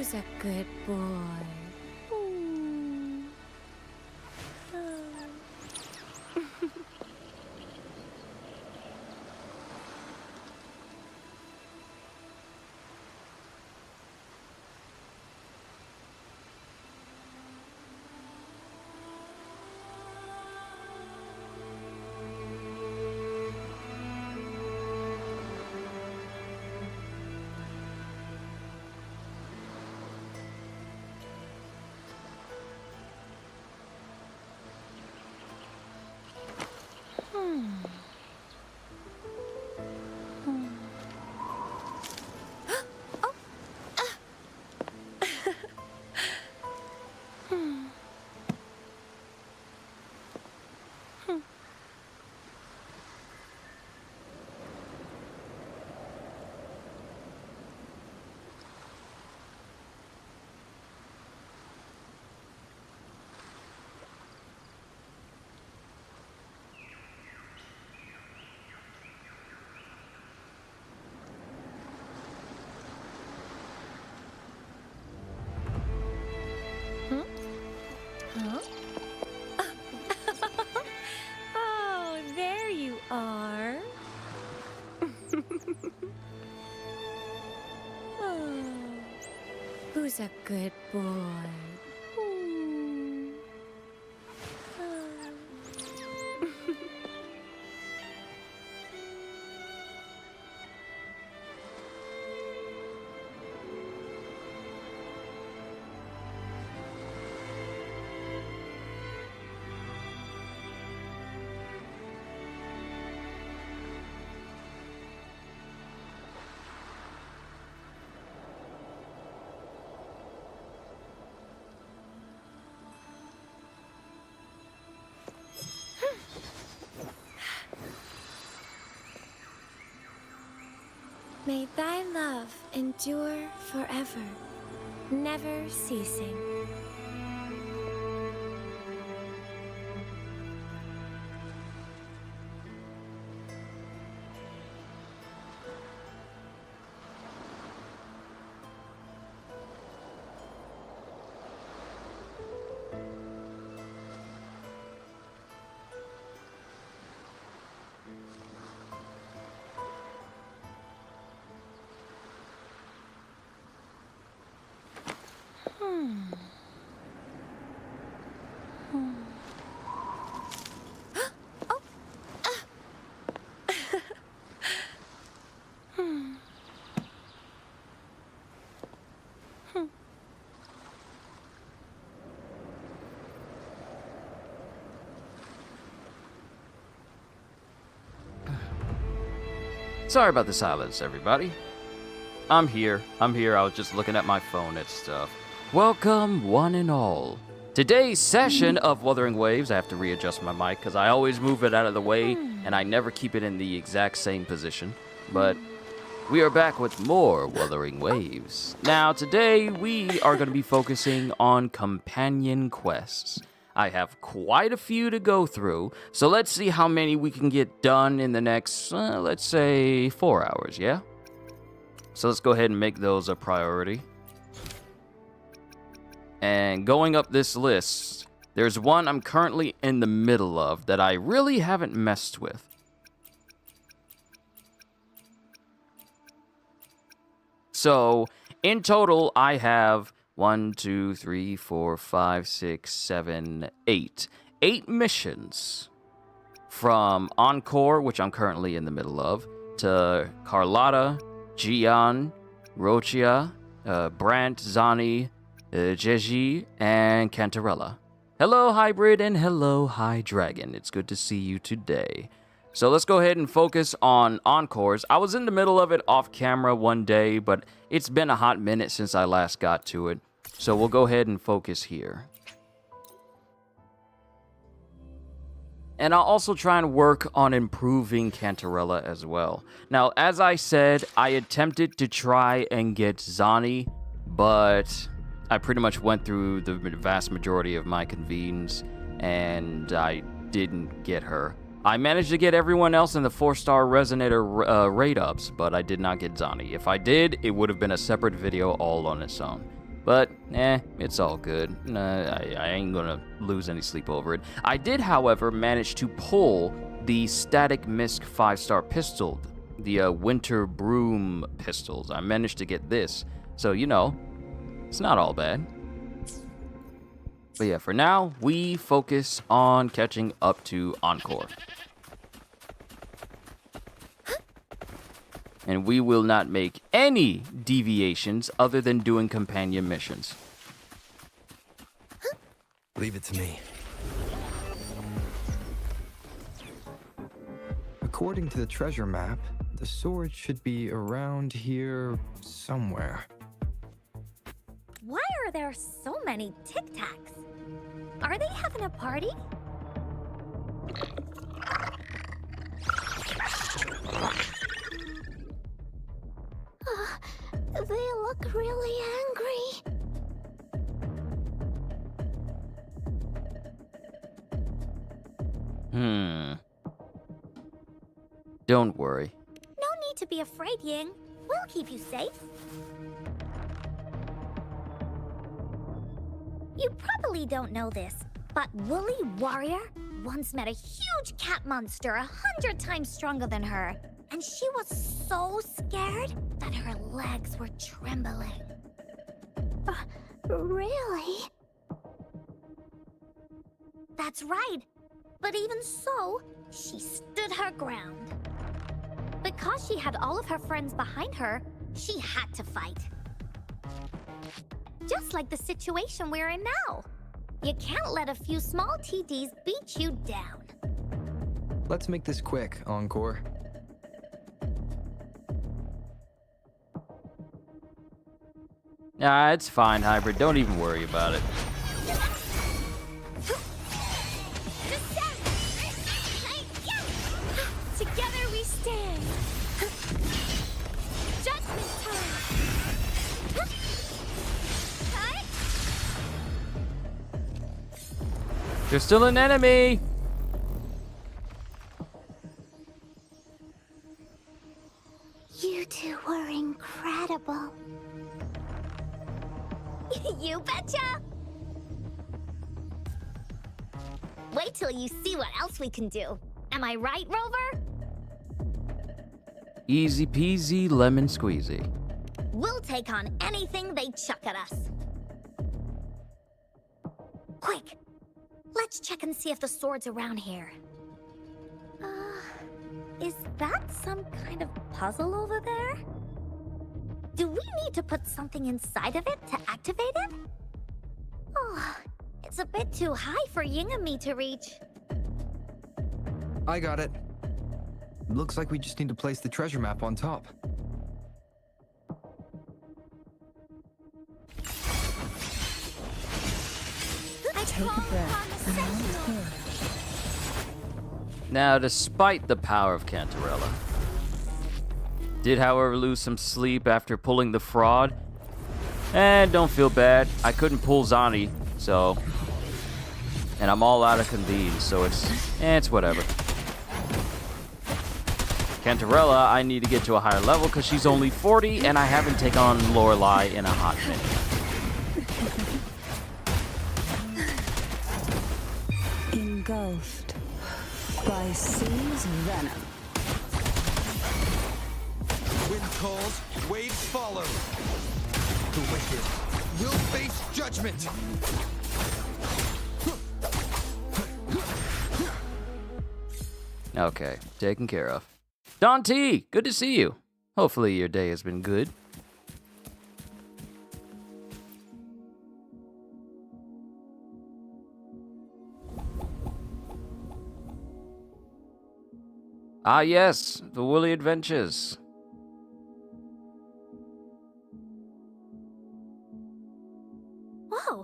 Who's a good boy? Oh, there you are. Oh, who's a good boy? May thy love endure forever, never ceasing. Sorry about the silence, everybody. I'm here. I was just looking at my phone and stuff. Welcome, one and all. Today's session of Wuthering Waves, I have to readjust my mic because I always move it out of the way and I never keep it in the exact same position. But we are back with more Wuthering Waves. Now, today we are going to be focusing on companion quests. I have quite a few to go through, so let's see how many we can get done in the next, let's say, 4 hours, yeah? So let's go ahead and make those a priority. And going up this list, there's one I'm currently in the middle of that I really haven't messed with. So, in total, I have 1, 2, 3, 4, 5, 6, 7, 8. 8 missions. From Encore, which I'm currently in the middle of, to Carlotta, Gian, Rochia, Brant, Zani, Zhezhi, and Cantarella. Hello, Hybrid, and hello, High Dragon. It's good to see you today. So let's go ahead and focus on Encores. I was in the middle of it off camera one day, but it's been a hot minute since I last got to it. So we'll go ahead and focus here. And I'll also try and work on improving Cantarella as well. Now, as I said, I attempted to try and get Zani, but I pretty much went through the vast majority of my convenes, and I didn't get her. I managed to get everyone else in the 4-star Resonator raid ups, but I did not get Zani. If I did, it would have been a separate video all on its own. But, it's all good. I ain't gonna lose any sleep over it. I did, however, manage to pull the Static Misc 5-star pistol, the Winter Broom pistols. I managed to get this, so, you know, it's not all bad. But yeah, for now, we focus on catching up to Encore. And we will not make any deviations other than doing companion missions. Leave it to me. According to the treasure map, the sword should be around here somewhere. Why are there so many Tic Tacs? Are they having a party? They look really angry. Don't worry. No need to be afraid, Ying. We'll keep you safe. You probably don't know this, but Woolly Warrior once met a huge cat monster 100 times stronger than her. And she was so scared that her legs were trembling. Really? That's right. But even so, she stood her ground. Because she had all of her friends behind her, she had to fight. Just like the situation we're in now. You can't let a few small TDs beat you down. Let's make this quick, Encore. Nah, it's fine, Hybrid. Don't even worry about it. Together we stand. Judgment time. There's still an enemy! You two were incredible. You betcha! Wait till you see what else we can do. Am I right, Rover? Easy peasy lemon squeezy. We'll take on anything they chuck at us. Quick! Let's check and see if the sword's around here. Is that some kind of puzzle over there? Do we need to put something inside of it to activate it? Oh, it's a bit too high for Ying and me to reach. I got it. Looks like we just need to place the treasure map on top. Take a breath. Now, despite the power of Cantarella, did however lose some sleep after pulling the fraud. And don't feel bad, I couldn't pull Zhezhi, so... And I'm all out of convene, so it's whatever. Cantarella, I need to get to a higher level because she's only 40 and I haven't taken on Lorelei in a hot minute. Engulfed by sea's venom. Wind calls, waves follow. The wicked will face judgment. Okay, taken care of. Don T, good to see you. Hopefully your day has been good. Ah yes, the Woolly Adventures. Whoa.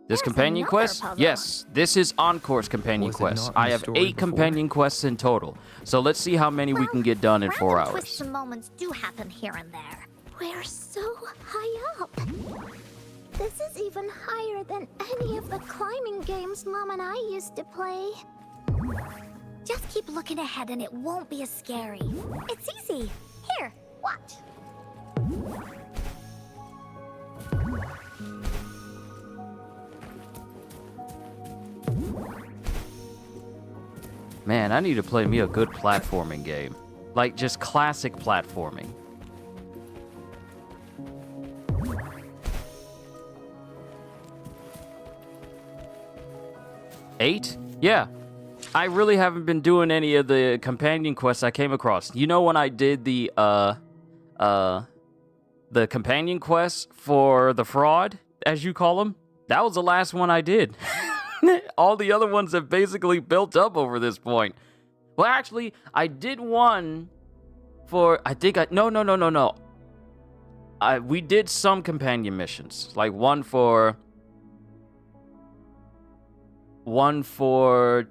This There's companion another quest? puzzle. Yes, this is Encore's companion Was it quest. not in I the have story 8 before? companion quests in total. So let's see how many we can get done in 4 Random twists hours. and moments do happen here and there. We're so high up. This is even higher than any of the climbing games Mom and I used to play. Just keep looking ahead and it won't be as scary. It's easy. Here, watch. I need to play me a good platforming game. Like, just classic platforming. Eight? Yeah. I really haven't been doing any of the companion quests I came across. You know when I did the companion quests for the fraud, as you call them? That was the last one I did. All the other ones have basically built up over this point. Well, actually, I did one for, no. We did some companion missions. Like one for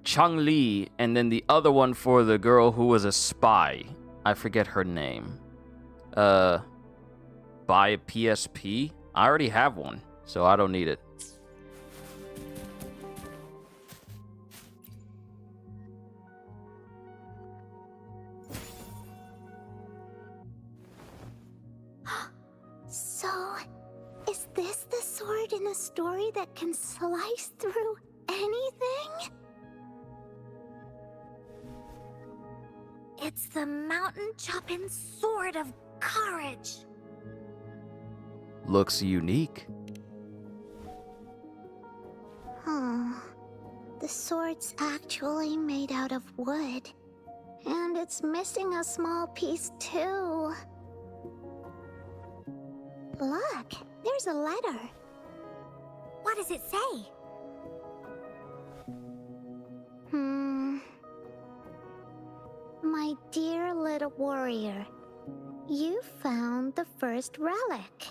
Chang-Li, and then the other one for the girl who was a spy. I forget her name. Buy a PSP? I already have one, so I don't need it. So, is this the sword in a story that can slice through anything? It's the mountain chopping sword of courage. Looks unique. The sword's actually made out of wood. And it's missing a small piece too. Look, there's a letter. What does it say? My dear little warrior, you found the first relic.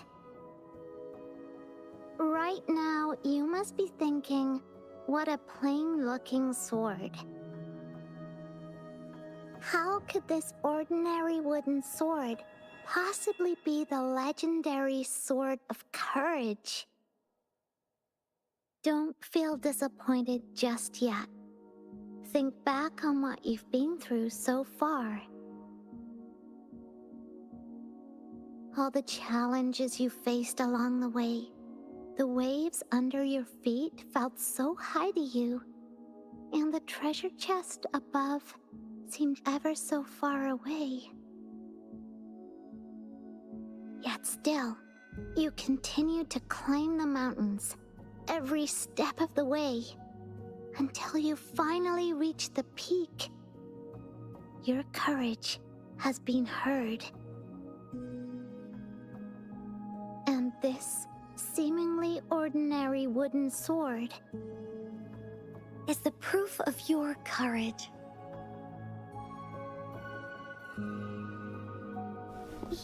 Right now, you must be thinking, what a plain-looking sword. How could this ordinary wooden sword possibly be the legendary sword of courage? Don't feel disappointed just yet. Think back on what you've been through so far. All the challenges you faced along the way. The waves under your feet felt so high to you, and the treasure chest above seemed ever so far away. Yet still, you continued to climb the mountains, every step of the way, until you finally reached the peak. Your courage has been heard. And this seemingly ordinary wooden sword is the proof of your courage.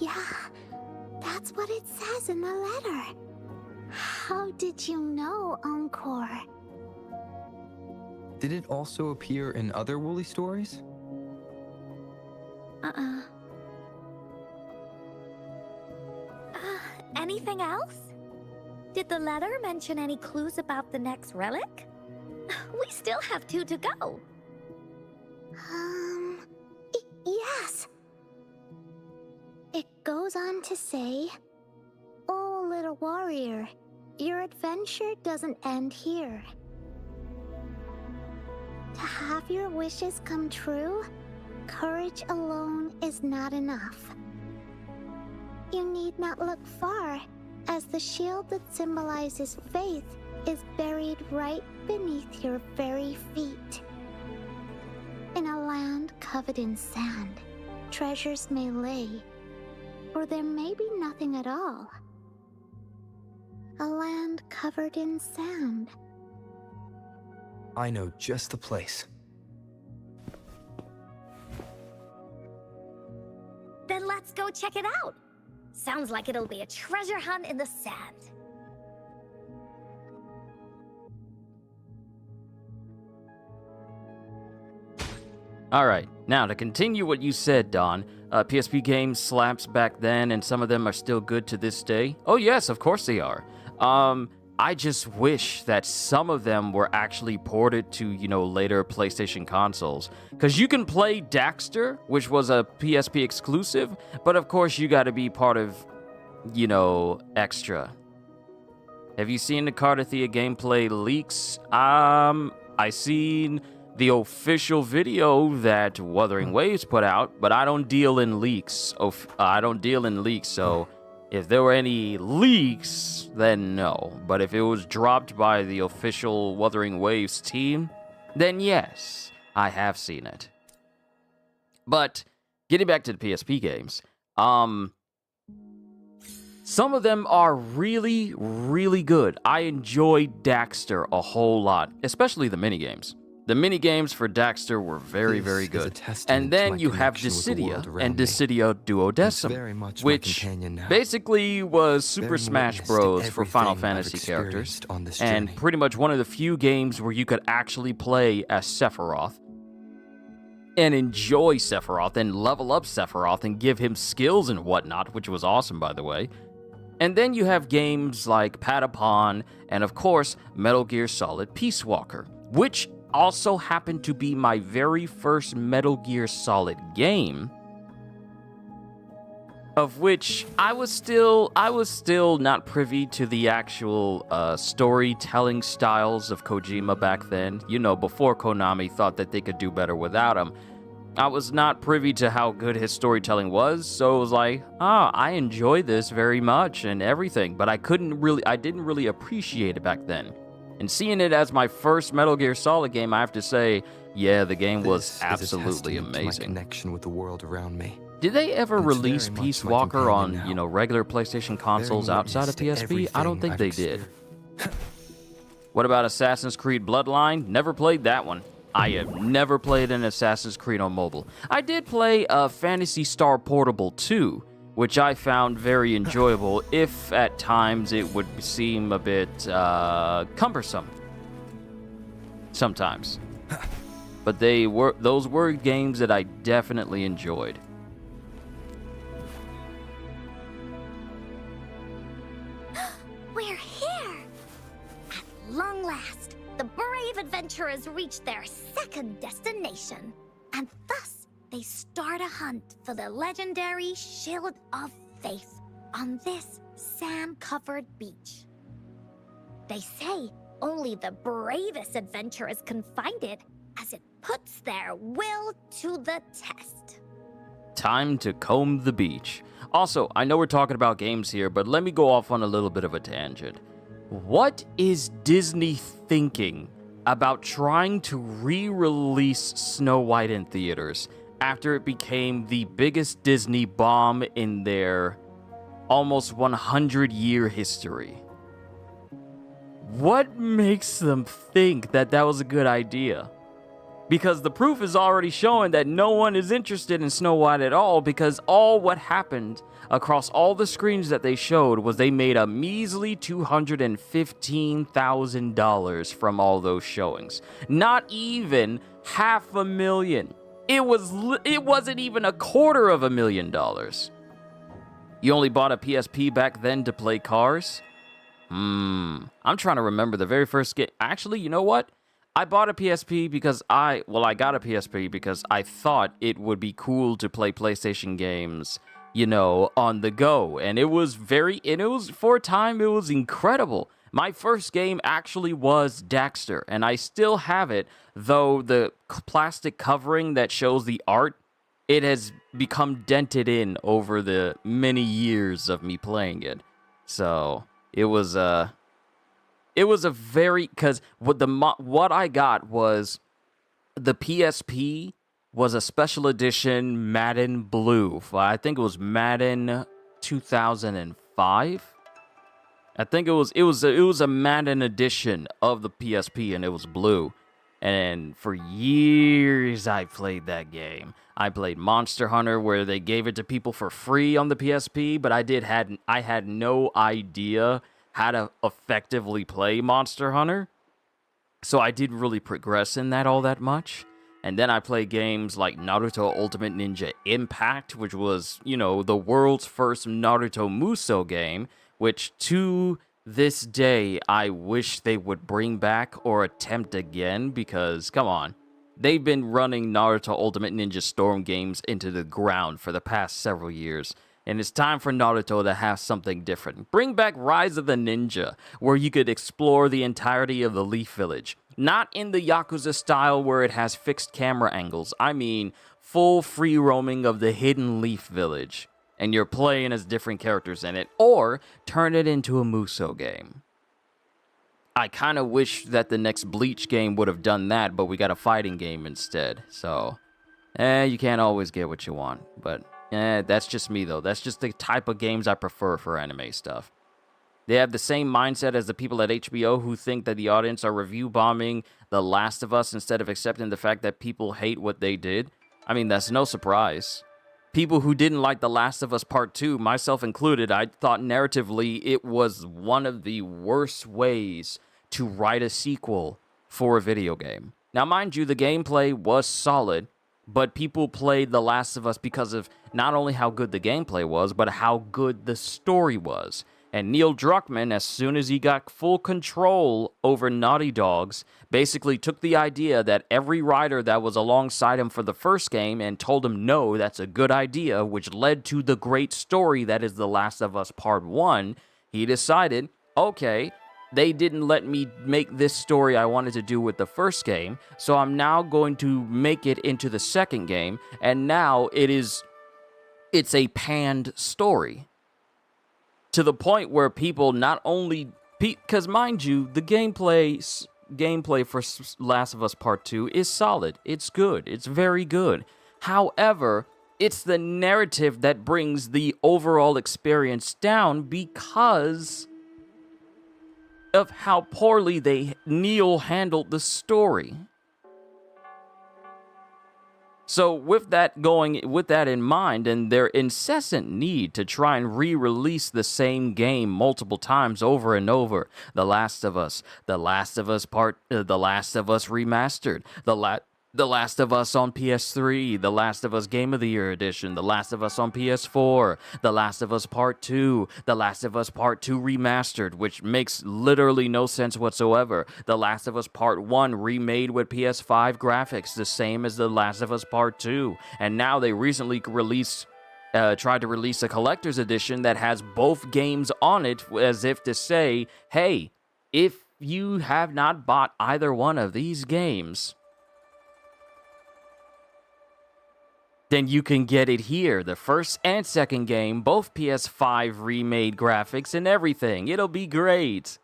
Yeah, that's what it says in the letter. How did you know, Encore? Did it also appear in other Wooly stories? Anything else? Did the letter mention any clues about the next relic? We still have 2 to go. Yes. It goes on to say, "Oh, little warrior, your adventure doesn't end here. To have your wishes come true, courage alone is not enough. You need not look far, as the shield that symbolizes faith is buried right beneath your very feet. In a land covered in sand, treasures may lay, or there may be nothing at all. A land covered in sand." I know just the place. Then let's go check it out. Sounds like it'll be a treasure hunt in the sand. Alright, now to continue what you said, Don. PSP games slaps back then, and some of them are still good to this day. Oh yes, of course they are. I just wish that some of them were actually ported to, later PlayStation consoles. Because you can play Daxter, which was a PSP exclusive, but of course you gotta be part of, Extra. Have you seen the Carlotta gameplay leaks? I seen the official video that Wuthering Waves put out, but I don't deal in leaks. I don't deal in leaks, so if there were any leaks, then no. But if it was dropped by the official Wuthering Waves team, then yes, I have seen it. But getting back to the PSP games, some of them are really, really good. I enjoyed Daxter a whole lot, especially the minigames. The minigames for Daxter were very, very good. And then you have Dissidia and Dissidia Duodecim, which basically was Super Smash Bros. For Final Fantasy characters, and pretty much one of the few games where you could actually play as Sephiroth and enjoy Sephiroth and level up Sephiroth and give him skills and whatnot, which was awesome, by the way. And then you have games like Patapon and, of course, Metal Gear Solid Peace Walker, which also happened to be my very first Metal Gear Solid game, of which I was still not privy to the actual storytelling styles of Kojima back then. You know, before Konami thought that they could do better without him. I was not privy to how good his storytelling was, so it was like, I enjoy this very much and everything, but I didn't really appreciate it back then. And seeing it as my first Metal Gear Solid game, I have to say, yeah, the game was absolutely amazing. Connection with the world around me. Did they ever release Peace Walker on, regular PlayStation consoles outside of PSP? I don't think they did. What about Assassin's Creed Bloodline? Never played that one. I have never played an Assassin's Creed on mobile. I did play Phantasy Star Portable 2, which I found very enjoyable, if at times it would seem a bit cumbersome. Sometimes. But those were games that I definitely enjoyed. We're here! At long last, the brave adventurers reach their second destination, and thus they start a hunt for the legendary Shield of Faith on this sand-covered beach. They say only the bravest adventurers can find it, as it puts their will to the test. Time to comb the beach. Also, I know we're talking about games here, but let me go off on a little bit of a tangent. What is Disney thinking about trying to re-release Snow White in theaters after it became the biggest Disney bomb in their almost 100-year history? What makes them think that that was a good idea? Because the proof is already showing that no one is interested in Snow White at all, because all what happened across all the screens that they showed was they made a measly $215,000 from all those showings. Not even $500,000. It wasn't even $250,000. You only bought a PSP back then to play Cars? I'm trying to remember the very first game. Actually, you know what? I bought a PSP because I got a PSP because I thought it would be cool to play PlayStation games, on the go. And it was for a time, it was incredible. My first game actually was Daxter, and I still have it, though the plastic covering that shows the art, it has become dented in over the many years of me playing it. So, it was a very, because what I got was the PSP was a special edition Madden Blue. I think it was Madden 2005. I think it was a Madden edition of the PSP, and it was blue. And for years I played that game. I played Monster Hunter, where they gave it to people for free on the PSP, but I had no idea how to effectively play Monster Hunter, so I didn't really progress in that all that much. And then I played games like Naruto Ultimate Ninja Impact, which was, the world's first Naruto Musou game, which to this day I wish they would bring back or attempt again, because, come on, they've been running Naruto Ultimate Ninja Storm games into the ground for the past several years. And it's time for Naruto to have something different. Bring back Rise of the Ninja, where you could explore the entirety of the Leaf Village. Not in the Yakuza style where it has fixed camera angles. I mean, full free roaming of the Hidden Leaf Village, and you're playing as different characters in it, or turn it into a Musou game. I kind of wish that the next Bleach game would have done that, but we got a fighting game instead. So, you can't always get what you want. But, that's just me, though. That's just the type of games I prefer for anime stuff. They have the same mindset as the people at HBO who think that the audience are review bombing The Last of Us instead of accepting the fact that people hate what they did. I mean, that's no surprise. People who didn't like The Last of Us Part 2, myself included, I thought narratively it was one of the worst ways to write a sequel for a video game. Now, mind you, the gameplay was solid, but people played The Last of Us because of not only how good the gameplay was, but how good the story was. And Neil Druckmann, as soon as he got full control over Naughty Dogs, basically took the idea that every writer that was alongside him for the first game and told him, no, that's a good idea, which led to the great story that is The Last of Us Part 1. He decided, okay, they didn't let me make this story I wanted to do with the first game, so I'm now going to make it into the second game, and now it's a panned story. To the point where people not only... Because mind you, the gameplay for Last of Us Part 2 is solid. It's good. It's very good. However, it's the narrative that brings the overall experience down because of how poorly Neil handled the story. So with that in mind, and their incessant need to try and re-release the same game multiple times over and over, The Last of Us Remastered, The Last of Us on PS3, The Last of Us Game of the Year Edition, The Last of Us on PS4, The Last of Us Part 2, The Last of Us Part 2 Remastered, which makes literally no sense whatsoever, The Last of Us Part 1 remade with PS5 graphics, the same as The Last of Us Part 2, and now they recently tried to release a collector's edition that has both games on it, as if to say, hey, if you have not bought either one of these games, then you can get it here. The first and second game, both PS5 remade graphics and everything. It'll be great.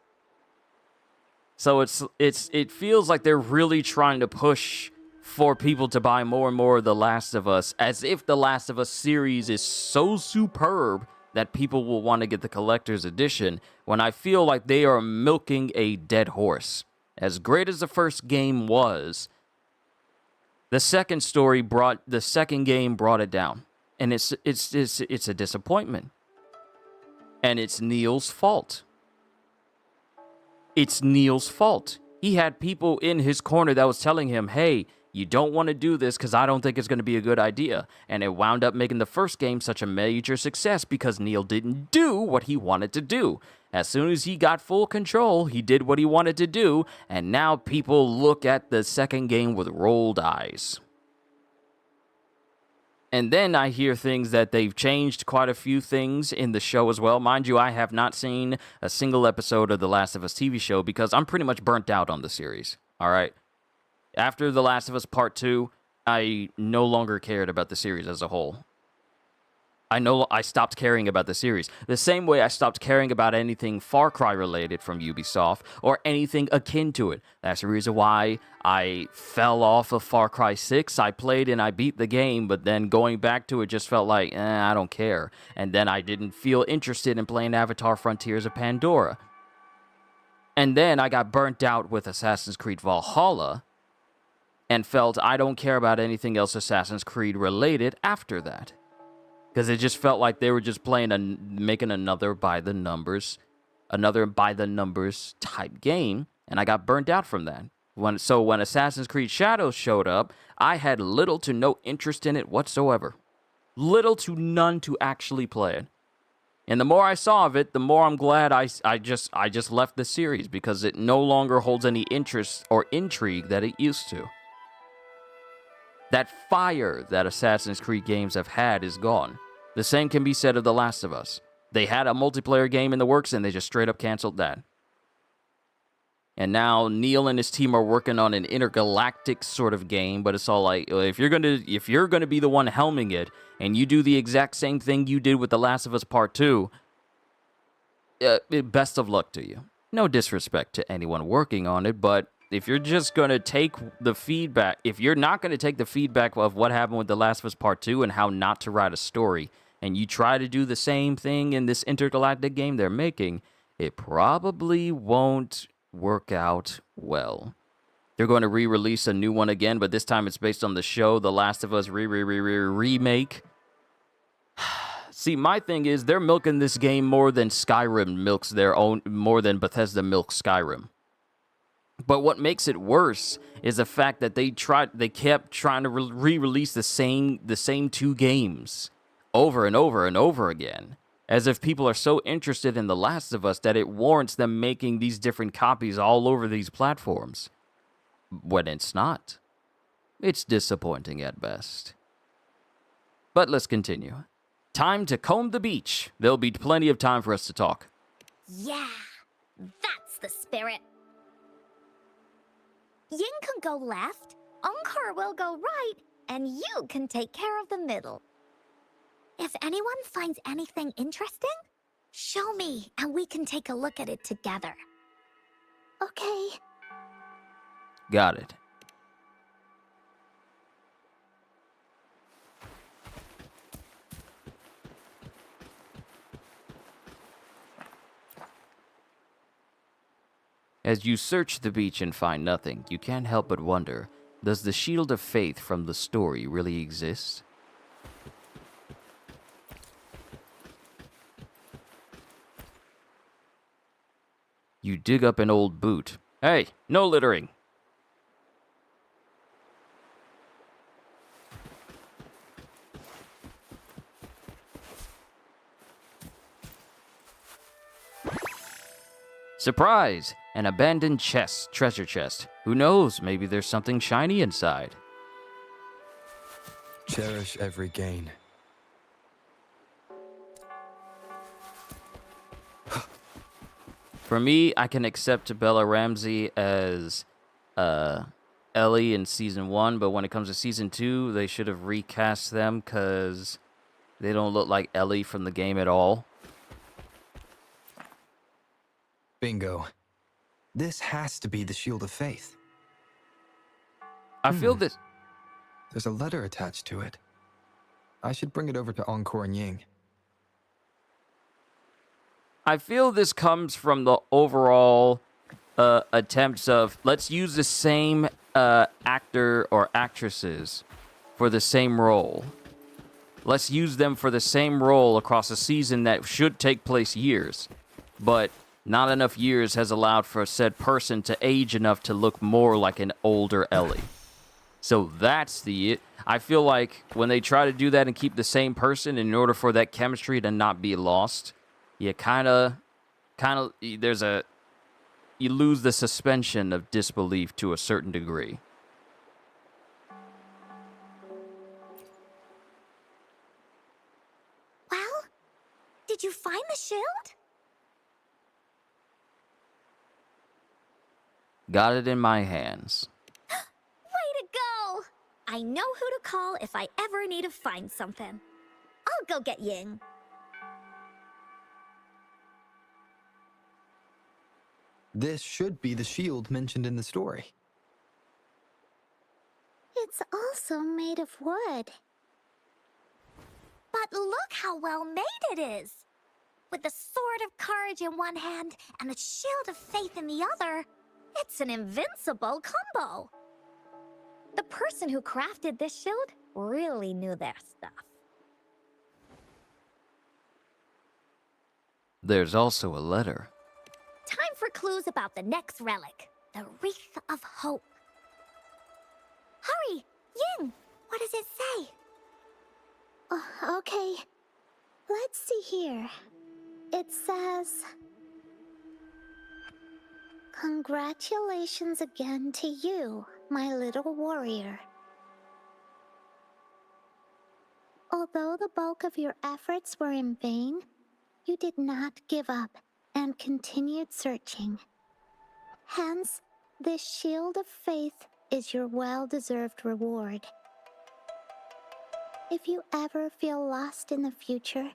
So it feels like they're really trying to push for people to buy more and more of The Last of Us, as if The Last of Us series is so superb that people will want to get the collector's edition, when I feel like they are milking a dead horse. As great as the first game was, the second game brought it down, and it's a disappointment, and it's Neil's fault. It's Neil's fault. He had people in his corner that was telling him, hey, you don't want to do this because I don't think it's going to be a good idea, and it wound up making the first game such a major success because Neil didn't do what he wanted to do. As soon as he got full control, he did what he wanted to do, and now people look at the second game with rolled eyes. And then I hear things that they've changed quite a few things in the show as well. Mind you, I have not seen a single episode of The Last of Us TV show because I'm pretty much burnt out on the series. All right? After The Last of Us Part 2, I no longer cared about the series as a whole. I stopped caring about the series. The same way I stopped caring about anything Far Cry related from Ubisoft or anything akin to it. That's the reason why I fell off of Far Cry 6. I played and I beat the game, but then going back to it just felt like, I don't care. And then I didn't feel interested in playing Avatar Frontiers of Pandora. And then I got burnt out with Assassin's Creed Valhalla and felt I don't care about anything else Assassin's Creed related after that. Because it just felt like they were just making another by-the-numbers type game, and I got burnt out from that. When Assassin's Creed Shadows showed up, I had little to no interest in it whatsoever. Little to none to actually play it. And the more I saw of it, the more I'm glad I just left the series, because it no longer holds any interest or intrigue that it used to. That fire that Assassin's Creed games have had is gone. The same can be said of The Last of Us. They had a multiplayer game in the works, and they just straight up canceled that. And now Neil and his team are working on an intergalactic sort of game, but it's all like, if you're gonna be the one helming it, and you do the exact same thing you did with The Last of Us Part 2, best of luck to you. No disrespect to anyone working on it, but if you're just gonna take the feedback, if you're not gonna take the feedback of what happened with The Last of Us Part 2 and how not to write a story, and you try to do the same thing in this intergalactic game they're making, it probably won't work out well. They're going to re-release a new one again, but this time it's based on the show The Last of Us remake. See, my thing is they're milking this game more than Skyrim milks more than Bethesda milks Skyrim. But what makes it worse is the fact that they kept trying to re-release the same two games over and over and over again, as if people are so interested in The Last of Us that it warrants them making these different copies all over these platforms. When it's not. It's disappointing at best. But let's continue. Time to comb the beach. There'll be plenty of time for us to talk. Yeah, that's the spirit. Ying can go left, Encore will go right, and you can take care of the middle. If anyone finds anything interesting, show me and we can take a look at it together. Okay. Got it. As you search the beach and find nothing, you can't help but wonder, does the Shield of Faith from the story really exist? You dig up an old boot. Hey, no littering. Surprise! An abandoned treasure chest. Who knows, maybe there's something shiny inside. Cherish every gain. For me, I can accept Bella Ramsey as Ellie in Season 1, but when it comes to Season 2, they should have recast them because they don't look like Ellie from the game at all. Bingo. This has to be the Shield of Faith. I feel this... There's a letter attached to it. I should bring it over to Encore and Ying. I feel this comes from the overall attempts of, let's use the same actor or actresses for the same role. Let's use them for the same role across a season that should take place years. But not enough years has allowed for said person to age enough to look more like an older Ellie. So that's the... I feel like when they try to do that and keep the same person in order for that chemistry to not be lost... You you lose the suspension of disbelief to a certain degree. Well, did you find the shield? Got it in my hands. Way to go! I know who to call if I ever need to find something. I'll go get Ying. This should be the shield mentioned in the story. It's also made of wood. But look how well made it is! With the Sword of Courage in one hand and the Shield of Faith in the other, it's an invincible combo! The person who crafted this shield really knew their stuff. There's also a letter. Time for clues about the next relic, the Wreath of Hope. Hurry! Ying! What does it say? Okay. Let's see here. It says... Congratulations again to you, my little warrior. Although the bulk of your efforts were in vain, you did not give up and continued searching. Hence, this shield of faith is your well-deserved reward. If you ever feel lost in the future,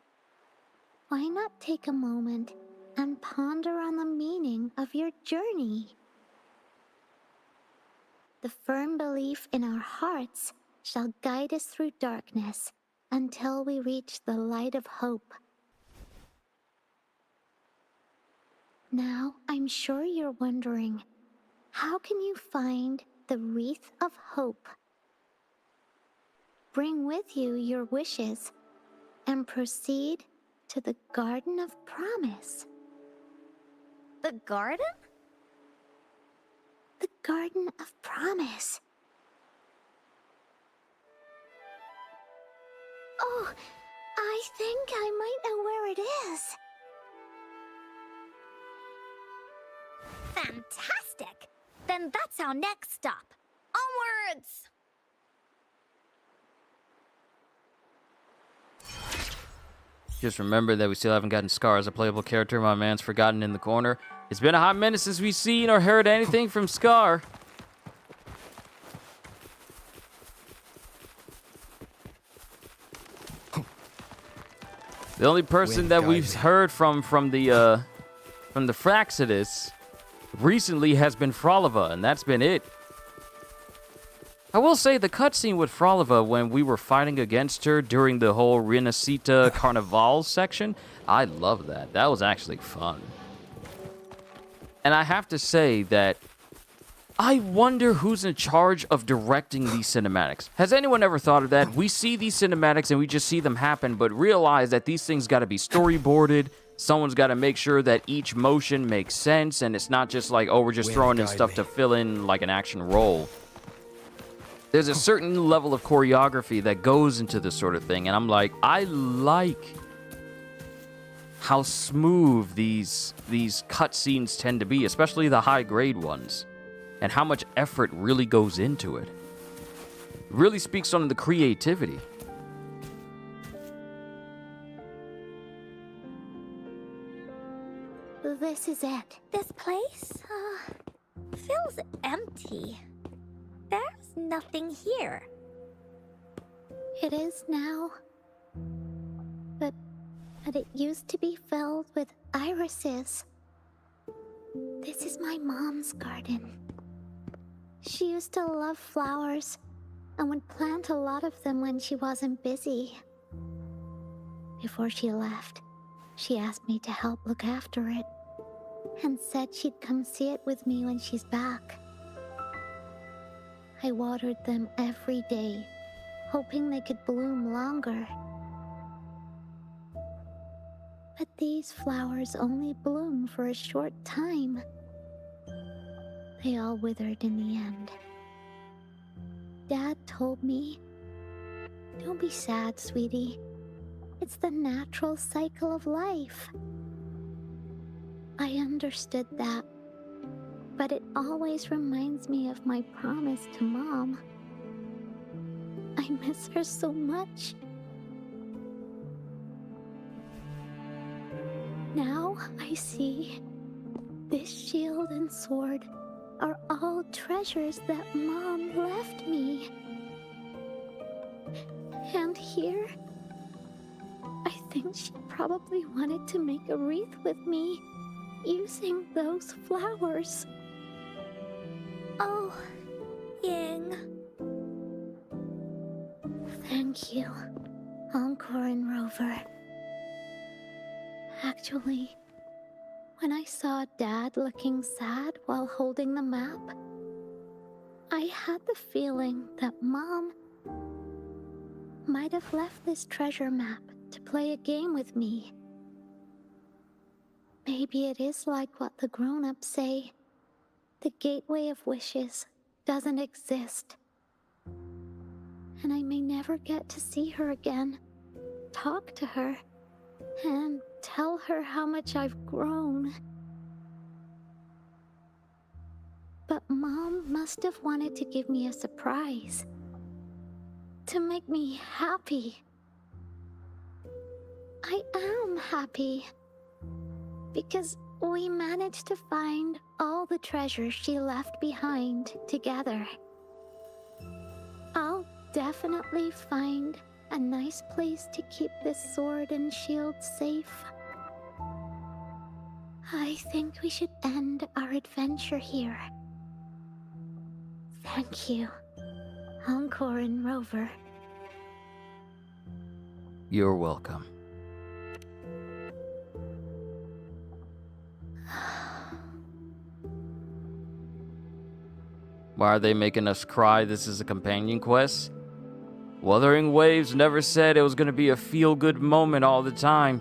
why not take a moment and ponder on the meaning of your journey? The firm belief in our hearts shall guide us through darkness until we reach the light of hope. Now, I'm sure you're wondering, how can you find the wreath of hope? Bring with you your wishes and proceed to the Garden of Promise. The garden? The Garden of Promise. Oh, I think I might know where it is. Fantastic! Then that's our next stop. Onwards! Just remember that we still haven't gotten Scar as a playable character. My man's forgotten in the corner. It's been a hot minute since we've seen or heard anything from Scar. The only person that we've heard from the Fraxidus recently has been Froliva, and that's been it. I will say the cutscene with Froliva when we were fighting against her during the whole rinascita Carnival section, I love that. That was actually fun. And I have to say that I wonder who's in charge of directing these cinematics. Has anyone ever thought of that? We see these cinematics and we just see them happen, but realize that these things got to be storyboarded. Someone's got to make sure that each motion makes sense, and it's not just like, oh, we're just throwing in stuff to fill in like an action role. There's a certain level of choreography that goes into this sort of thing, and I'm like, I like how smooth these cutscenes tend to be, especially the high-grade ones, and how much effort really goes into it. It really speaks on the creativity. This is it. This place, feels empty. There's nothing here. It is now. But it used to be filled with irises. This is my mom's garden. She used to love flowers and would plant a lot of them when she wasn't busy. Before she left, she asked me to help look after it and said she'd come see it with me when she's back. I watered them every day, hoping they could bloom longer. But these flowers only bloom for a short time. They all withered in the end. Dad told me, "Don't be sad, sweetie. It's the natural cycle of life." I understood that, but it always reminds me of my promise to Mom. I miss her so much. Now I see this shield and sword are all treasures that Mom left me. And here, I think she probably wanted to make a wreath with me using those flowers. Oh, Ying. Thank you, Encore and Rover. Actually, when I saw Dad looking sad while holding the map, I had the feeling that Mom might have left this treasure map to play a game with me. Maybe it is like what the grown-ups say. The gateway of wishes doesn't exist. And I may never get to see her again, talk to her, and tell her how much I've grown. But Mom must have wanted to give me a surprise. To make me happy. I am happy. Because We managed to find all the treasures she left behind together. I'll definitely find a nice place to keep this sword and shield safe. I think we should end our adventure here. Thank you, Encore and Rover. You're welcome. Why are they making us cry? This is a companion quest? Wuthering Waves never said it was going to be a feel-good moment all the time.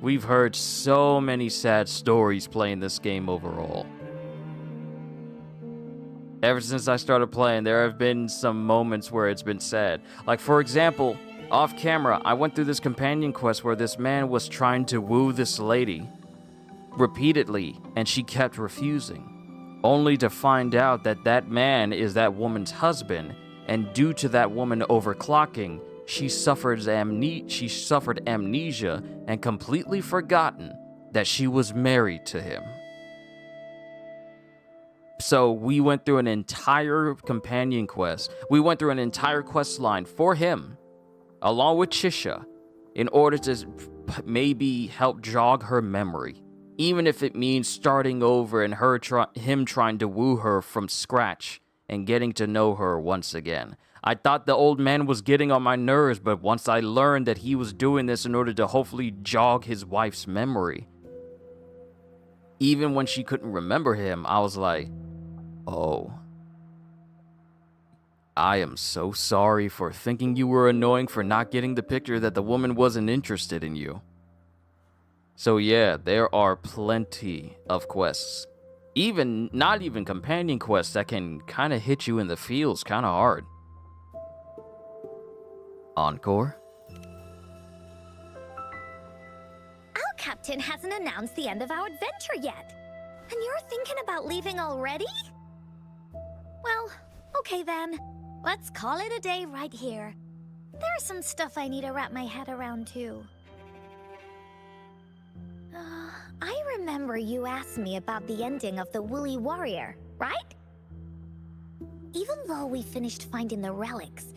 We've heard so many sad stories playing this game overall. Ever since I started playing, there have been some moments where it's been sad. Like, for example, off camera, I went through this companion quest where this man was trying to woo this lady repeatedly, and she kept refusing, only to find out that that man is that woman's husband, and due to that woman overclocking, she suffered amnesia and completely forgotten that she was married to him. So we went through an entire companion quest. We went through an entire quest line for him, along with Chisha, in order to maybe help jog her memory, even if it means starting over and him trying to woo her from scratch and getting to know her once again. I thought the old man was getting on my nerves, but once I learned that he was doing this in order to hopefully jog his wife's memory, even when she couldn't remember him, I was like, oh, I am so sorry for thinking you were annoying for not getting the picture that the woman wasn't interested in you. So yeah, there are plenty of quests. Not even companion quests that can kind of hit you in the feels kind of hard. Encore? Our captain hasn't announced the end of our adventure yet. And you're thinking about leaving already? Well, okay then. Let's call it a day right here. There's some stuff I need to wrap my head around too. I remember you asked me about the ending of the Woolly Warrior, right? Even though we finished finding the relics,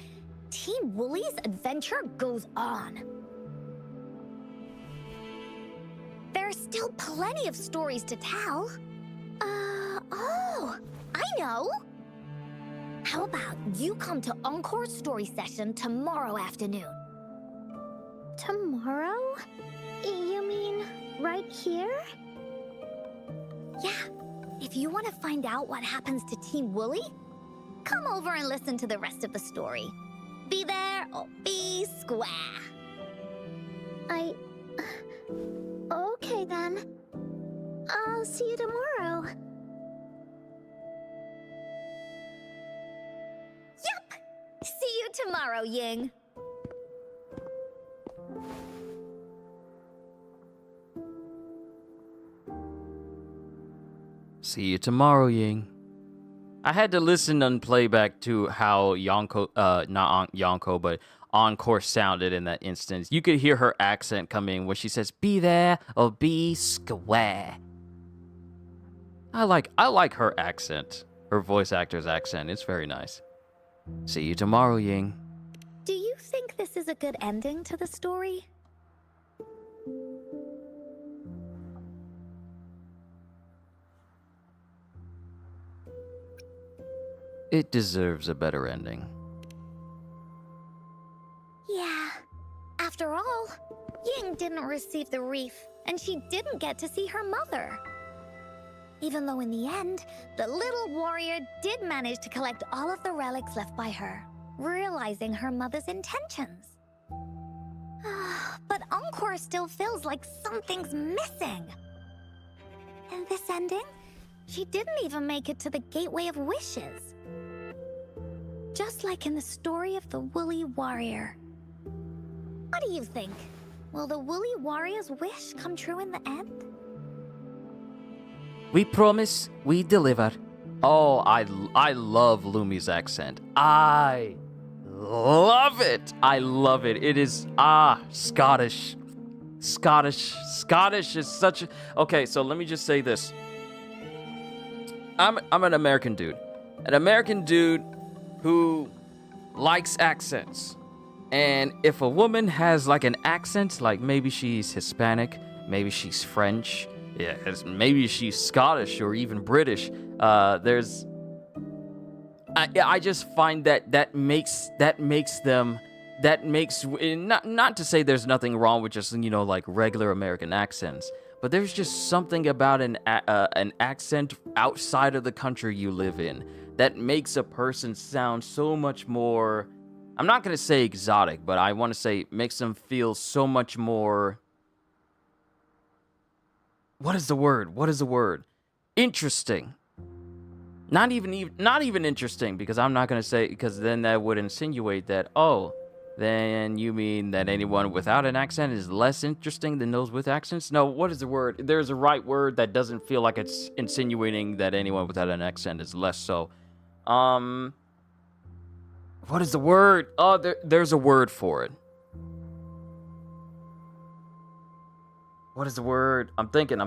Team Woolly's adventure goes on. There's still plenty of stories to tell. Oh, I know! How about you come to Encore's story session tomorrow afternoon? Tomorrow? You mean right here? Yeah, if you want to find out what happens to Team Woolly, come over and listen to the rest of the story. Be there or be square. Okay then. I'll see you tomorrow. Yup! See you tomorrow, Ying. See you tomorrow, Ying. I had to listen on playback to how not Yonko, but Encore sounded in that instance. You could hear her accent coming when she says, be there or be square. I like her accent. Her voice actor's accent. It's very nice. See you tomorrow, Ying. Do you think this is a good ending to the story? It deserves a better ending. Yeah. After all, Ying didn't receive the wreath, and she didn't get to see her mother. Even though in the end, the little warrior did manage to collect all of the relics left by her, realizing her mother's intentions. But Encore still feels like something's missing. In this ending, she didn't even make it to the Gateway of Wishes. Just like in the story of the Woolly Warrior. What do you think? Will the Woolly Warrior's wish come true in the end? We promise, we deliver. Oh, I love Lumi's accent. I love it. I love it. It is, Scottish. Scottish is such a... Okay, so let me just say this. I'm an American dude. An American dude who likes accents. And if a woman has like an accent, like maybe she's Hispanic, maybe she's French, yeah, maybe she's Scottish or even British, I just find that makes them, not to say there's nothing wrong with just, you know, like regular American accents, but there's just something about an accent outside of the country you live in that makes a person sound so much more, I'm not going to say exotic, but I want to say makes them feel so much more, what is the word? Interesting. Not even interesting, because I'm not going to say, because then that would insinuate that, oh, then you mean that anyone without an accent is less interesting than those with accents? No, what is the word? There's a right word that doesn't feel like it's insinuating that anyone without an accent is less so. What is the word? Oh, there's a word for it. What is the word? I'm thinking. I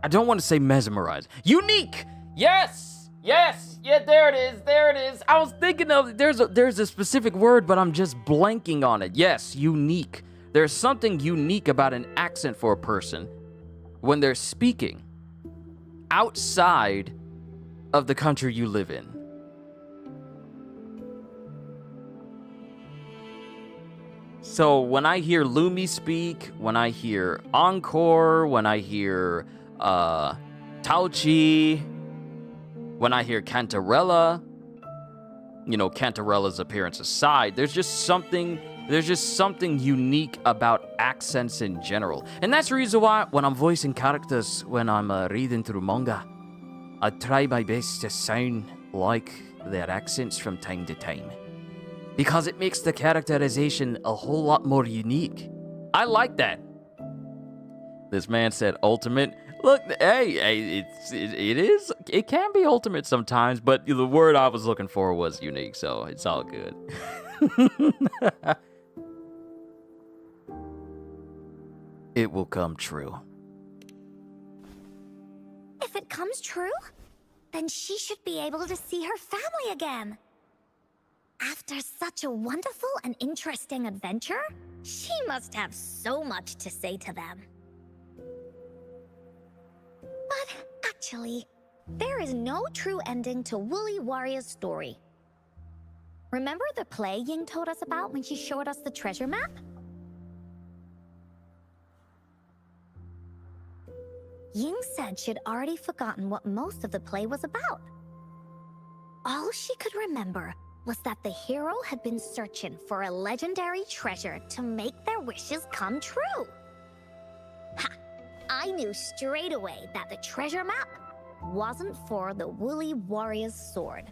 don't want to say mesmerize. Unique! Yes! Yeah, there it is. I was thinking of, there's a specific word, but I'm just blanking on it. Yes, unique. There's something unique about an accent for a person when they're speaking outside of the country you live in. So when I hear Lumi speak, when I hear Encore, when I hear Tauchi, when I hear Cantarella, you know, Cantarella's appearance aside, there's just something unique about accents in general. And that's the reason why when I'm voicing characters, when I'm reading through manga, I try my best to sound like their accents from time to time. Because it makes the characterization a whole lot more unique. I like that. This man said ultimate. Look, hey, it can be ultimate sometimes, but the word I was looking for was unique, so it's all good. It will come true. If it comes true, then she should be able to see her family again. After such a wonderful and interesting adventure, she must have so much to say to them. But actually, there is no true ending to Woolly Warrior's story. Remember the play Ying told us about when she showed us the treasure map? Ying said she'd already forgotten what most of the play was about. All she could remember was that the hero had been searching for a legendary treasure to make their wishes come true. Ha! I knew straight away that the treasure map wasn't for the Woolly Warrior's sword.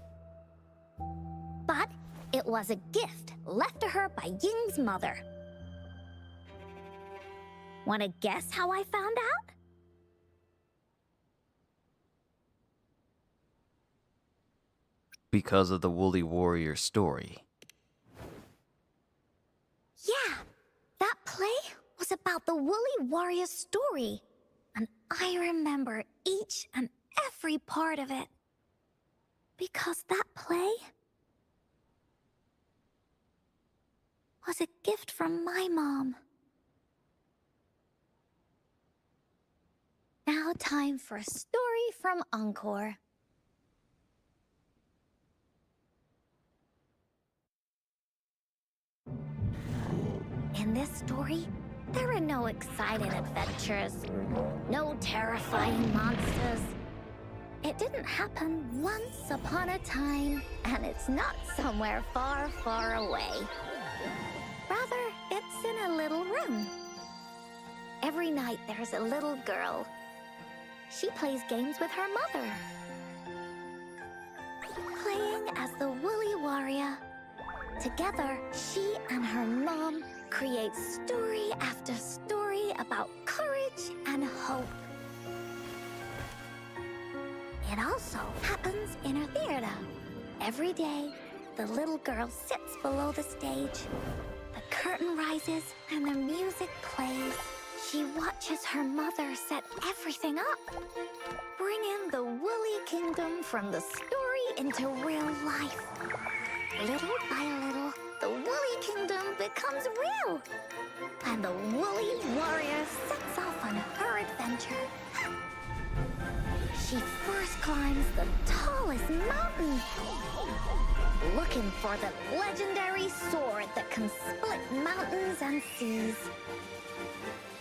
But it was a gift left to her by Ying's mother. Want to guess how I found out? Because of the Woolly Warrior story. Yeah, that play was about the Woolly Warrior's story. And I remember each and every part of it. Because that play was a gift from my mom. Now time for a story from Encore. In this story, there are no exciting adventures, no terrifying monsters. It didn't happen once upon a time, and it's not somewhere far, far away. Rather, it's in a little room. Every night there's a little girl. She plays games with her mother. Playing as the Woolly Warrior. Together, she and her mom create story after story about courage and hope. It also happens in her theater. Every day, the little girl sits below the stage. The curtain rises and the music plays. She watches her mother set everything up, bringing the Woolly Kingdom from the story into real life. Little by little, the Woolly Kingdom becomes real, and the Woolly Warrior sets off on her adventure. She first climbs the tallest mountain, looking for the legendary sword that can split mountains and seas.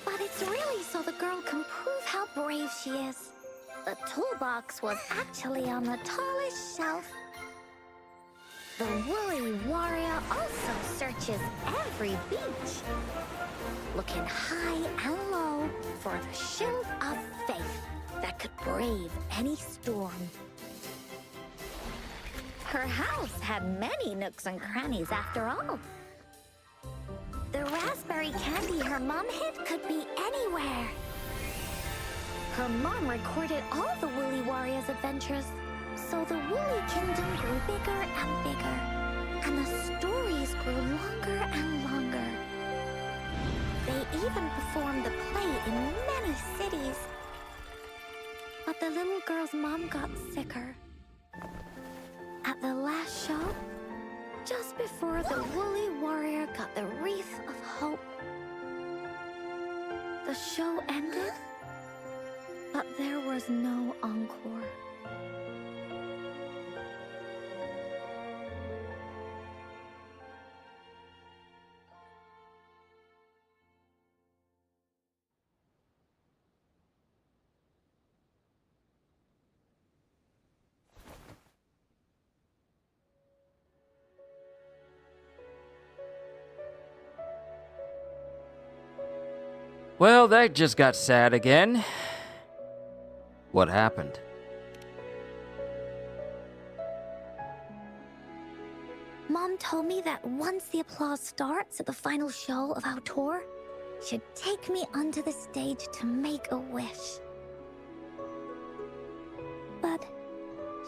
But it's really so the girl can prove how brave she is. The toolbox was actually on the tallest shelf. The Woolly Warrior also searches every beach, looking high and low for the shield of faith that could brave any storm. Her house had many nooks and crannies after all. The raspberry candy her mom hid could be anywhere. Her mom recorded all the Woolly Warrior's adventures, so the Woolly Kingdom grew bigger and bigger, and the stories grew longer and longer. They even performed the play in many cities. But the little girl's mom got sicker. At the last show, just before the Woolly Warrior got the wreath of hope, the show ended, but there was no encore. Well, that just got sad again. What happened? Mom told me that once the applause starts at the final show of our tour, she'd take me onto the stage to make a wish. But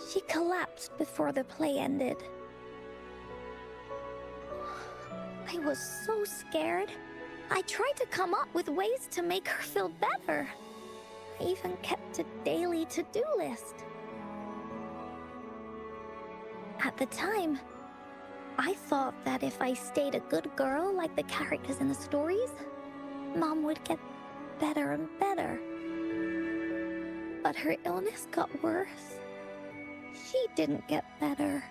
she collapsed before the play ended. I was so scared. I tried to come up with ways to make her feel better. I even kept a daily to-do list. At the time, I thought that if I stayed a good girl like the characters in the stories, Mom would get better and better. But her illness got worse. She didn't get better,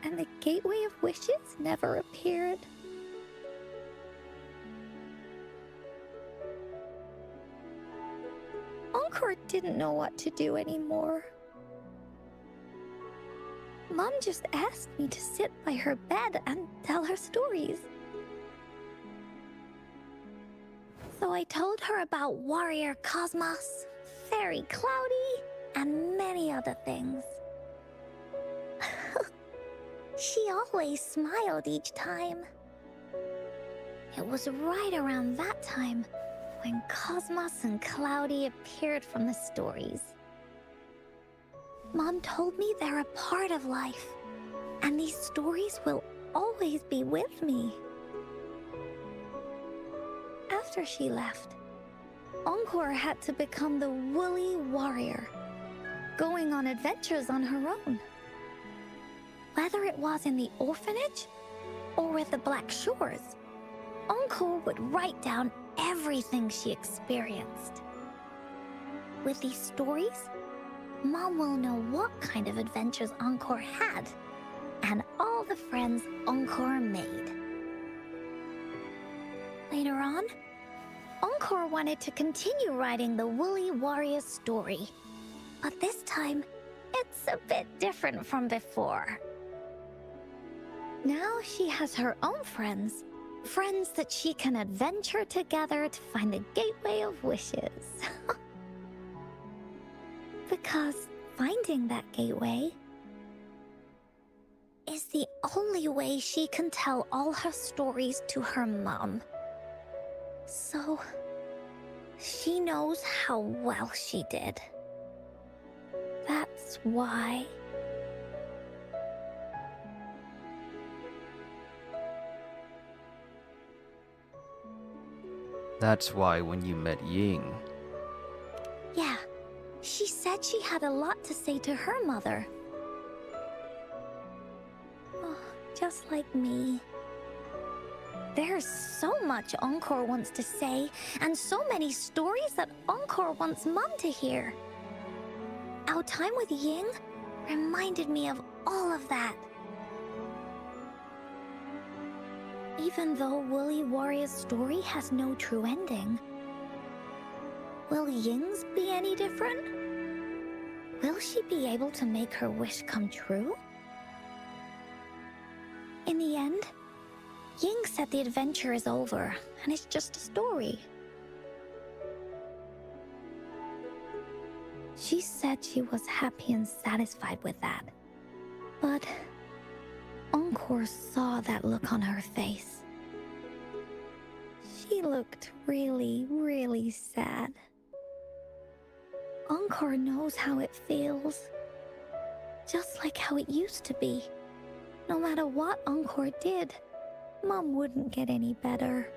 and the Gateway of Wishes never appeared. Encore didn't know what to do anymore. Mom just asked me to sit by her bed and tell her stories. So I told her about Warrior Cosmos, Fairy Cloudy, and many other things. She always smiled each time. It was right around that time when Cosmos and Cloudy appeared from the stories. Mom told me they're a part of life, and these stories will always be with me. After she left, Encore had to become the Woolly Warrior, going on adventures on her own. Whether it was in the orphanage or with the Black Shores, Encore would write down everything she experienced. With these stories, Mom will know what kind of adventures Encore had and all the friends Encore made. Later on, Encore wanted to continue writing the Woolly Warrior story, but this time, it's a bit different from before. Now she has her own friends that she can adventure together to find the Gateway of Wishes. Because finding that gateway is the only way she can tell all her stories to her mom. So, she knows how well she did. That's That's why. That's why when you met Ying. Yeah, she said she had a lot to say to her mother. Oh, just like me. There's so much Encore wants to say, and so many stories that Encore wants Mom to hear. Our time with Ying reminded me of all of that. Even though Woolly Warrior's story has no true ending, will Ying's be any different? Will she be able to make her wish come true? In the end, Ying said the adventure is over, and it's just a story. She said she was happy and satisfied with that. But Encore saw that look on her face. She looked really, really sad. Encore knows how it feels. Just like how it used to be. No matter what Encore did, Mom wouldn't get any better.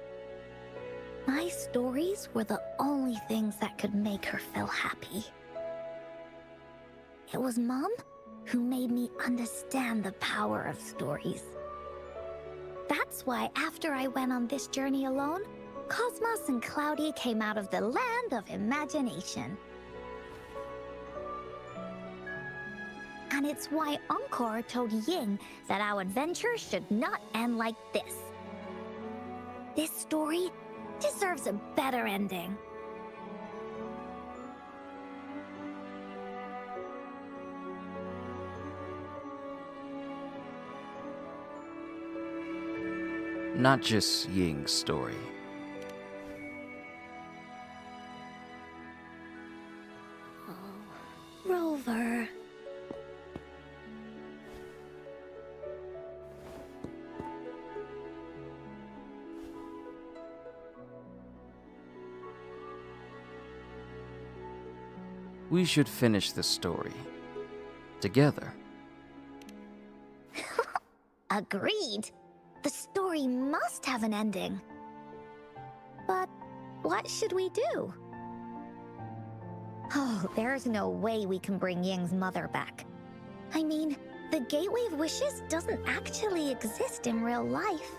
My stories were the only things that could make her feel happy. It was Mom who made me understand the power of stories. That's why after I went on this journey alone, Cosmos and Cloudy came out of the land of imagination. And it's why Encore told Ying that our adventure should not end like this. This story deserves a better ending. Not just Ying's story. Rover. We should finish the story. Together. Agreed. The story must have an ending. But what should we do? Oh, there's no way we can bring Ying's mother back. I mean, the Gateway of Wishes doesn't actually exist in real life.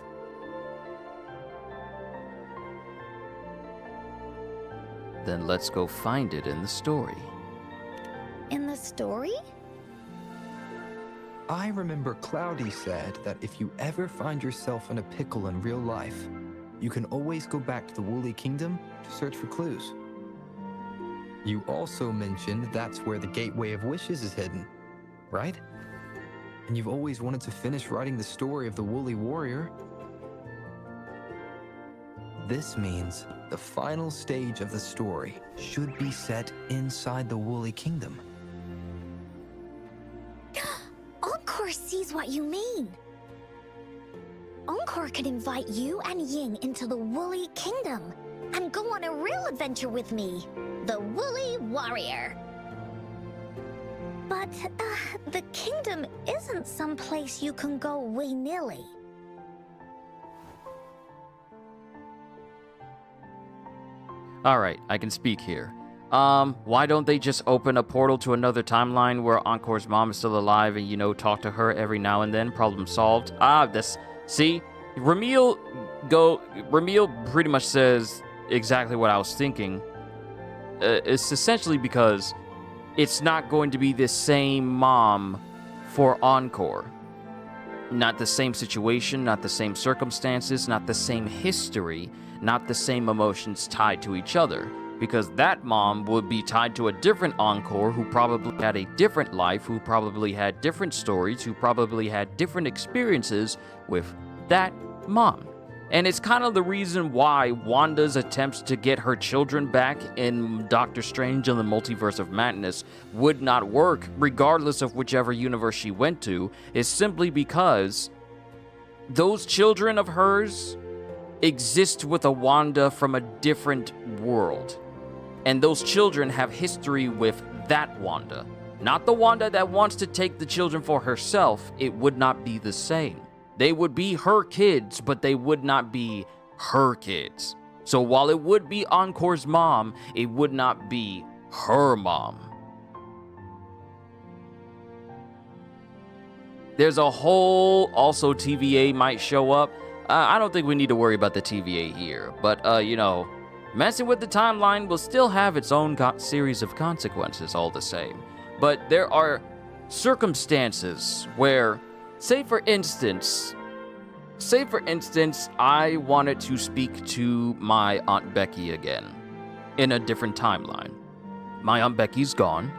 Then let's go find it in the story. In the story? I remember Cloudy said that if you ever find yourself in a pickle in real life, you can always go back to the Woolly Kingdom to search for clues. You also mentioned that's where the Gateway of Wishes is hidden, right? And you've always wanted to finish writing the story of the Woolly Warrior. This means the final stage of the story should be set inside the Woolly Kingdom. Encore sees what you mean. Encore could invite you and Ying into the Woolly Kingdom and go on a real adventure with me, the Woolly Warrior. But the kingdom isn't some place you can go willy-nilly. Alright, I can speak here. Why don't they just open a portal to another timeline where Encore's mom is still alive and, you know, talk to her every now and then? Problem solved. See? Ramil pretty much says exactly what I was thinking. It's essentially because it's not going to be the same mom for Encore. Not the same situation, not the same circumstances, not the same history, not the same emotions tied to each other. Because that mom would be tied to a different Encore who probably had a different life, who probably had different stories, who probably had different experiences with that mom. And it's kind of the reason why Wanda's attempts to get her children back in Doctor Strange and the Multiverse of Madness would not work, regardless of whichever universe she went to, is simply because those children of hers exist with a Wanda from a different world. And those children have history with that Wanda. not the Wanda that wants to take the children for herself, it would not be the same. They would be her kids, but they would not be her kids. So while it would be Encore's mom, it would not be her mom. There's a whole, also TVA might show up. I don't think we need to worry about the TVA here, but, you know, messing with the timeline will still have its own series of consequences all the same. But there are circumstances where, say for instance, I wanted to speak to my Aunt Becky again in a different timeline. My Aunt Becky's gone.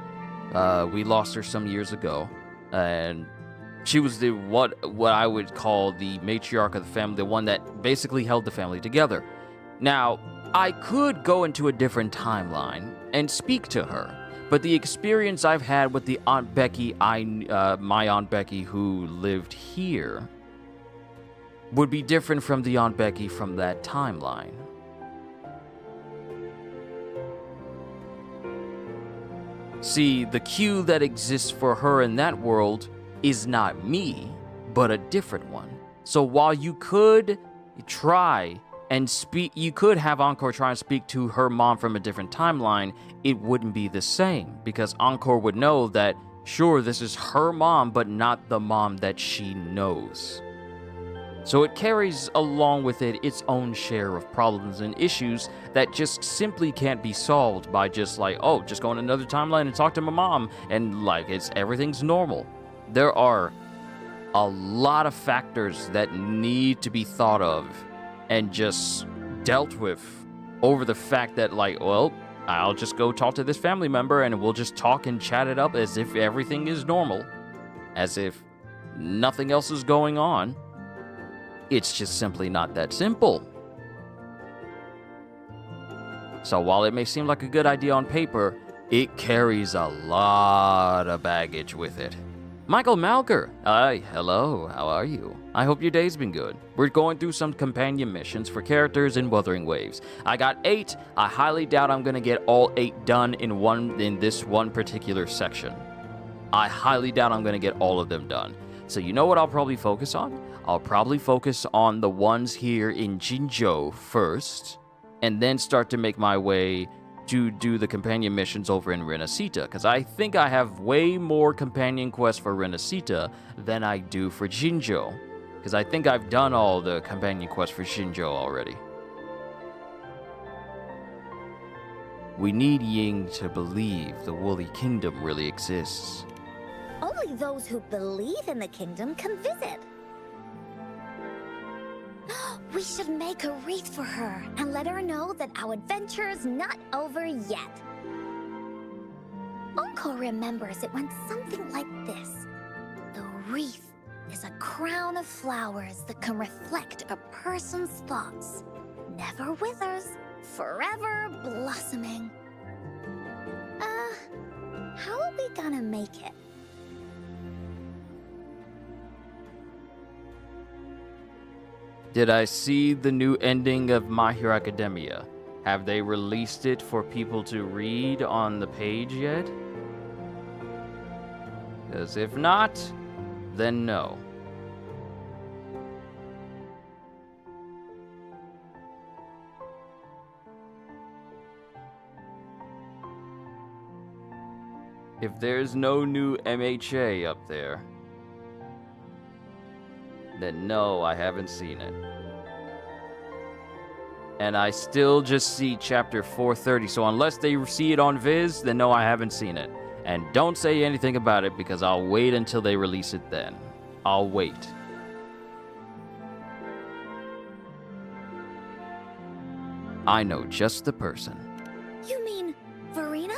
We lost her some years ago, and she was the what I would call the matriarch of the family, the one that basically held the family together. Now, I could go into a different timeline and speak to her, but the experience I've had with the Aunt Becky, my Aunt Becky who lived here, would be different from the Aunt Becky from that timeline. See, the Q that exists for her in that world is not me, but a different one. So while you could try and speak, you could have Encore try and speak to her mom from a different timeline, it wouldn't be the same, because Encore would know that, sure, this is her mom, but not the mom that she knows. So it carries along with it its own share of problems and issues that just simply can't be solved by just like, oh, just go on another timeline and talk to my mom, and like, everything's normal. There are a lot of factors that need to be thought of and just dealt with over the fact that, like, well, I'll just go talk to this family member and we'll just talk and chat it up as if everything is normal, as if nothing else is going on. It's just simply not that simple. So while it may seem like a good idea on paper, it carries a lot of baggage with it. Michael Malker, hi, hello, how are you? I hope your day's been good. We're going through some companion missions for characters in Wuthering Waves. I got 8. I highly doubt I'm gonna get all 8 done in this one particular section. I highly doubt I'm gonna get all of them done. So you know what I'll probably focus on? I'll probably focus on the ones here in Jinzhou first, and then start to make my way to do the companion missions over in Rinascita, because I think I have way more companion quests for Rinascita than I do for Jinzhou, because I think I've done all the companion quests for Jinzhou already. We need Ying to believe the Woolly Kingdom really exists. Only those who believe in the kingdom can visit. We should make a wreath for her and let her know that our adventure is not over yet. Encore remembers it went something like this. The wreath is a crown of flowers that can reflect a person's thoughts. Never withers, forever blossoming. How are we gonna make it? Did I see the new ending of My Hero Academia? Have they released it for people to read on the page yet? Because if not, then no. If there's no new MHA up there, then no, I haven't seen it. And I still just see chapter 430, so unless they see it on Viz, then no, I haven't seen it. And don't say anything about it, because I'll wait until they release it then. I'll wait. I know just the person. You mean Verena?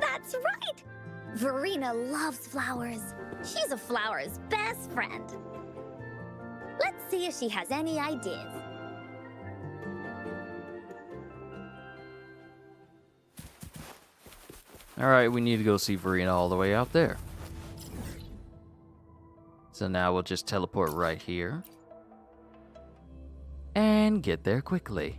That's right! Verena loves flowers. She's a flower's best friend. Let's see if she has any ideas. Alright, we need to go see Verena all the way out there. So now we'll just teleport right here. And get there quickly.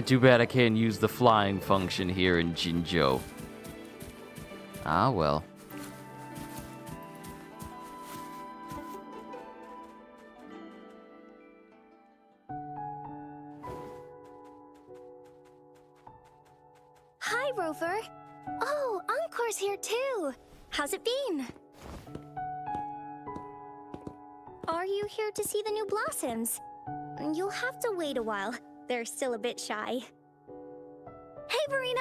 Too bad I can't use the flying function here in Jinzhou. Ah, well. Hi, Rover. Oh, Encore's here too. How's it been? Are you here to see the new blossoms? You'll have to wait a while. They're still a bit shy. Hey, Verena!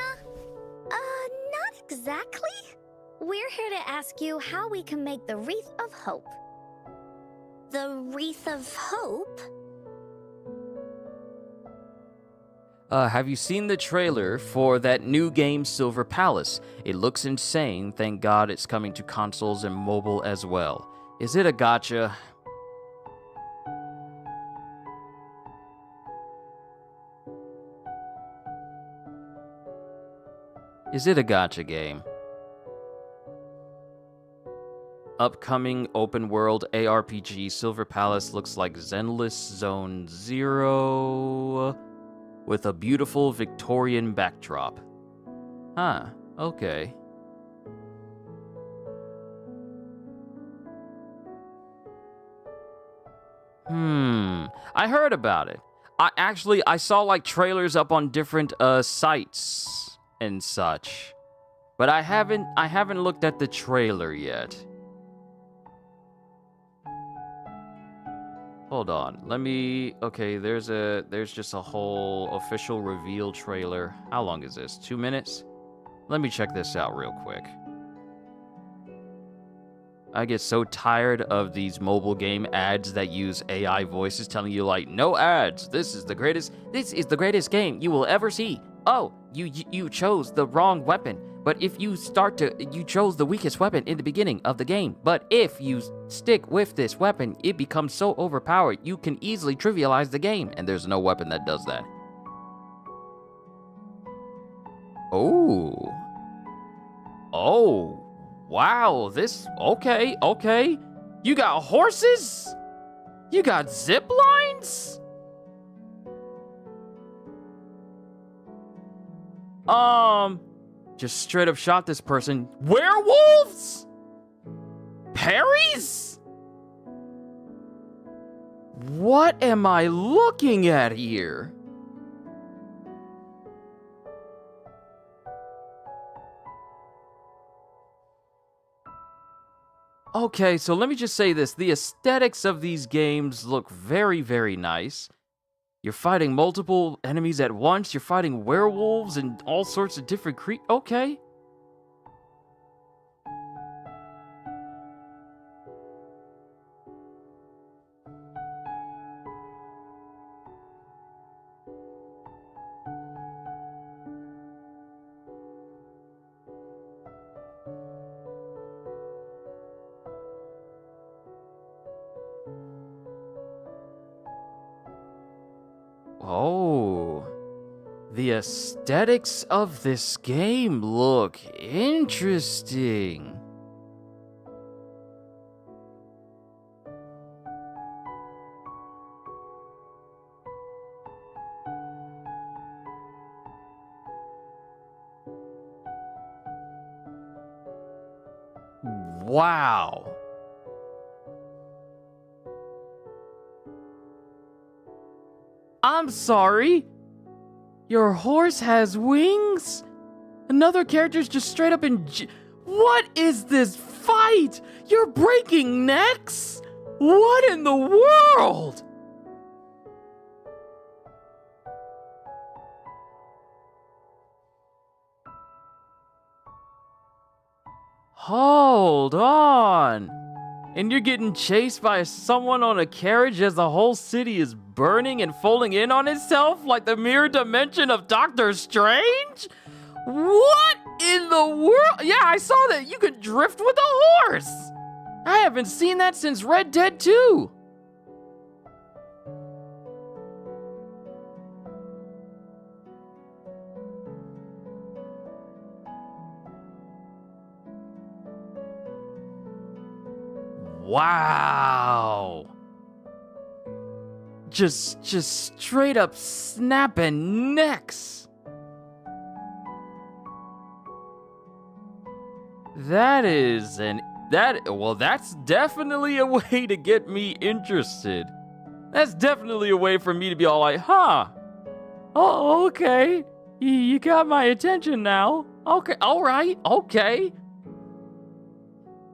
Not exactly. We're here to ask you how we can make the Wreath of Hope. The Wreath of Hope? Have you seen the trailer for that new game, Silver Palace? It looks insane. Thank God it's coming to consoles and mobile as well. Is it a gacha? Is it a gacha game? Upcoming open world ARPG, Silver Palace looks like Zenless Zone Zero with a beautiful Victorian backdrop. Huh, okay. I heard about it. I saw like trailers up on different sites and such. But I haven't looked at the trailer yet. Hold on. Okay, there's just a whole official reveal trailer. How long is this? 2 minutes? Let me check this out real quick. I get so tired of these mobile game ads that use AI voices telling you like, no ads. This is the greatest game you will ever see. Oh, you chose the wrong weapon. But if you chose the weakest weapon in the beginning of the game. But if you stick with this weapon, it becomes so overpowered, you can easily trivialize the game. And there's no weapon that does that. Oh. Oh. Wow, okay. You got horses? You got zip lines? Just straight up shot this person. Werewolves? Parries? What am I looking at here? Okay, so let me just say this. The aesthetics of these games look very, very nice. You're fighting multiple enemies at once. You're fighting werewolves and all sorts of different okay. Oh, the aesthetics of this game look interesting. Wow. I'm sorry. Your horse has wings? Another character's just straight up in What is this fight? You're breaking necks? What in the world? Hold on. And you're getting chased by someone on a carriage as the whole city is burning and folding in on itself like the mirror dimension of Doctor Strange? What in the world? Yeah, I saw that. You could drift with a horse. I haven't seen that since Red Dead 2. Wow. just straight up snapping necks. That's definitely a way to get me interested. That's definitely a way for me to be all like, huh? Oh, okay. You got my attention now. Okay, all right, okay.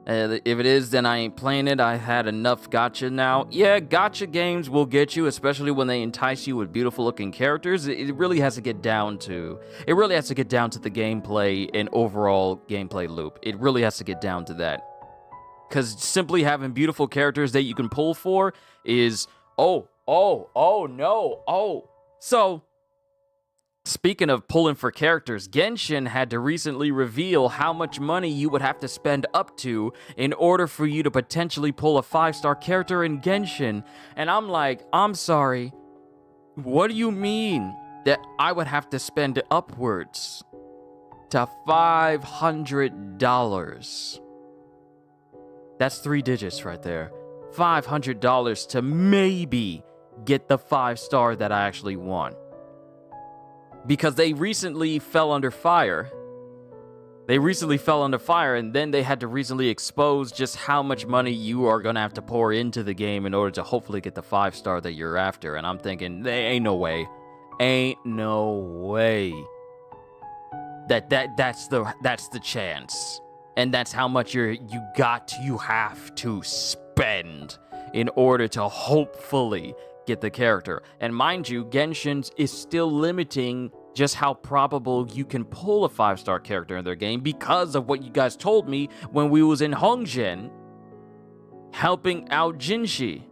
If it is, then I ain't playing it. I had enough gotcha now. Yeah, gotcha games will get you, especially when they entice you with beautiful-looking characters. It really has to get down to the gameplay and overall gameplay loop. It really has to get down to that. Because simply having beautiful characters that you can pull for is, no. So, speaking of pulling for characters, Genshin had to recently reveal how much money you would have to spend up to in order for you to potentially pull a 5-star character in Genshin. And I'm like, I'm sorry. What do you mean that I would have to spend upwards to $500? That's 3 digits right there. $500 to maybe get the 5-star that I actually want. Because they recently fell under fire. And then they had to recently expose just how much money you are going to have to pour into the game in order to hopefully get the 5-star that you're after. And I'm thinking, ain't no way. That's the chance. And that's how much you have to spend in order to hopefully get the character. And mind you, Genshin is still limiting just how probable you can pull a 5-star character in their game because of what you guys told me when we was in Hongzhen helping out Zhezhi.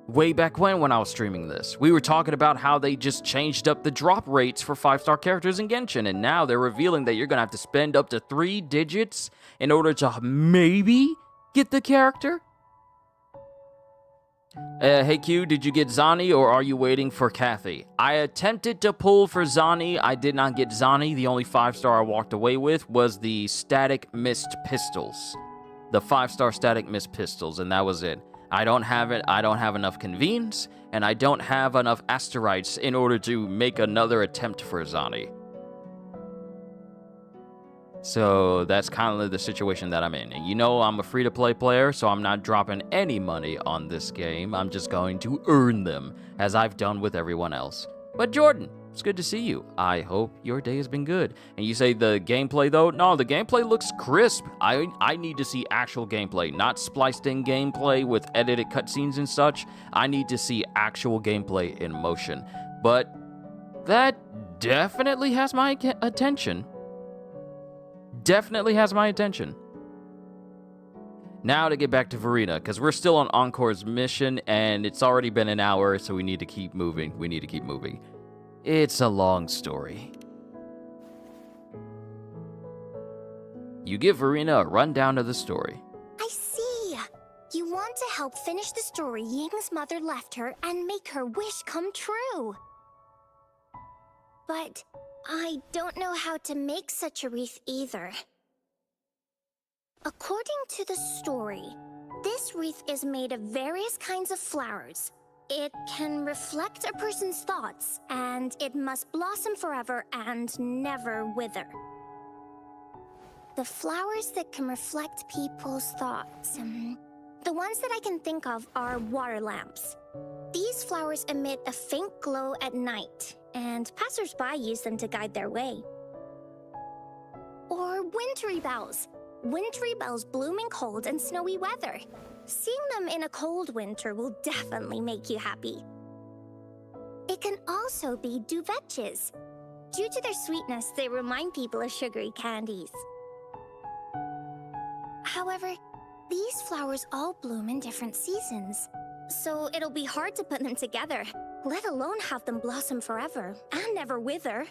Way back when I was streaming this, we were talking about how they just changed up the drop rates for 5-star characters in Genshin, and now they're revealing that you're gonna have to spend up to 3 digits in order to maybe get the character. Hey Q, did you get Zani or are you waiting for Kathy? I attempted to pull for Zani. I did not get Zani. The only 5-star I walked away with was the Static Mist Pistols. The 5-star Static Mist Pistols, and that was it. I don't have it. I don't have enough convenes, and I don't have enough Asterites in order to make another attempt for Zani. So that's kind of the situation that I'm in. And you know I'm a free-to-play player, so I'm not dropping any money on this game. I'm just going to earn them, as I've done with everyone else. But Jordan, it's good to see you. I hope your day has been good. And you say the gameplay, though? No, the gameplay looks crisp. I need to see actual gameplay, not spliced-in gameplay with edited cutscenes and such. I need to see actual gameplay in motion. But that definitely has my attention. Definitely has my attention. Now to get back to Verena, because we're still on Encore's mission, and it's already been an hour, so we need to keep moving. It's a long story. You give Verena a rundown of the story. I see. You want to help finish the story Ying's mother left her and make her wish come true. But I don't know how to make such a wreath either. According to the story, this wreath is made of various kinds of flowers. It can reflect a person's thoughts, and it must blossom forever and never wither. The flowers that can reflect people's thoughts. The ones that I can think of are water lamps. These flowers emit a faint glow at night, and passers-by use them to guide their way. Or wintry bells. Wintry bells bloom in cold and snowy weather. Seeing them in a cold winter will definitely make you happy. It can also be duvetches. Due to their sweetness, they remind people of sugary candies. However, these flowers all bloom in different seasons, so it'll be hard to put them together, let alone have them blossom forever and never wither.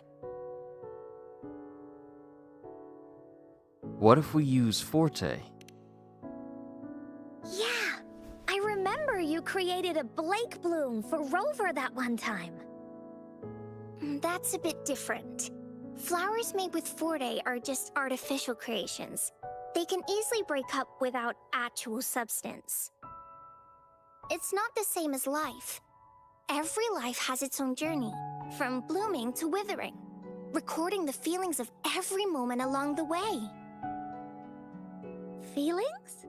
What if we use Forte? Yeah, I remember you created a Blake bloom for Rover that one time. That's a bit different. Flowers made with Forte are just artificial creations. They can easily break up without actual substance. It's not the same as life. Every life has its own journey, from blooming to withering, recording the feelings of every moment along the way. Feelings?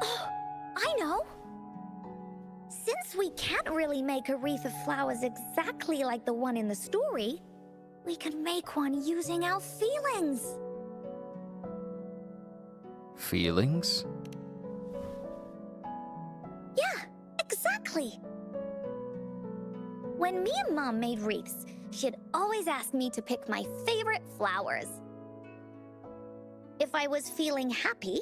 Oh, I know! Since we can't really make a wreath of flowers exactly like the one in the story, we could make one using our feelings. Feelings? Yeah, exactly. When me and Mom made wreaths, she'd always ask me to pick my favorite flowers. If I was feeling happy,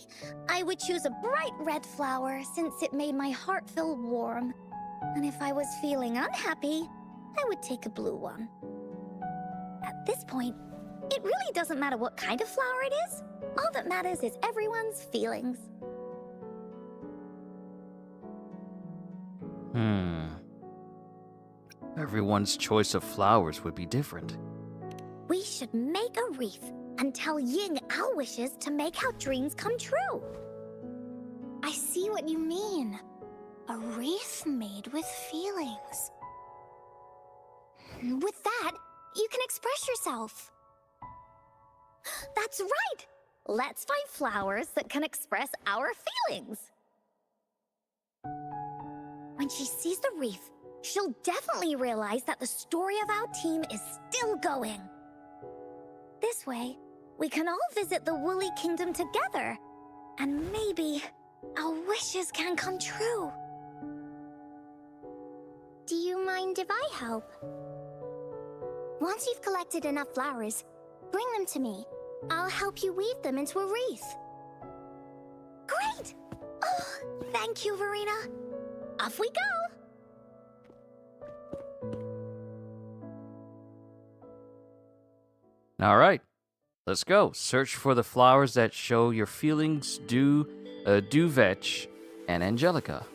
I would choose a bright red flower since it made my heart feel warm. And if I was feeling unhappy, I would take a blue one. At this point, it really doesn't matter what kind of flower it is. All that matters is everyone's feelings. Everyone's choice of flowers would be different. We should make a wreath and tell Ying our wishes to make our dreams come true. I see what you mean. A wreath made with feelings. With that, you can express yourself. That's right! Let's find flowers that can express our feelings. When she sees the wreath, she'll definitely realize that the story of our team is still going. This way, we can all visit the Woolly Kingdom together, and maybe our wishes can come true. Do you mind if I help? Once you've collected enough flowers, bring them to me. I'll help you weave them into a wreath. Great! Oh, thank you, Verena. Off we go! All right, let's go. Search for the flowers that show your feelings, Vetch, and Angelica.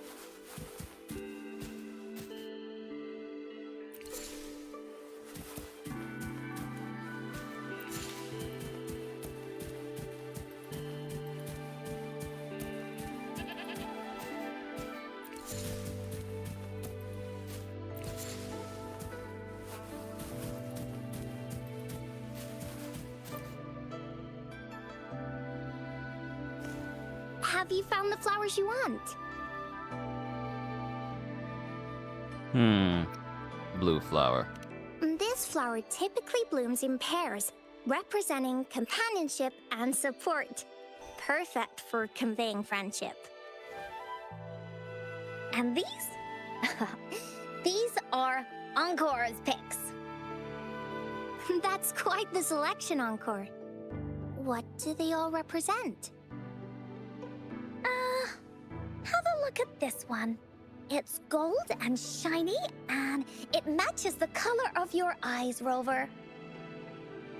Have you found the flowers you want? Blue flower. This flower typically blooms in pairs, representing companionship and support. Perfect for conveying friendship. And these? These are Encore's picks. That's quite the selection, Encore. What do they all represent? Have a look at this one. It's gold and shiny, and it matches the color of your eyes, Rover.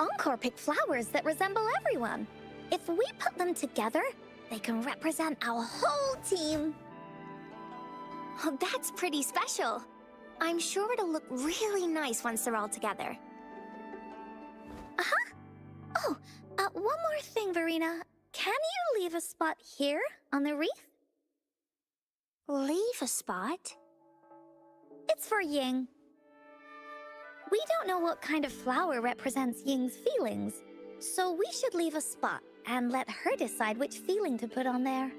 Encore picked flowers that resemble everyone. If we put them together, they can represent our whole team. Oh, that's pretty special. I'm sure it'll look really nice once they're all together. Oh, one more thing, Verena. Can you leave a spot here on the wreath? Leave a spot? It's for Ying. We don't know what kind of flower represents Ying's feelings, so we should leave a spot and let her decide which feeling to put on there.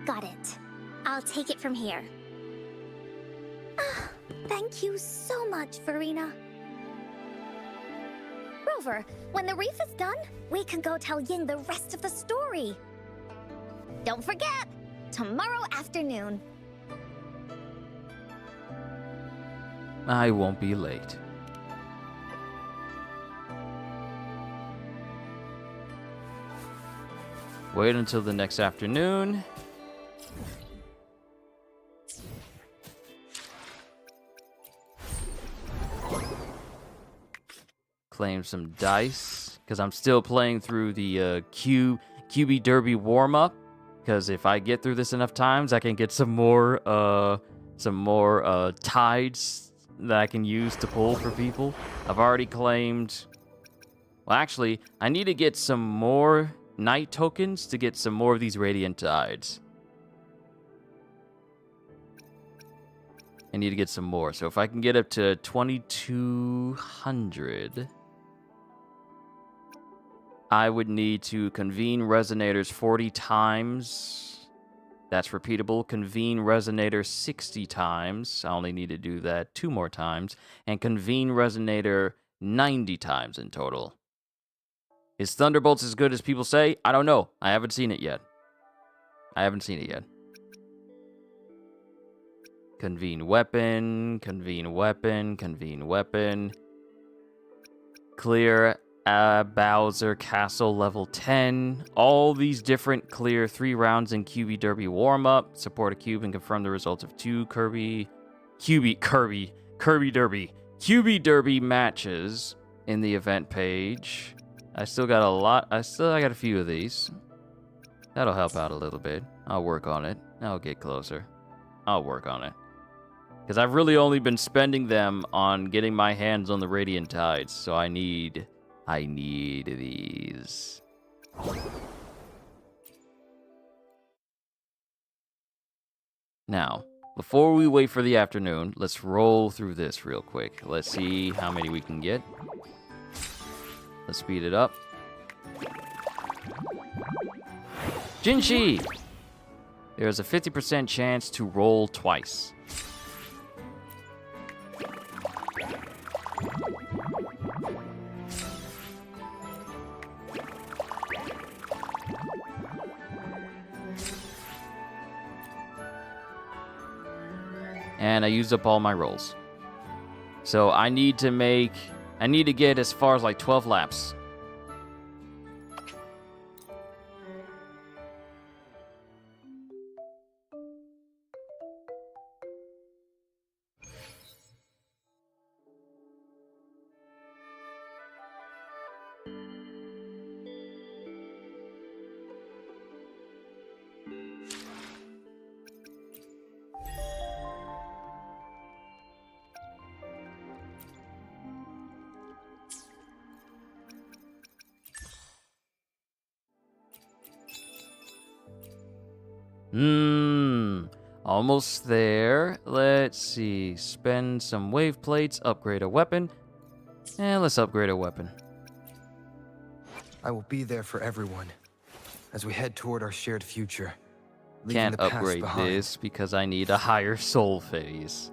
Got it. I'll take it from here. Thank you so much, Verena. Rover, when the wreath is done, we can go tell Ying the rest of the story. Don't forget, tomorrow afternoon. I won't be late. Wait until the next afternoon. Claim some dice, because I'm still playing through the QB Derby warm-up. Because if I get through this enough times, I can get some more tides that I can use to pull for people. I've already claimed. Well, actually, I need to get some more night tokens to get some more of these radiant tides. need to get some more. So if I can get up to 2200, I would need to convene resonators 40 times. That's repeatable. Convene resonator 60 times. I only need to do that 2 more times. And convene resonator 90 times in total. Is Thunderbolts as good as people say? I don't know. I haven't seen it yet. Convene weapon, convene weapon, convene weapon. Clear Bowser Castle level 10. All these different clear 3 rounds in QB Derby warm-up. Support a cube and confirm the results of 2 Kirby Derby matches in the event page. I still got a few of these. That'll help out a little bit. I'll work on it. I'll get closer. I'll work on it. Because I've really only been spending them on getting my hands on the Radiant Tides, so I need these. Now, before we wait for the afternoon, let's roll through this real quick. Let's see how many we can get. Let's speed it up. Jinshi! There's a 50% chance to roll twice. And I used up all my rolls. So I need to get as far as like 12 laps. Almost there. Let's see. Spend some wave plates, upgrade a weapon. And let's upgrade a weapon. I will be there for everyone as we head toward our shared future. leaving Can't the past upgrade behind. this because I need a higher soul phase.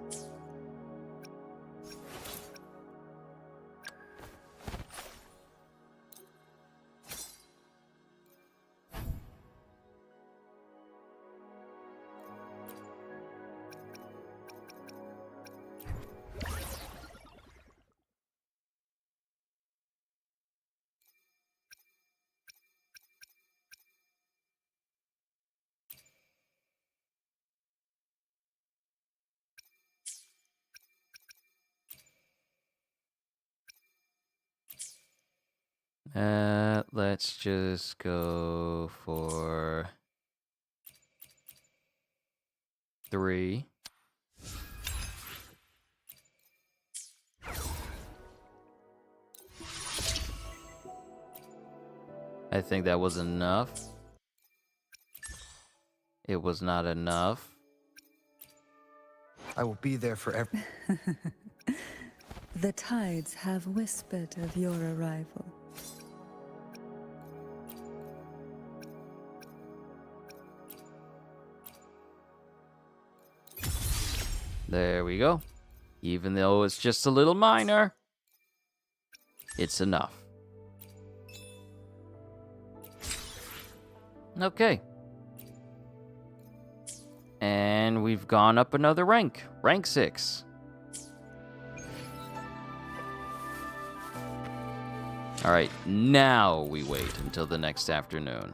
Let's just go for 3. I think that was enough. It was not enough. I will be there for The tides have whispered of your arrival. There we go. Even though it's just a little minor, it's enough. Okay. And we've gone up another rank. Rank 6. Alright, now we wait until the next afternoon.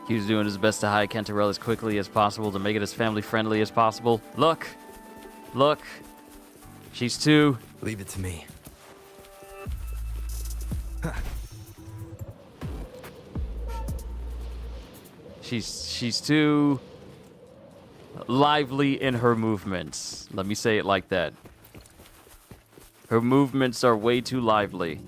He was doing his best to hide Cantarella as quickly as possible to make it as family friendly as possible. Look! Look! She's too... Leave it to me. She's too lively in her movements. Let me say it like that. Her movements are way too lively.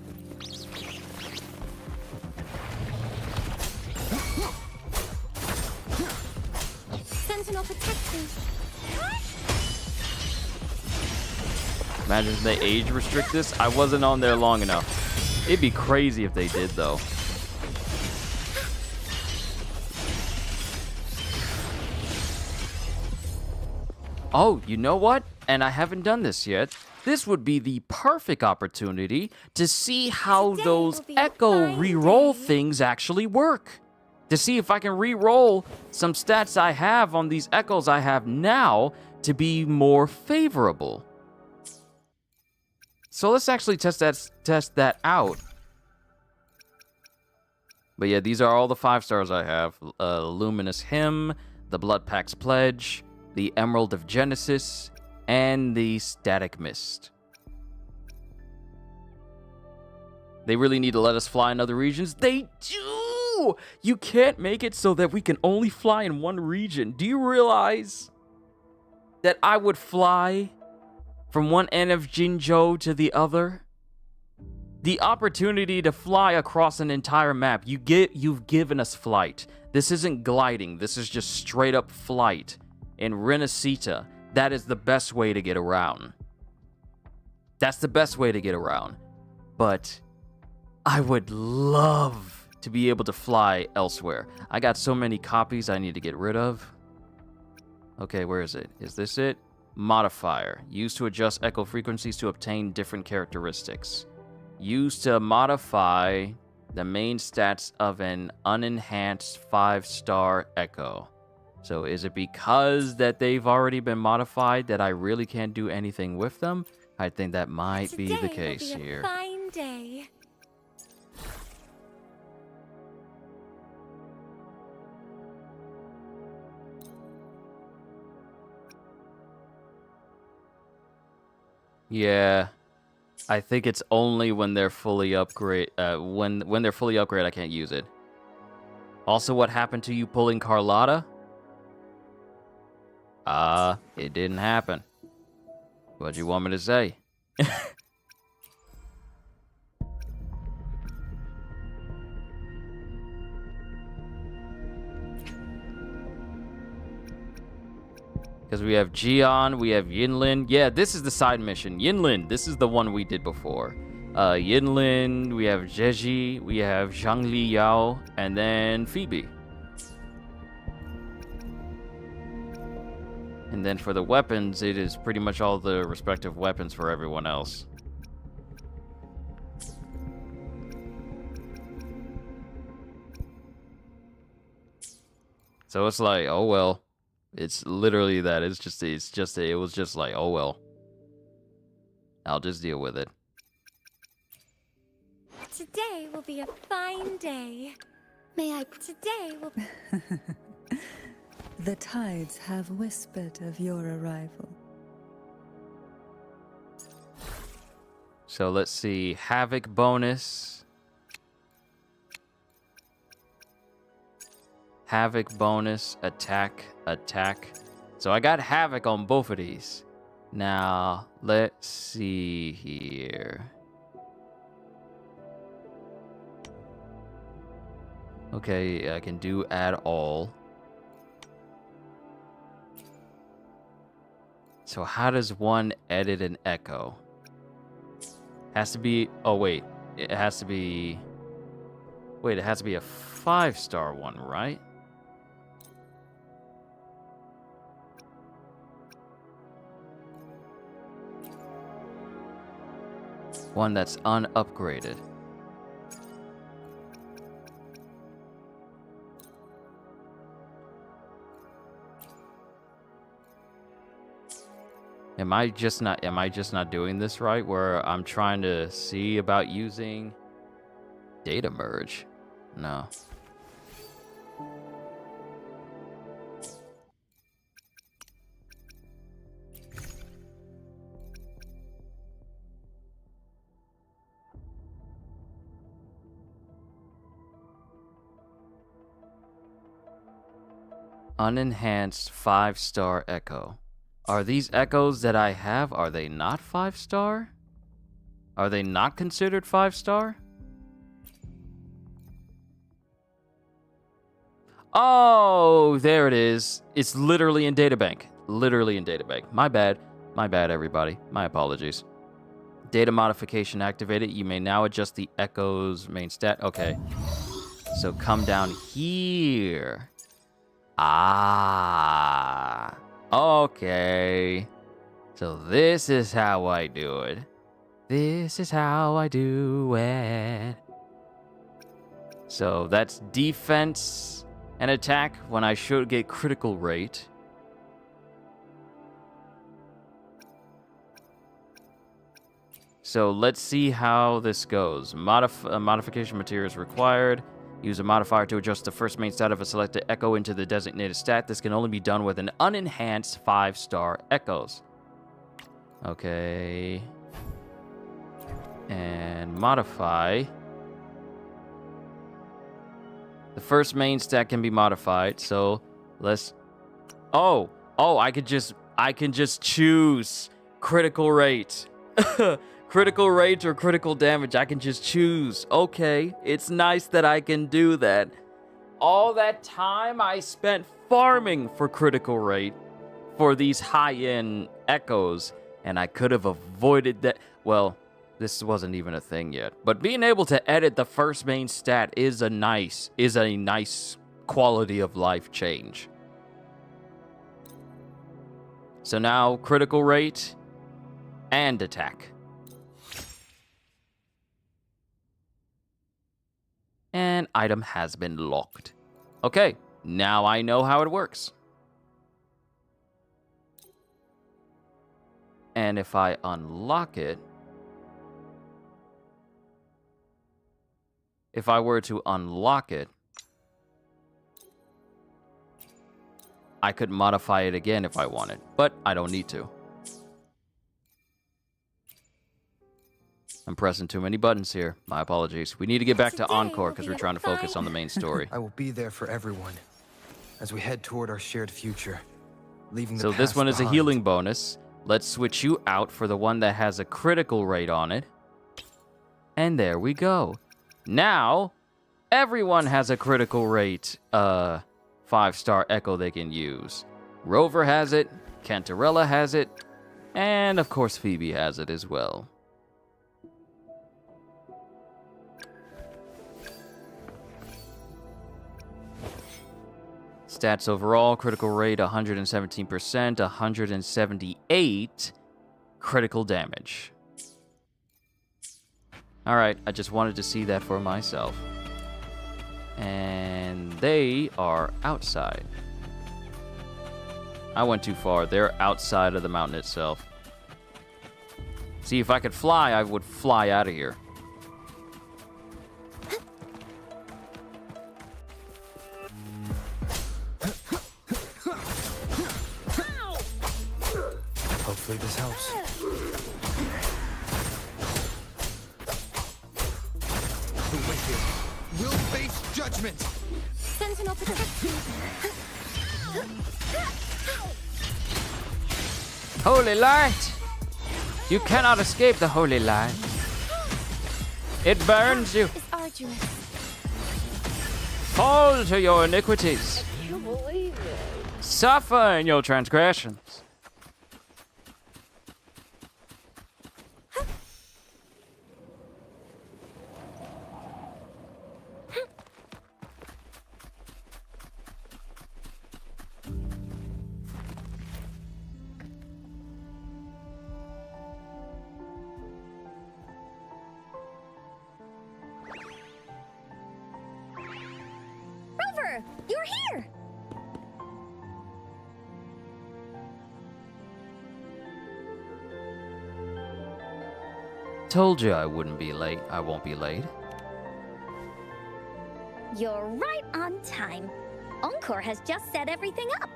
Sentinel protection. Imagine if they age restrict this. I wasn't on there long enough. It'd be crazy if they did, though. Oh, you know what? And I haven't done this yet. This would be the perfect opportunity to see how Today those will be a echo fine reroll day. things actually work. To see if I can reroll some stats I have on these echoes I have now to be more favorable. So let's actually test that out. But yeah, these are all the 5 stars I have. Luminous Hymn, the Blood Pack's Pledge, the Emerald of Genesis, and the Static Mist. They really need to let us fly in other regions. They do! You can't make it so that we can only fly in one region. Do you realize that I would fly from one end of Jinzhou to the other? The opportunity to fly across an entire map. You've given us flight. This isn't gliding. This is just straight up flight. In rinascita, that is the best way to get around. That's the best way to get around. But I would love to be able to fly elsewhere. I got so many copies I need to get rid of. Okay, where is it? Is this it? Modifier. Used to adjust echo frequencies to obtain different characteristics. Used to modify the main stats of an unenhanced 5-star echo. So is it because that they've already been modified that I really can't do anything with them? I think that might be the case will be here. A fine day. Yeah, I think it's only when they're fully upgrade. When they're fully upgraded, I can't use it. Also, what happened to you pulling Carlotta? It didn't happen. What'd you want me to say? Because we have Jian, we have Yinlin. Yeah, this is the side mission. Yinlin, this is the one we did before. Yinlin, we have Zhezhi, we have Zhangli Yao, and then Phoebe. And then for the weapons, it is pretty much all the respective weapons for everyone else. So it's like, oh well. It's literally that. It was just like, oh well. I'll just deal with it. Today will be a fine day. May I? Today will. The tides have whispered of your arrival. So let's see. Havoc bonus. Havoc bonus. Attack. So I got Havoc on both of these. Now, let's see here. Okay, I can do add all. So how does one edit an echo? Has to be... Oh, wait. It has to be... Wait, it has to be a 5-star one, right? One that's unupgraded. Am I just not doing this right? Where I'm trying to see about using data merge? No. Unenhanced 5-star echo. Are these echoes that I have, are they not 5-star? Are they not considered 5-star? Oh, there it is. It's literally in databank. Literally in databank. My bad. My bad, everybody. My apologies. Data modification activated. You may now adjust the echo's main stat. Okay. So come down here. Ah. Okay. So this is how I do it. This is how I do it. So that's defense and attack when I should get critical rate. So let's see how this goes. Modification materials required. Use a modifier to adjust the first main stat of a selected echo into the designated stat. This can only be done with an unenhanced 5-star echoes. Okay. And modify. The first main stat can be modified, so let's... Oh, I can just choose critical rate. Critical rate or critical damage, I can just choose. Okay, it's nice that I can do that. All that time I spent farming for critical rate for these high-end echoes, and I could have avoided that. Well, this wasn't even a thing yet. But being able to edit the first main stat is a nice quality of life change. So now critical rate and attack. And item has been locked. Okay, now I know how it works. And if I unlock it, if I were to unlock it, I could modify it again if I wanted, but I don't need to. I'm pressing too many buttons here. My apologies. We need to get back to Encore because we're trying to focus on the main story. I will be there for everyone as we head toward our shared future, leaving the So this past one is a behind. healing bonus. Let's switch you out for the one that has a critical rate on it. And there we go. Now, everyone has a critical rate 5-star echo they can use. Rover has it, Cantarella has it, and of course Phoebe has it as well. Stats overall, critical rate 117%, 178 critical damage. Alright, I just wanted to see that for myself. And they are outside. I went too far. They're outside of the mountain itself. See, if I could fly, I would fly out of here. Hopefully this helps. The wicked will face judgment. Sentinel protection. Holy light! You cannot escape the holy light. It burns you. Is arduous. Fall to your iniquities. You believe it? Suffer in your transgressions. Rover, you're here! Told you I wouldn't be late. I won't be late. You're right on time. Encore has just set everything up.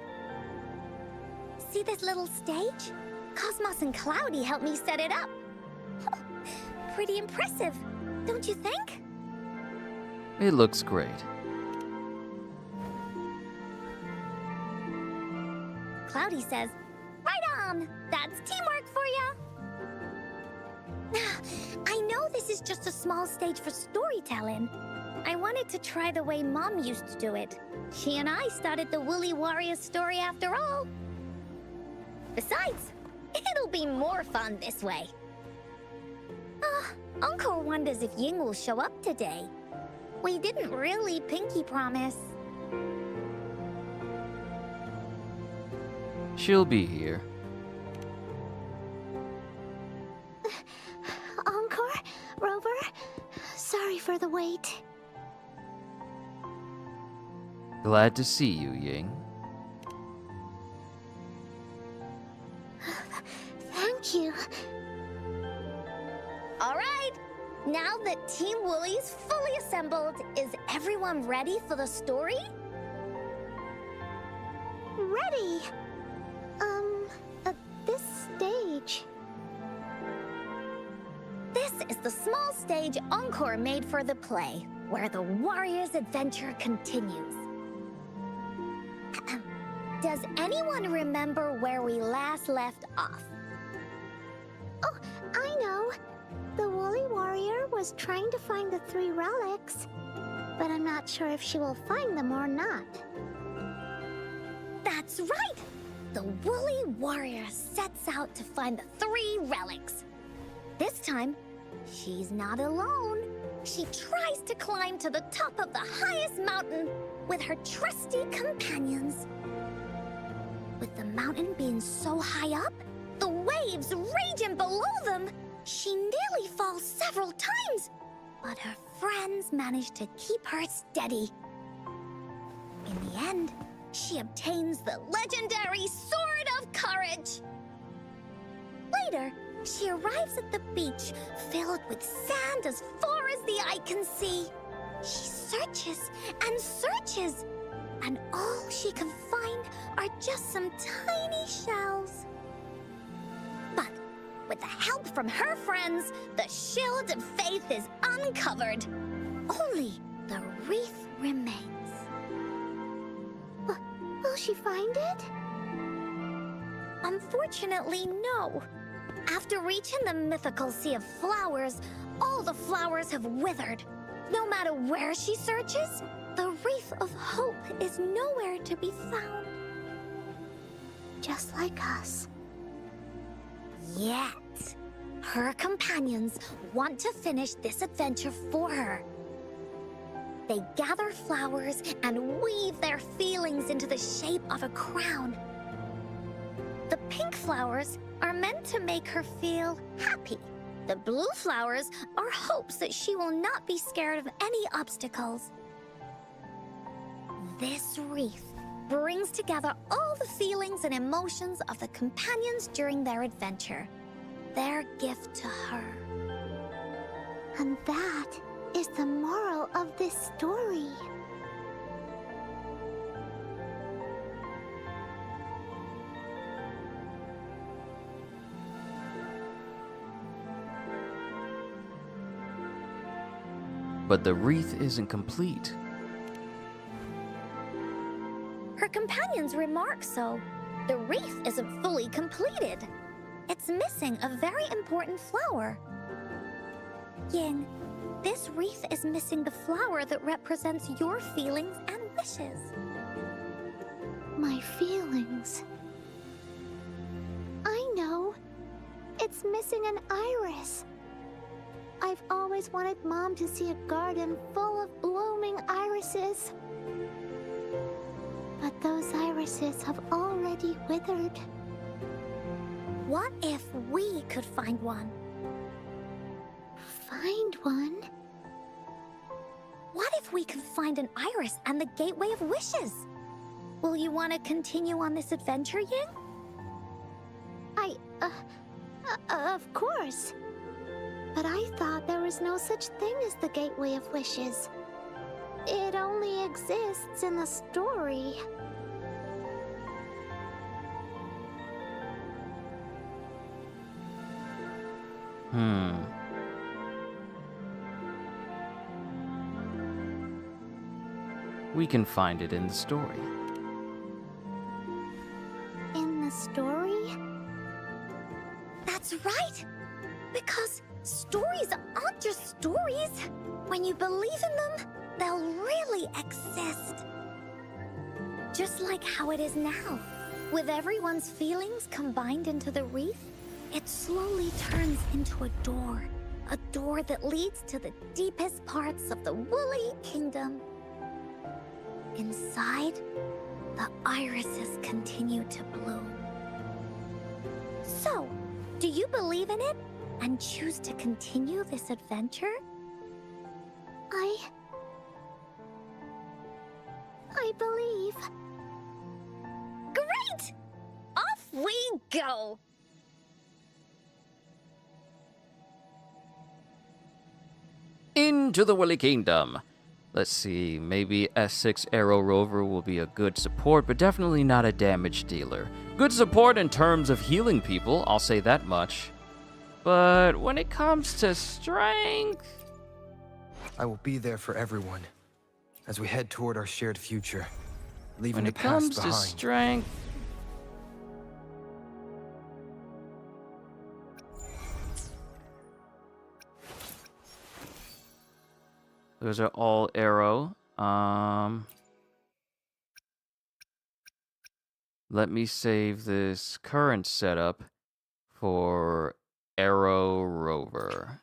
See this little stage? Cosmos and Cloudy helped me set it up. Pretty impressive, don't you think? It looks great. Cloudy says, right on! That's teamwork for ya! I know this is just a small stage for storytelling. I wanted to try the way Mom used to do it. She and I started the Woolly Warrior story after all. Besides, it'll be more fun this way. Encore wonders if Ying will show up today. We didn't really pinky promise. She'll be here. Encore? Rover? Sorry for the wait. Glad to see you, Ying. Thank you. All right, now that Team Woolly's fully assembled, is everyone ready for the story? Ready. This stage. This is the small stage Encore made for the play, where the warrior's adventure continues. Does anyone remember where we last left off? Oh, I know. The Woolly Warrior was trying to find the 3 relics, but I'm not sure if she will find them or not. That's right! The Woolly Warrior sets out to find the 3 relics. This time, she's not alone. She tries to climb to the top of the highest mountain with her trusty companions. With the mountain being so high up, the waves raging below them, she nearly falls several times, but her friends manage to keep her steady. In the end, she obtains the legendary Sword of Courage. Later, she arrives at the beach filled with sand as far as the eye can see. She searches and searches, and all she can find are just some tiny shells. But with the help from her friends, the Shield of Faith is uncovered. Only the wreath remains. Will she find it? Unfortunately, no. After reaching the mythical Sea of Flowers, all the flowers have withered. No matter where she searches, the Wreath of Hope is nowhere to be found. Just like us. Yet, her companions want to finish this adventure for her. They gather flowers and weave their feelings into the shape of a crown. The pink flowers are meant to make her feel happy. The blue flowers are hopes that she will not be scared of any obstacles. This wreath brings together all the feelings and emotions of the companions during their adventure. Their gift to her. And that is the moral of this story. But the wreath isn't complete. Her companions remark so. The wreath isn't fully completed. It's missing a very important flower. Ying, this wreath is missing the flower that represents your feelings and wishes. My feelings. I know. It's missing an iris. I've always wanted Mom to see a garden full of blooming irises. But those irises have already withered. What if we could find one? Find one? What if we could find an iris and the Gateway of Wishes? Will you want to continue on this adventure, Ying? Of course. But I thought there was no such thing as the Gateway of Wishes. It only exists in the story. We can find it in the story. In aren't just stories. When you believe in them, they'll really exist. Just like how it is now. With everyone's feelings combined into the wreath, it slowly turns into a door. A door that leads to the deepest parts of the Woolly Kingdom. Inside, the irises continue to bloom. So, do you believe in it and choose to continue this adventure? I believe. Great! Off we go! Into the Woolly Kingdom. Let's see, maybe S6 Arrow Rover will be a good support, but definitely not a damage dealer. Good support in terms of healing people, I'll say that much. But when it comes to strength... I will be there for everyone as we head toward our shared future, leaving When the it past comes behind. to strength... Those are all arrow. Let me save this current setup for Arrow Rover.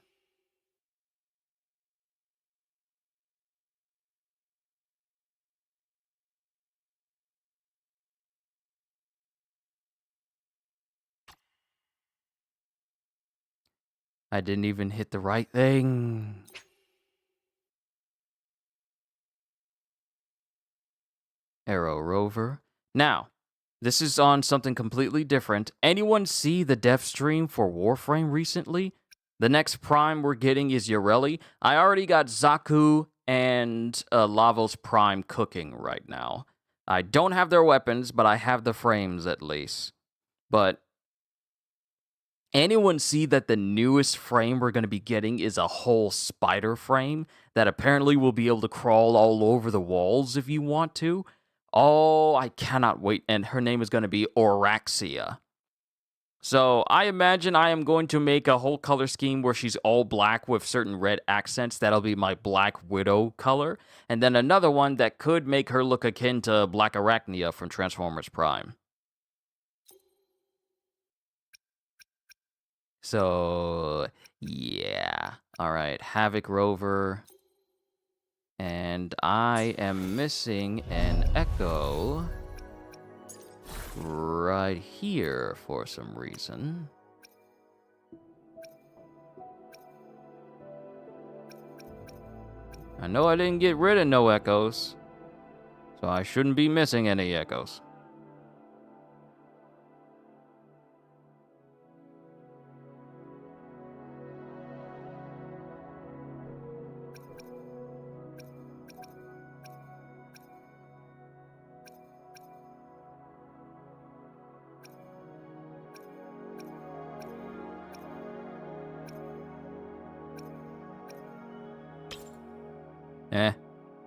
I didn't even hit the right thing. Arrow Rover. Now, this is on something completely different. Anyone see the dev stream for Warframe recently? The next prime we're getting is Yoreli. I already got Zaku and Lavos Prime cooking right now. I don't have their weapons, but I have the frames at least. But anyone see that the newest frame we're going to be getting is a whole spider frame that apparently will be able to crawl all over the walls if you want to? Oh, I cannot wait. And her name is going to be Oraxia. So I imagine I am going to make a whole color scheme where she's all black with certain red accents. That'll be my Black Widow color. And then another one that could make her look akin to Black Arachnia from Transformers Prime. So, yeah. All right, Havoc Rover. And I am missing an Echo right here for some reason. I know I didn't get rid of no Echoes, so I shouldn't be missing any Echoes.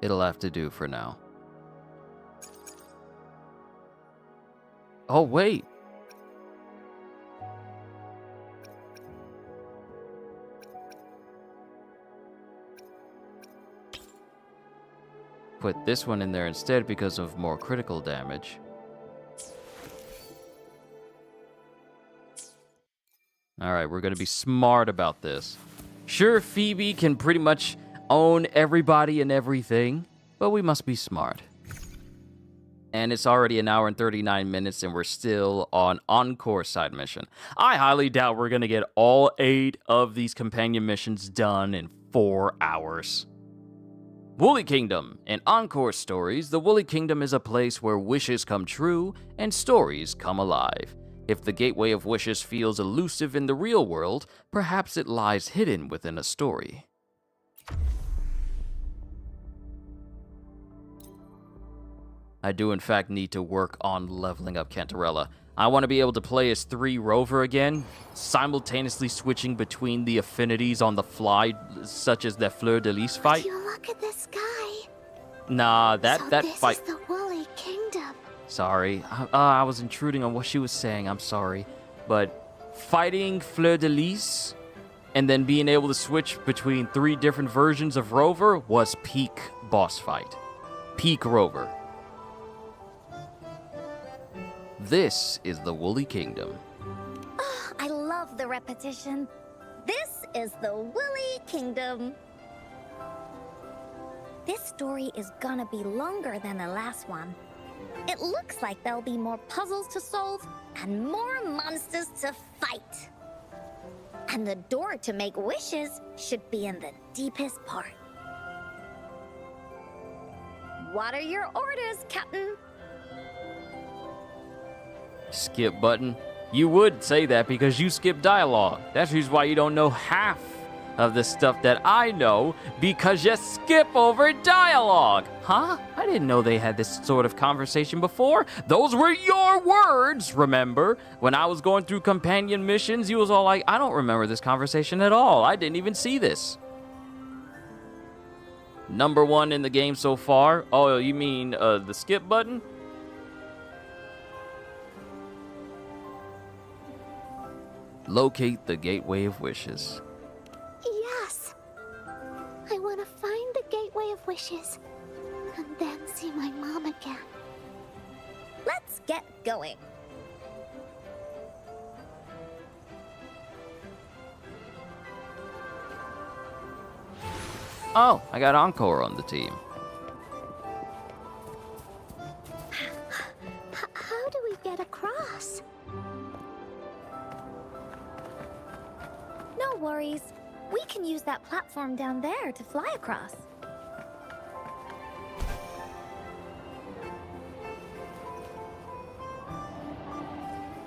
It'll have to do for now. Oh, wait. Put this one in there instead because of more critical damage. Alright, we're gonna be smart about this. Sure, Phoebe can pretty much own everybody and everything, but we must be smart. And it's already 1 hour and 39 minutes, and we're still on Encore side mission. I highly doubt we're going to get all 8 of these companion missions done in 4 hours. Woolly Kingdom. In Encore stories, the Woolly Kingdom is a place where wishes come true and stories come alive. If the Gateway of Wishes feels elusive in the real world, perhaps it lies hidden within a story. I do in fact need to work on leveling up Cantarella. I want to be able to play as 3 Rover again, simultaneously switching between the affinities on the fly, such as the Fleur de Lis fight. Would you look at this guy? Nah, that this fight... is the Woolly Kingdom. Sorry, I was intruding on what she was saying, I'm sorry. But fighting Fleur de Lis and then being able to switch between 3 different versions of Rover was peak boss fight. Peak Rover. This is the Woolly Kingdom. I love the repetition. This is the Woolly Kingdom. This story is gonna be longer than the last one. It looks like there'll be more puzzles to solve and more monsters to fight. And the door to make wishes should be in the deepest part. What are your orders, Captain? Skip button. You would say that because you skip dialogue. That's why you don't know half of the stuff that I know, because you skip over dialogue. Huh? I didn't know they had this sort of conversation before. Those were your words, remember? When I was going through companion missions, you was all like, I don't remember this conversation at all. I didn't even see this. Number 1 in the game so far. Oh, you mean the skip button? Locate the Gateway of Wishes. Yes. I want to find the Gateway of Wishes and then see my mom again. Let's get going. Oh, I got Encore on the team. How do we get across? No worries. We can use that platform down there to fly across.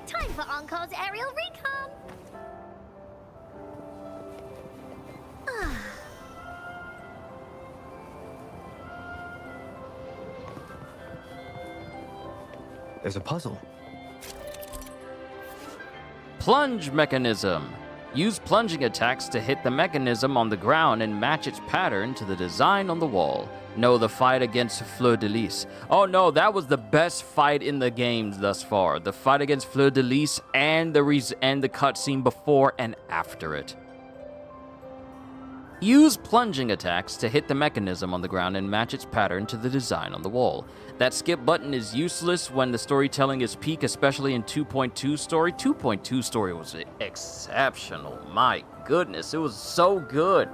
Time for Encore's aerial recon! There's a puzzle. Plunge mechanism. Use plunging attacks to hit the mechanism on the ground and match its pattern to the design on the wall. No, the fight against Fleur de Lis. Oh no, that was the best fight in the games thus far. The fight against Fleur de Lis and the cutscene before and after it. Use plunging attacks to hit the mechanism on the ground and match its pattern to the design on the wall. That skip button is useless when the storytelling is peak, especially in 2.2 story. 2.2 story was exceptional. My goodness, it was so good.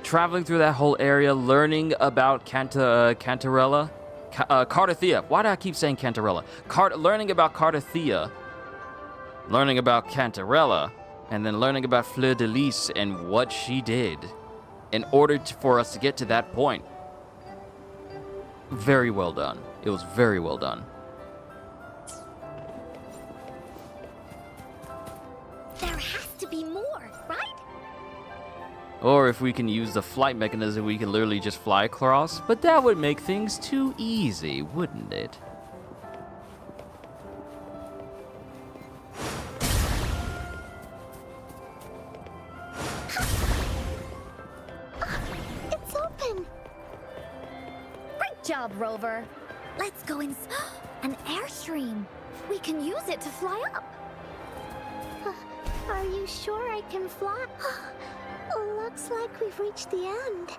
Traveling through that whole area, learning about Cantarella, Carlotta. Why do I keep saying Cantarella? Learning about Carlotta, learning about Cantarella, and then learning about Fleur de Lis and what she did in order for us to get to that point. Very well done. It was very well done. There has to be more, right? Or if we can use the flight mechanism, we can literally just fly across, but that would make things too easy, wouldn't it? It's open. Great job, Rover. Let's go in. An airstream. We can use it to fly up. Are you sure I can fly? Looks like we've reached the end.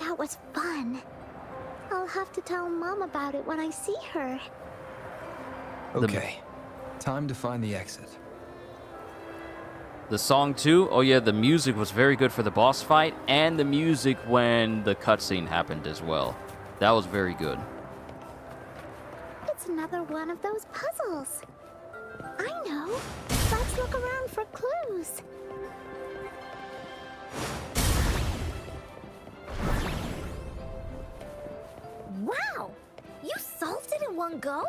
That was fun. I'll have to tell Mom about it when I see her. Okay, time to find the exit. The song too, oh yeah, the music was very good for the boss fight, and the music when the cutscene happened as well. That was very good. It's another one of those puzzles. I know. Let's look around for clues. Wow! You solved it in one go?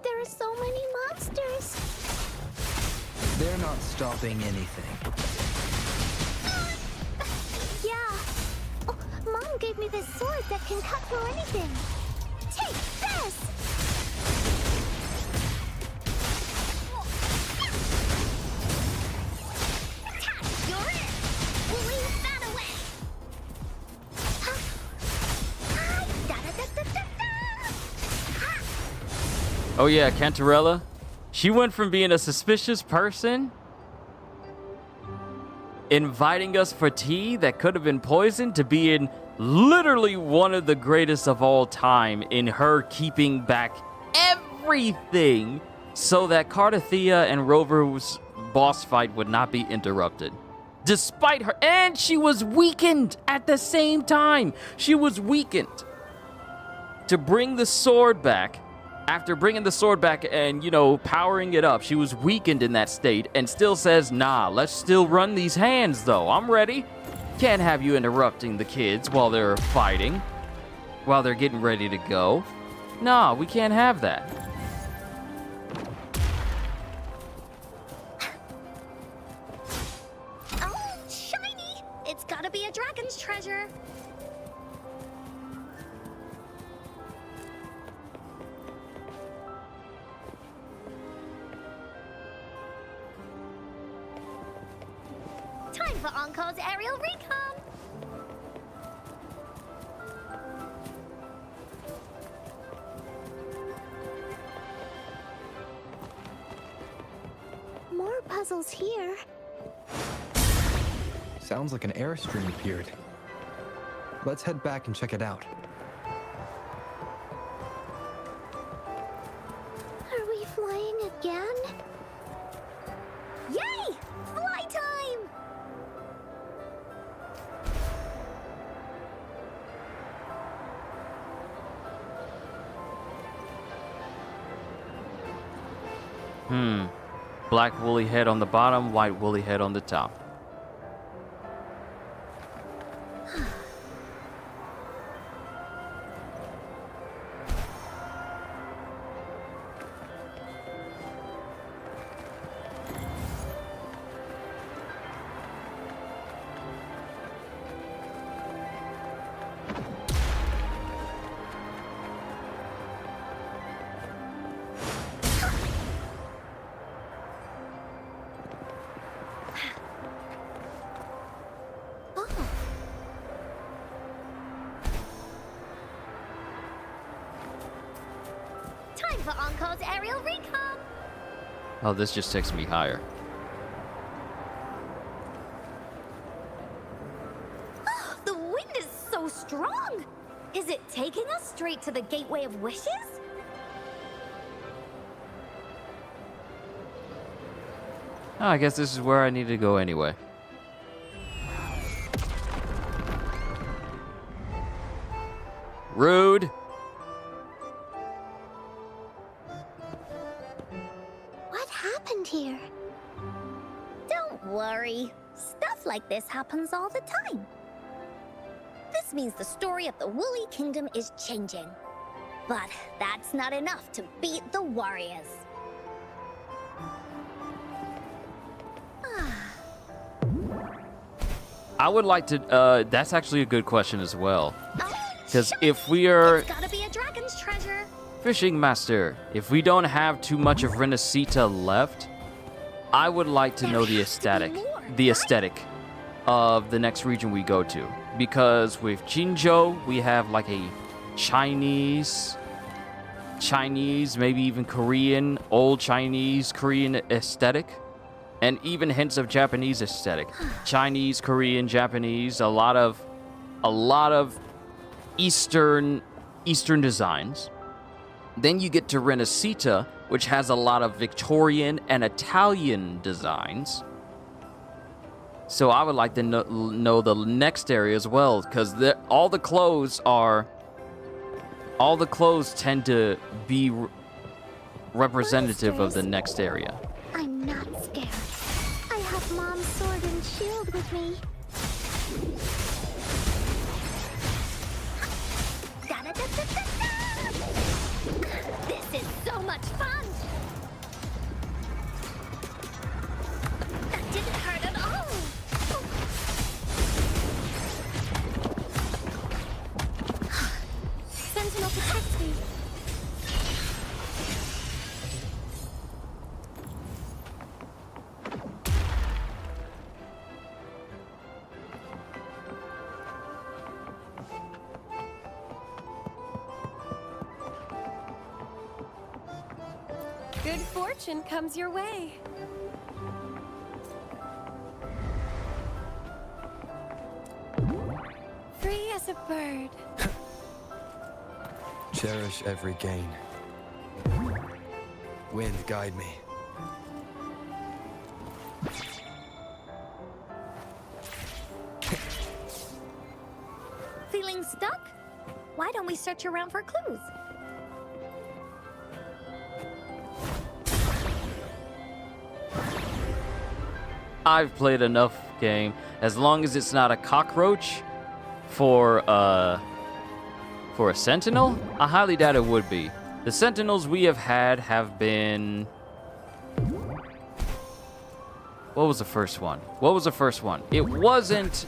There are so many monsters. They're not stopping anything. Yeah. Oh, Mom gave me this sword that can cut through anything. Take this! You're it! We'll leave that away! Oh yeah, Cantarella. She went from being a suspicious person, inviting us for tea that could have been poisoned, to being literally one of the greatest of all time in her keeping back everything so that Carlotta and Rover's boss fight would not be interrupted. Despite her, and she was weakened at the same time. She was weakened to bring the sword back. After bringing the sword back and, you know, powering it up, she was weakened in that state and still says, nah, let's still run these hands, though. I'm ready. Can't have you interrupting the kids while they're fighting, while they're getting ready to go. Nah, we can't have that. Oh, shiny! It's gotta be a dragon's treasure. Time for Encore's aerial recon. More puzzles here. Sounds like an airstream appeared. Let's head back and check it out. Are we flying again? Yay! Fly time! Black woolly head on the bottom, white woolly head on the top. Time for Encore's aerial recon. Oh, this just takes me higher. The wind is so strong. Is it taking us straight to the Gateway of Wishes? Oh, I guess this is where I need to go anyway. Rude. What happened here? Don't worry. Stuff like this happens all the time. This means the story of the Woolly Kingdom is changing. But that's not enough to beat the warriors. I would like to, that's actually a good question as well. Because if we are... It's gotta be a dragon's treasure. Fishing Master, if we don't have too much of rinascita left, I would like to know the aesthetic of the next region we go to. Because with Jinzhou, we have like a Chinese, maybe even Korean, old Chinese, Korean aesthetic. And even hints of Japanese aesthetic. Chinese, Korean, Japanese, a lot of Eastern designs. Then you get to Rinascita, which has a lot of Victorian and Italian designs. So I would like to know the next area as well, because all the clothes tend to be representative of the next area. I'm not scared. I have Mom's sword and shield with me. This is so much fun! That didn't hurt at all! Sentinel protects me. Good fortune comes your way. Free as a bird. Cherish every gain. Wind, guide me. Feeling stuck? Why don't we search around for clues? I've played enough game. As long as it's not a cockroach for a sentinel, I highly doubt it would be. The sentinels we have been... What was the first one? What was the first one? It wasn't,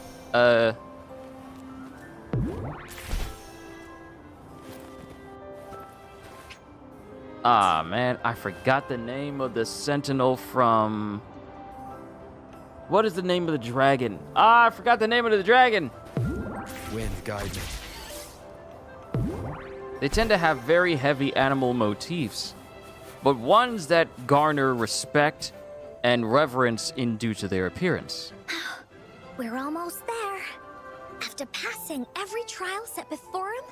Ah, man, I forgot the name of the sentinel from... What is the name of the dragon? Ah, I forgot the name of the dragon! Wind, guide me. They tend to have very heavy animal motifs, but ones that garner respect and reverence in due to their appearance. We're almost there. After passing every trial set before him,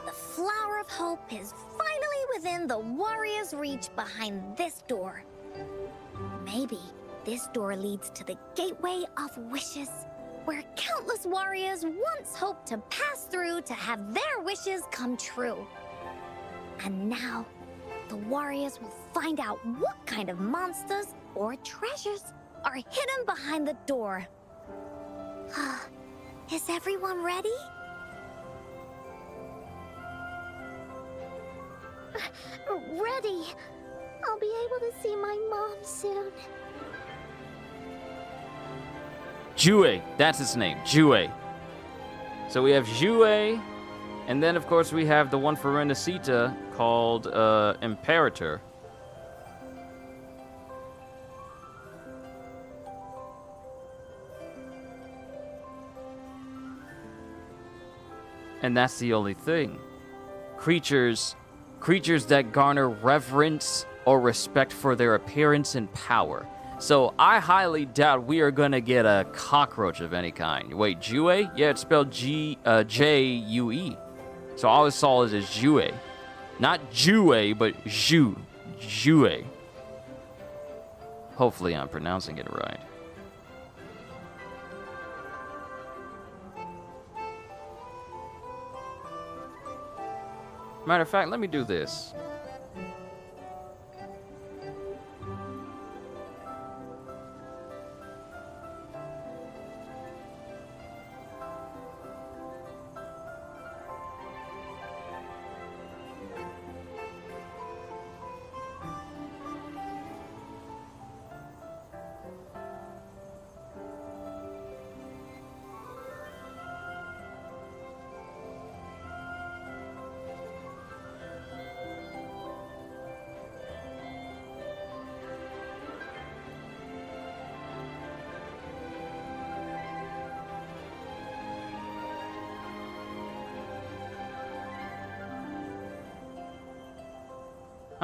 the flower of hope is finally within the warrior's reach behind this door. Maybe this door leads to the gateway of wishes, where countless warriors once hoped to pass through to have their wishes come true. And now, the warriors will find out what kind of monsters or treasures are hidden behind the door. Is everyone ready? Ready. I'll be able to see my mom soon. Jue, that's its name, Jue. So we have Jue, and then of course we have the one for rinascita called Imperator. And that's the only thing. Creatures that garner reverence or respect for their appearance and power. So I highly doubt we are gonna get a cockroach of any kind. Wait, Jue? Yeah, it's spelled J-U-E. So I always saw it as Jue. Not Jue, but Jue. Hopefully I'm pronouncing it right. Matter of fact, let me do this.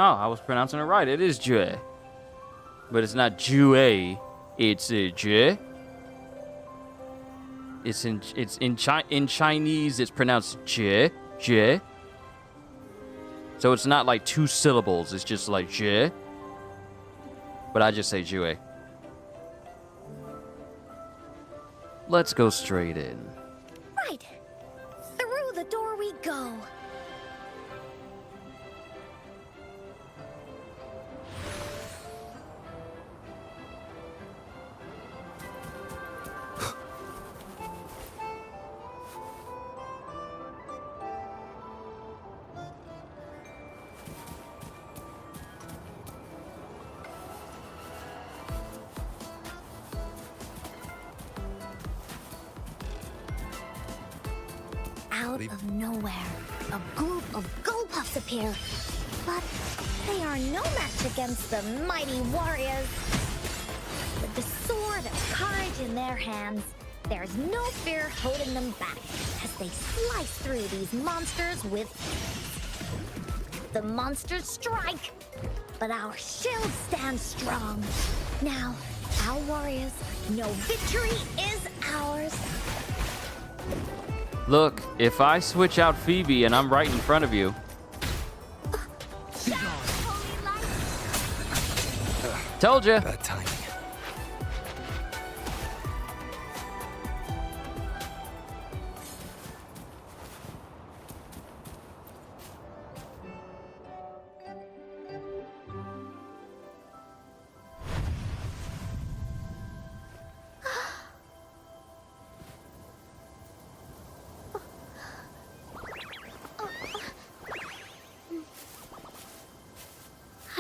Oh, I was pronouncing it right. It is Jue. But it's not Jue. It's Jue. In Chinese, it's pronounced Jie. Jie. So it's not like two syllables. It's just like Jie. But I just say Jue. Let's go straight in. Right. Through the door we go. Out of nowhere, a group of Gullpuffs appear. But they are no match against the mighty warriors. With the sword of courage in their hands, there's no fear holding them back as they slice through these monsters with ease. The monsters strike, but our shield stands strong. Now, our warriors know victory is ours. Look, if I switch out Phoebe and I'm right in front of you. Told ya. Bad timing.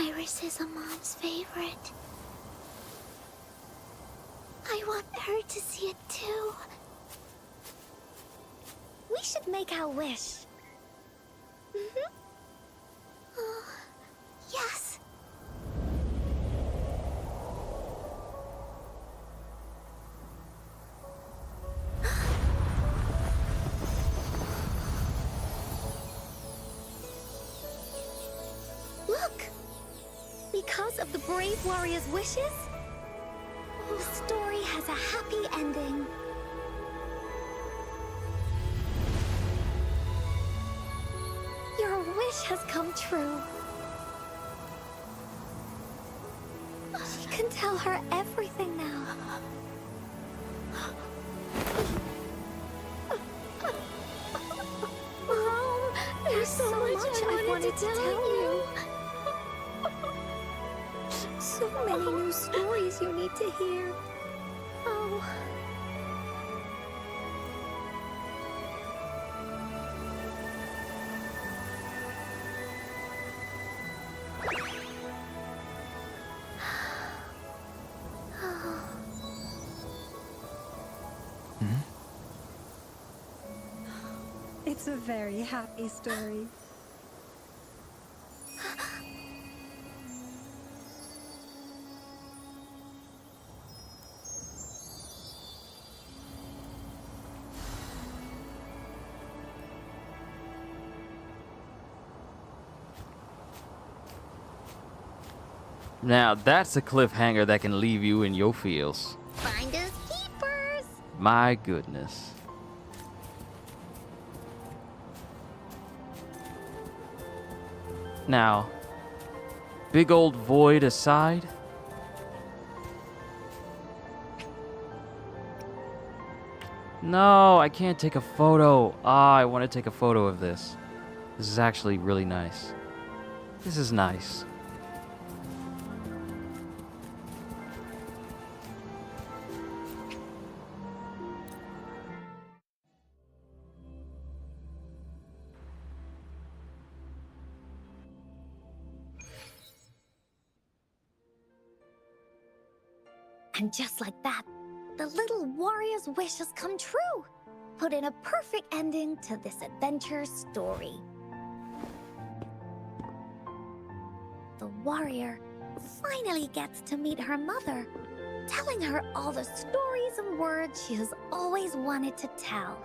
Iris is a mom's favorite. I want her to see it too. We should make our wish. Yes. Look! Because of the brave warrior's wishes, the story has a happy ending. Your wish has come true. She can tell her everything now. Mom, there's so much I wanted to tell you. So many new stories you need to hear. Oh. It's a very happy story. Now that's a cliffhanger that can leave you in your feels. Finders keepers. My goodness. Now, big old void aside. No, I can't take a photo. I want to take a photo of this. This is actually really nice. This is nice. And just like that, the little warrior's wish has come true. Put in a perfect ending to this adventure story. The warrior finally gets to meet her mother, telling her all the stories and words she has always wanted to tell.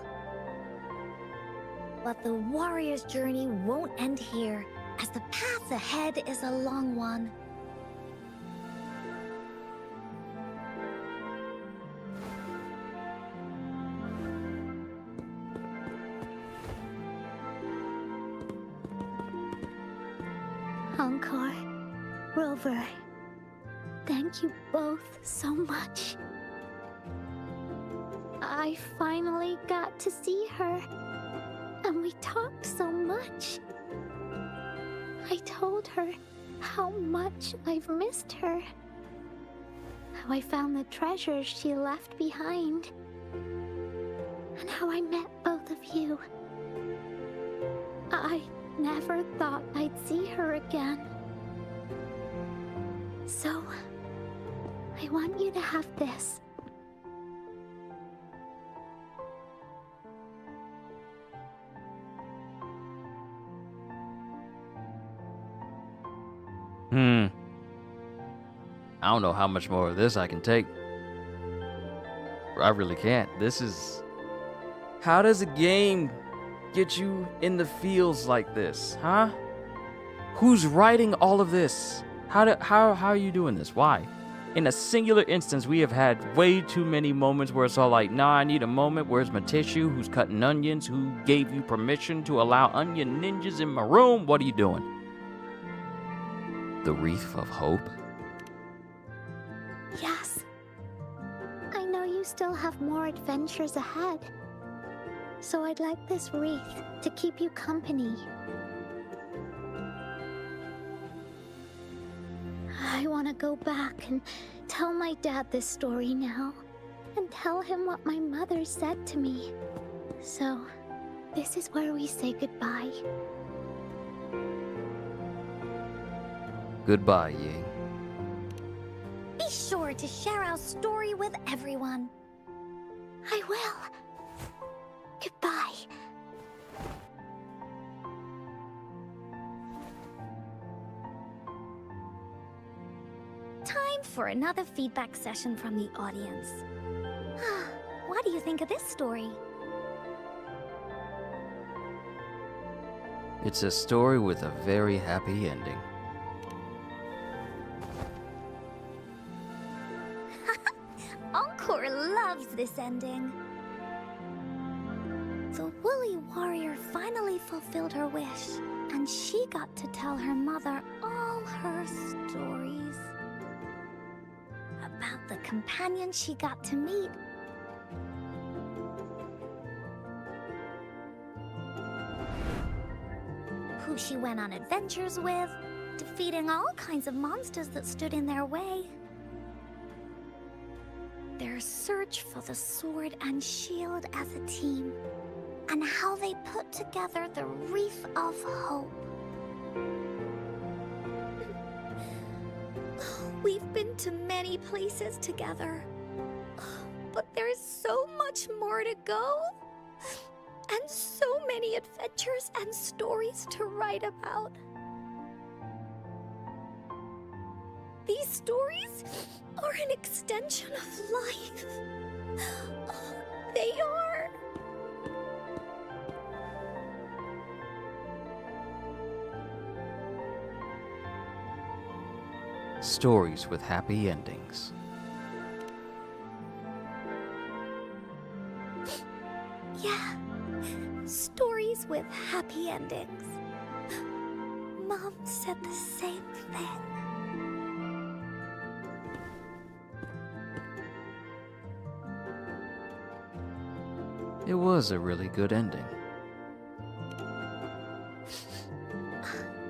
But the warrior's journey won't end here, as the path ahead is a long one. Encore, Rover, thank you both so much. I finally got to see her, and we talked so much. I told her how much I've missed her, how I found the treasures she left behind, and how I met both of you. I never thought I'd see her again. So, I want you to have this. I don't know how much more of this I can take. I really can't. This is... How does a game get you in the feels like this, huh? Who's writing all of this? How are you doing this? Why? In a singular instance, we have had way too many moments where it's all like, nah, I need a moment. Where's my tissue? Who's cutting onions? Who gave you permission to allow onion ninjas in my room? What are you doing? The Wreath of Hope? Yes. I know you still have more adventures ahead. So I'd like this wreath to keep you company. I want to go back and tell my dad this story now. And tell him what my mother said to me. So, this is where we say goodbye. Goodbye, Ying. Be sure to share our story with everyone. I will. Goodbye. Time for another feedback session from the audience. What do you think of this story? It's a story with a very happy ending. Encore loves this ending. The woolly warrior finally fulfilled her wish, and she got to tell her mother all her stories. About the companion she got to meet. Who she went on adventures with, defeating all kinds of monsters that stood in their way. Their search for the sword and shield as a team, and how they put together the Wreath of Hope. We've been to many places together, but there's so much more to go, and so many adventures and stories to write about. These stories are an extension of life. Oh, they are. Stories with happy endings. Yeah, stories with happy endings. Mom said the same thing. It was a really good ending.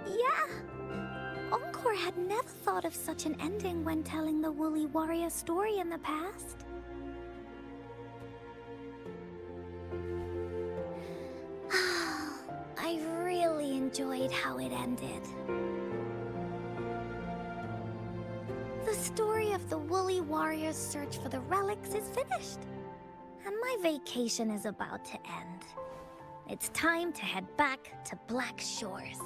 Yeah. Encore had never thought of such an ending when telling the Woolly Warrior story in the past. I really enjoyed how it ended. The story of the Woolly Warrior's search for the relics is finished. And my vacation is about to end. It's time to head back to Black Shores.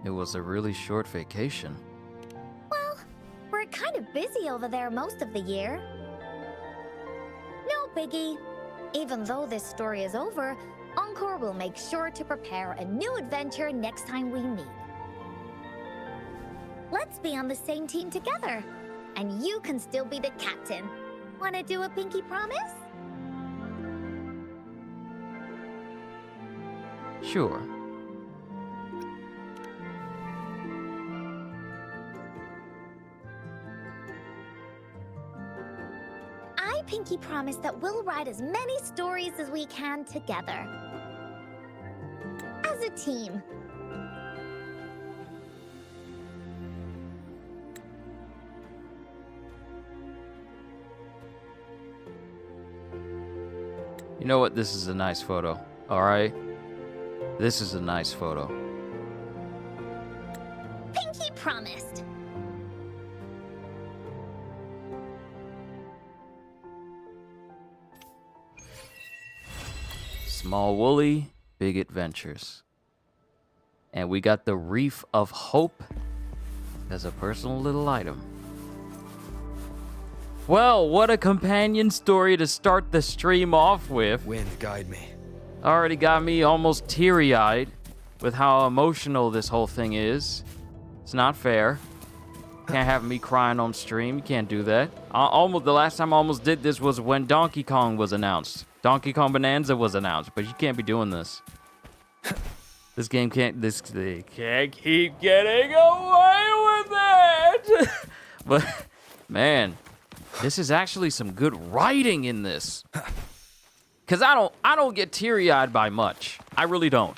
It was a really short vacation. Well, we're kind of busy over there most of the year. No biggie. Even though this story is over, Encore will make sure to prepare a new adventure next time we meet. Let's be on the same team together. And you can still be the captain. Wanna do a pinky promise? Sure. I pinky promise that we'll write as many stories as we can together. As a team. You know what? This is a nice photo. Alright? This is a nice photo. Pinky promised. Small Woolly, big adventures. And we got the Wreath of Hope as a personal little item. Well, what a companion story to start the stream off with. Wind, guide me. Already got me almost teary-eyed. with how emotional this whole thing is. It's not fair. Can't have me crying on stream. You can't do that. The last time I almost did this was when Donkey Kong was announced. Donkey Kong Bonanza was announced, but you can't be doing this. They can't keep getting away with it. But man, this is actually some good writing in this. Cause I don't get teary-eyed by much. I really don't.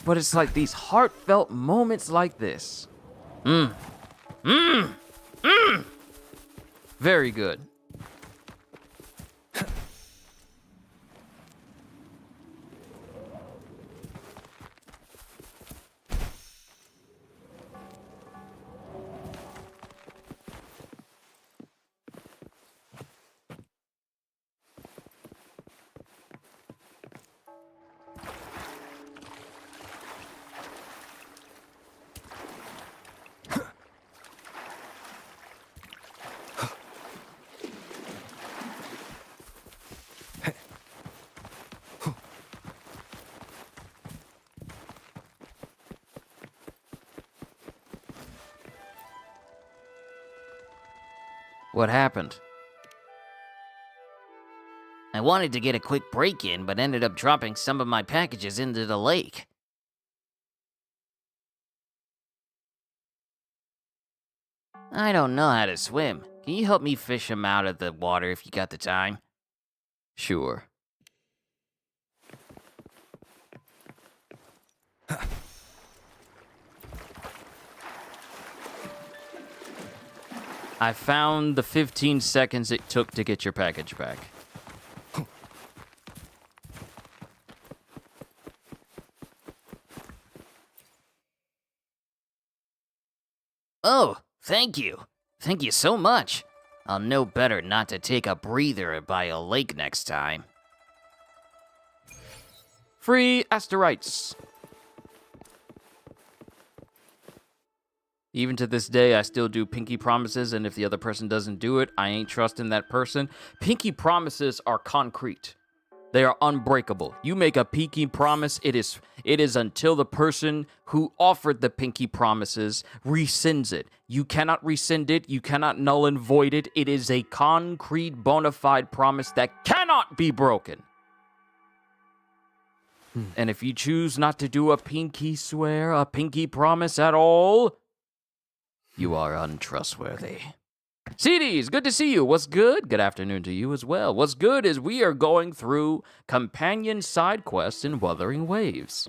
But it's like these heartfelt moments like this. Very good. What happened? I wanted to get a quick break in, but ended up dropping some of my packages into the lake. I don't know how to swim. Can you help me fish them out of the water if you got the time? Sure. I found the 15 seconds it took to get your package back. Oh, thank you. Thank you so much. I'll know better not to take a breather by a lake next time. Free asteroids. Even to this day, I still do pinky promises, and if the other person doesn't do it, I ain't trusting that person. Pinky promises are concrete. They are unbreakable. You make a pinky promise, it is until the person who offered the pinky promises rescinds it. You cannot rescind it. You cannot null and void it. It is a concrete, bona fide promise that cannot be broken. And if you choose not to do a pinky swear, a pinky promise at all, you are untrustworthy. CDs, good to see you. What's good? Good afternoon to you as well. What's good is we are going through companion side quests in Wuthering Waves.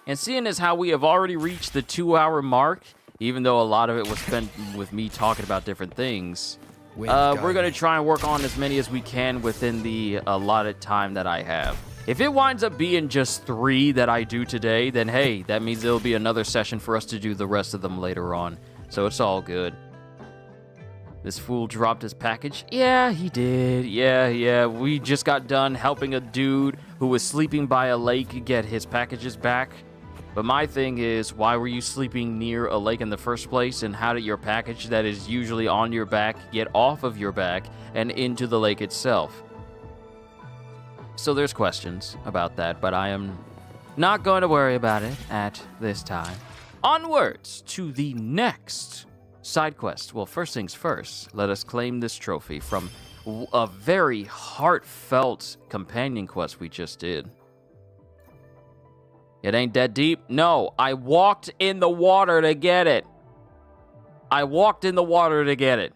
And seeing as how we have already reached the 2-hour mark, even though a lot of it was spent with me talking about different things, we're going to try and work on as many as we can within the allotted time that I have. If it winds up being just 3 that I do today, then hey, that means there'll be another session for us to do the rest of them later on. So it's all good. This fool dropped his package? Yeah, he did. Yeah. We just got done helping a dude who was sleeping by a lake get his packages back. But my thing is, why were you sleeping near a lake in the first place? And how did your package that is usually on your back get off of your back and into the lake itself? So there's questions about that, but I am not going to worry about it at this time. Onwards to the next side quest. Well, first things first, let us claim this trophy from a very heartfelt companion quest we just did. It ain't that deep? No, I walked in the water to get it. I walked in the water to get it.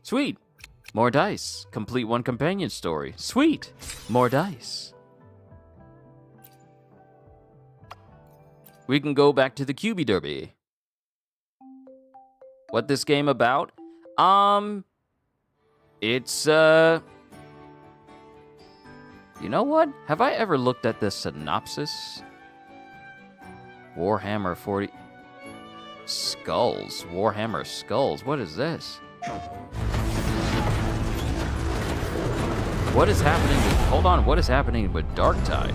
Sweet. More dice. Complete one companion story. Sweet. More dice. We can go back to the QB Derby. What this game about? It's, you know what? Have I ever looked at the synopsis? Warhammer 40... Skulls. Warhammer Skulls. What is this? What is happening with... Hold on. What is happening with Darktide?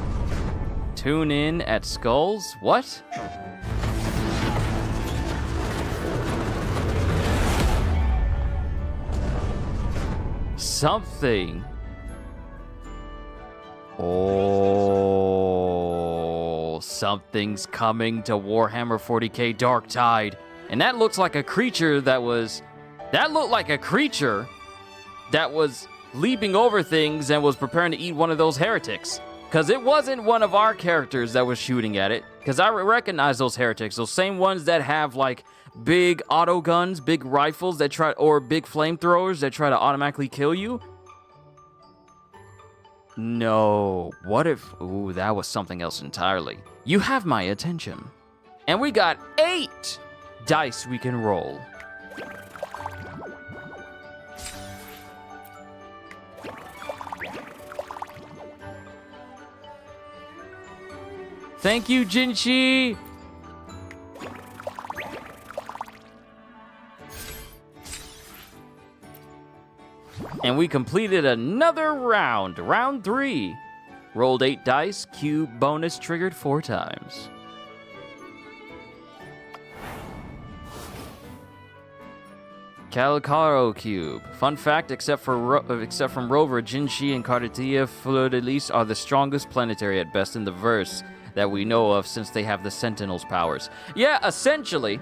Tune in at Skulls? What? Something. Oh, something's coming to Warhammer 40k Darktide. And that looks like a creature that was... That looked like a creature that was leaping over things and was preparing to eat one of those heretics. Because it wasn't one of our characters that was shooting at it. Because I recognize those heretics. Those same ones that have, like, big auto guns, big rifles that try... Or big flamethrowers that try to automatically kill you. No. What if... Ooh, that was something else entirely. You have my attention. And we got 8 dice we can roll. Thank you, Zhezhi! And we completed another round. Round 3. Rolled 8 dice, cube bonus triggered 4 times. Calicaro cube. Fun fact, except from Rover, Zhezhi and Carlotta Fleur-de-Lis are the strongest planetary at best in the verse that we know of, since they have the Sentinel's powers. Yeah, essentially,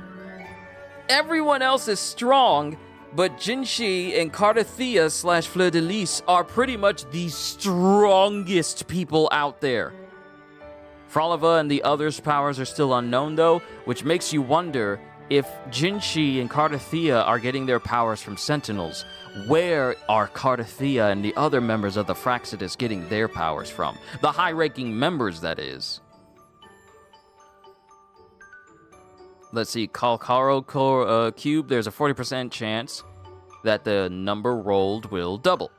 everyone else is strong, but Zhezhi and Carlotta / Fleur-de-Lis are pretty much the strongest people out there. Froliva and the others' powers are still unknown, though, which makes you wonder if Zhezhi and Carlotta are getting their powers from Sentinels. Where are Carlotta and the other members of the Fraxidus getting their powers from? The high-ranking members, that is. Let's see, Calicaro cube, there's a 40% chance that the number rolled will double.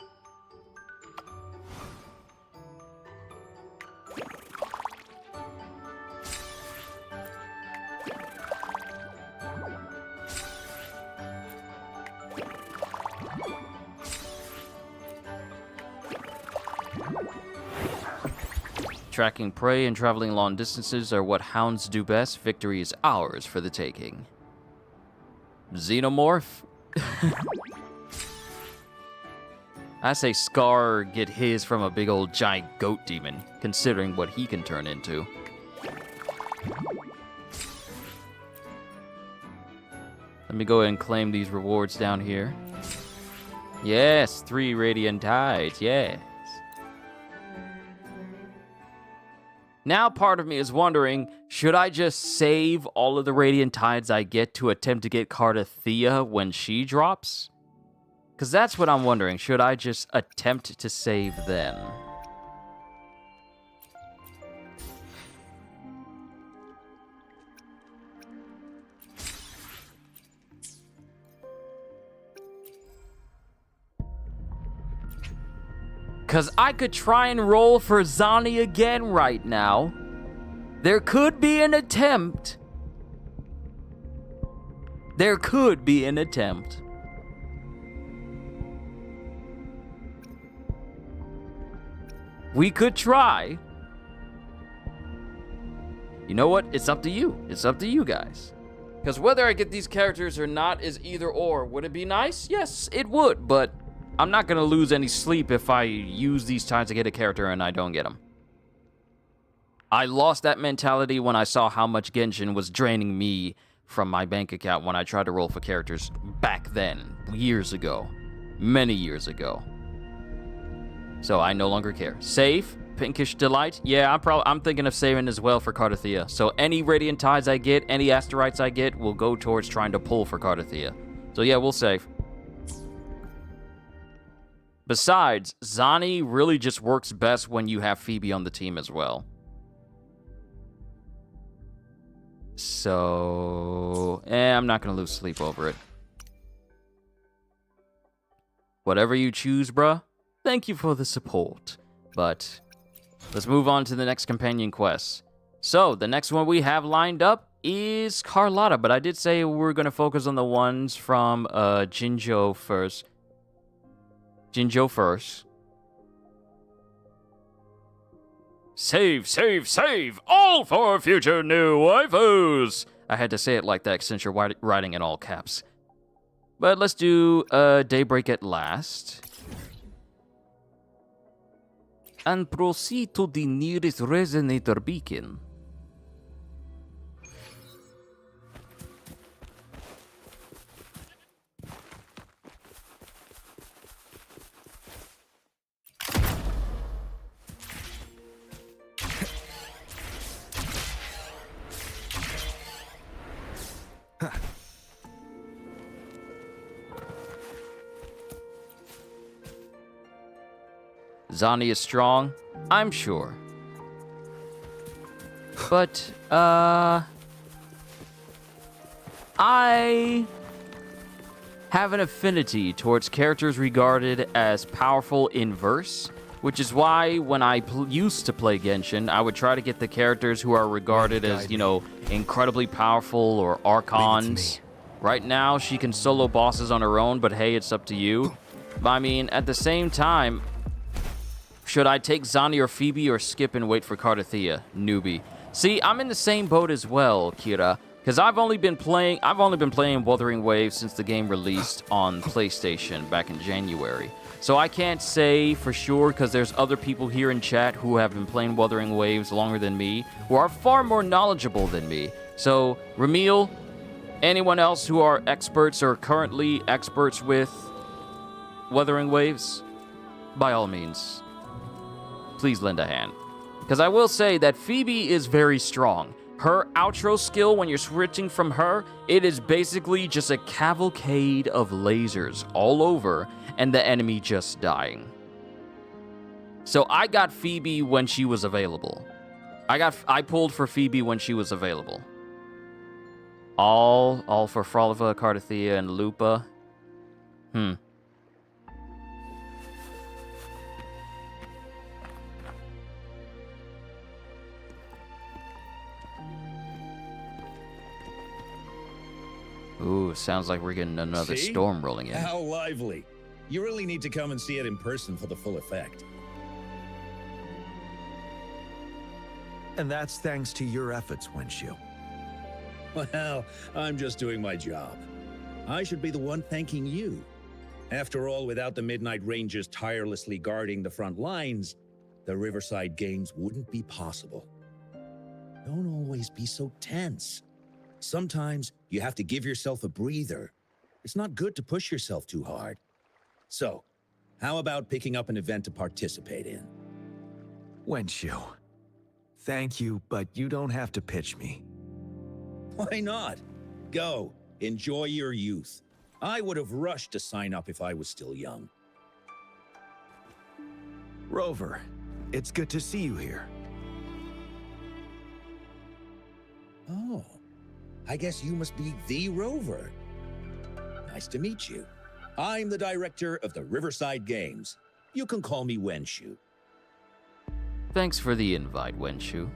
Tracking prey and traveling long distances are what hounds do best. Victory is ours for the taking. Xenomorph? I say Scar get his from a big old giant goat demon, considering what he can turn into. Let me go ahead and claim these rewards down here. Yes, 3 Radiant Tides, yes. Now part of me is wondering, should I just save all of the Radiant Tides I get to attempt to get Carlotta when she drops? Because that's what I'm wondering. Should I just attempt to save then? Because I could try and roll for Zani again right now. There could be an attempt. There could be an attempt. We could try. You know what? It's up to you. It's up to you guys. Because whether I get these characters or not is either or. Would it be nice? Yes, it would, but I'm not going to lose any sleep if I use these times to get a character and I don't get them. I lost that mentality when I saw how much Genshin was draining me from my bank account when I tried to roll for characters back then, years ago. Many years ago. So I no longer care. Save, Pinkish Delight. Yeah, I'm thinking of saving as well for Carlotta. So any Radiant Tides I get, any Asteroids I get, will go towards trying to pull for Carlotta. So yeah, we'll save. Besides, Zani really just works best when you have Phoebe on the team as well. So, I'm not going to lose sleep over it. Whatever you choose, bruh, thank you for the support. But let's move on to the next companion quest. So, the next one we have lined up is Carlotta, but I did say we're going to focus on the ones from Jinjo first. Jinjo first. Save, save, save! All for future new waifus! I had to say it like that since you're writing in all caps. But let's do Daybreak at Last. And proceed to the nearest resonator beacon. Zani is strong, I'm sure. But, I have an affinity towards characters regarded as powerful in verse, which is why when I used to play Genshin, I would try to get the characters who are regarded as, you know, incredibly powerful or archons. Right now, she can solo bosses on her own, but hey, it's up to you. But I mean, at the same time, should I take Zani or Phoebe or skip and wait for Carlotta? Newbie. See, I'm in the same boat as well, Kira, because I've only been playing Wuthering Waves since the game released on PlayStation back in January. So I can't say for sure, because there's other people here in chat who have been playing Wuthering Waves longer than me, who are far more knowledgeable than me. So, Ramil, anyone else who are experts or currently experts with Wuthering Waves, by all means, please lend a hand. Because I will say that Phoebe is very strong. Her outro skill, when you're switching from her, it is basically just a cavalcade of lasers all over, and the enemy just dying. So I got Phoebe when she was available. I pulled for Phoebe when she was available. All for Froliva, Carlotta, and Lupa. Ooh, sounds like we're getting another storm rolling in. How lively. You really need to come and see it in person for the full effect. And that's thanks to your efforts, Wenshu. Well, I'm just doing my job. I should be the one thanking you. After all, without the Midnight Rangers tirelessly guarding the front lines, the Riverside Games wouldn't be possible. Don't always be so tense. Sometimes you have to give yourself a breather. It's not good to push yourself too hard. So, how about picking up an event to participate in? Wenshu, thank you, but you don't have to pitch me. Why not? Go, enjoy your youth. I would have rushed to sign up if I was still young. Rover, it's good to see you here. Oh, I guess you must be the Rover. Nice to meet you. I'm the director of the Riverside Games. You can call me Wenshu. Thanks for the invite, Wenshu.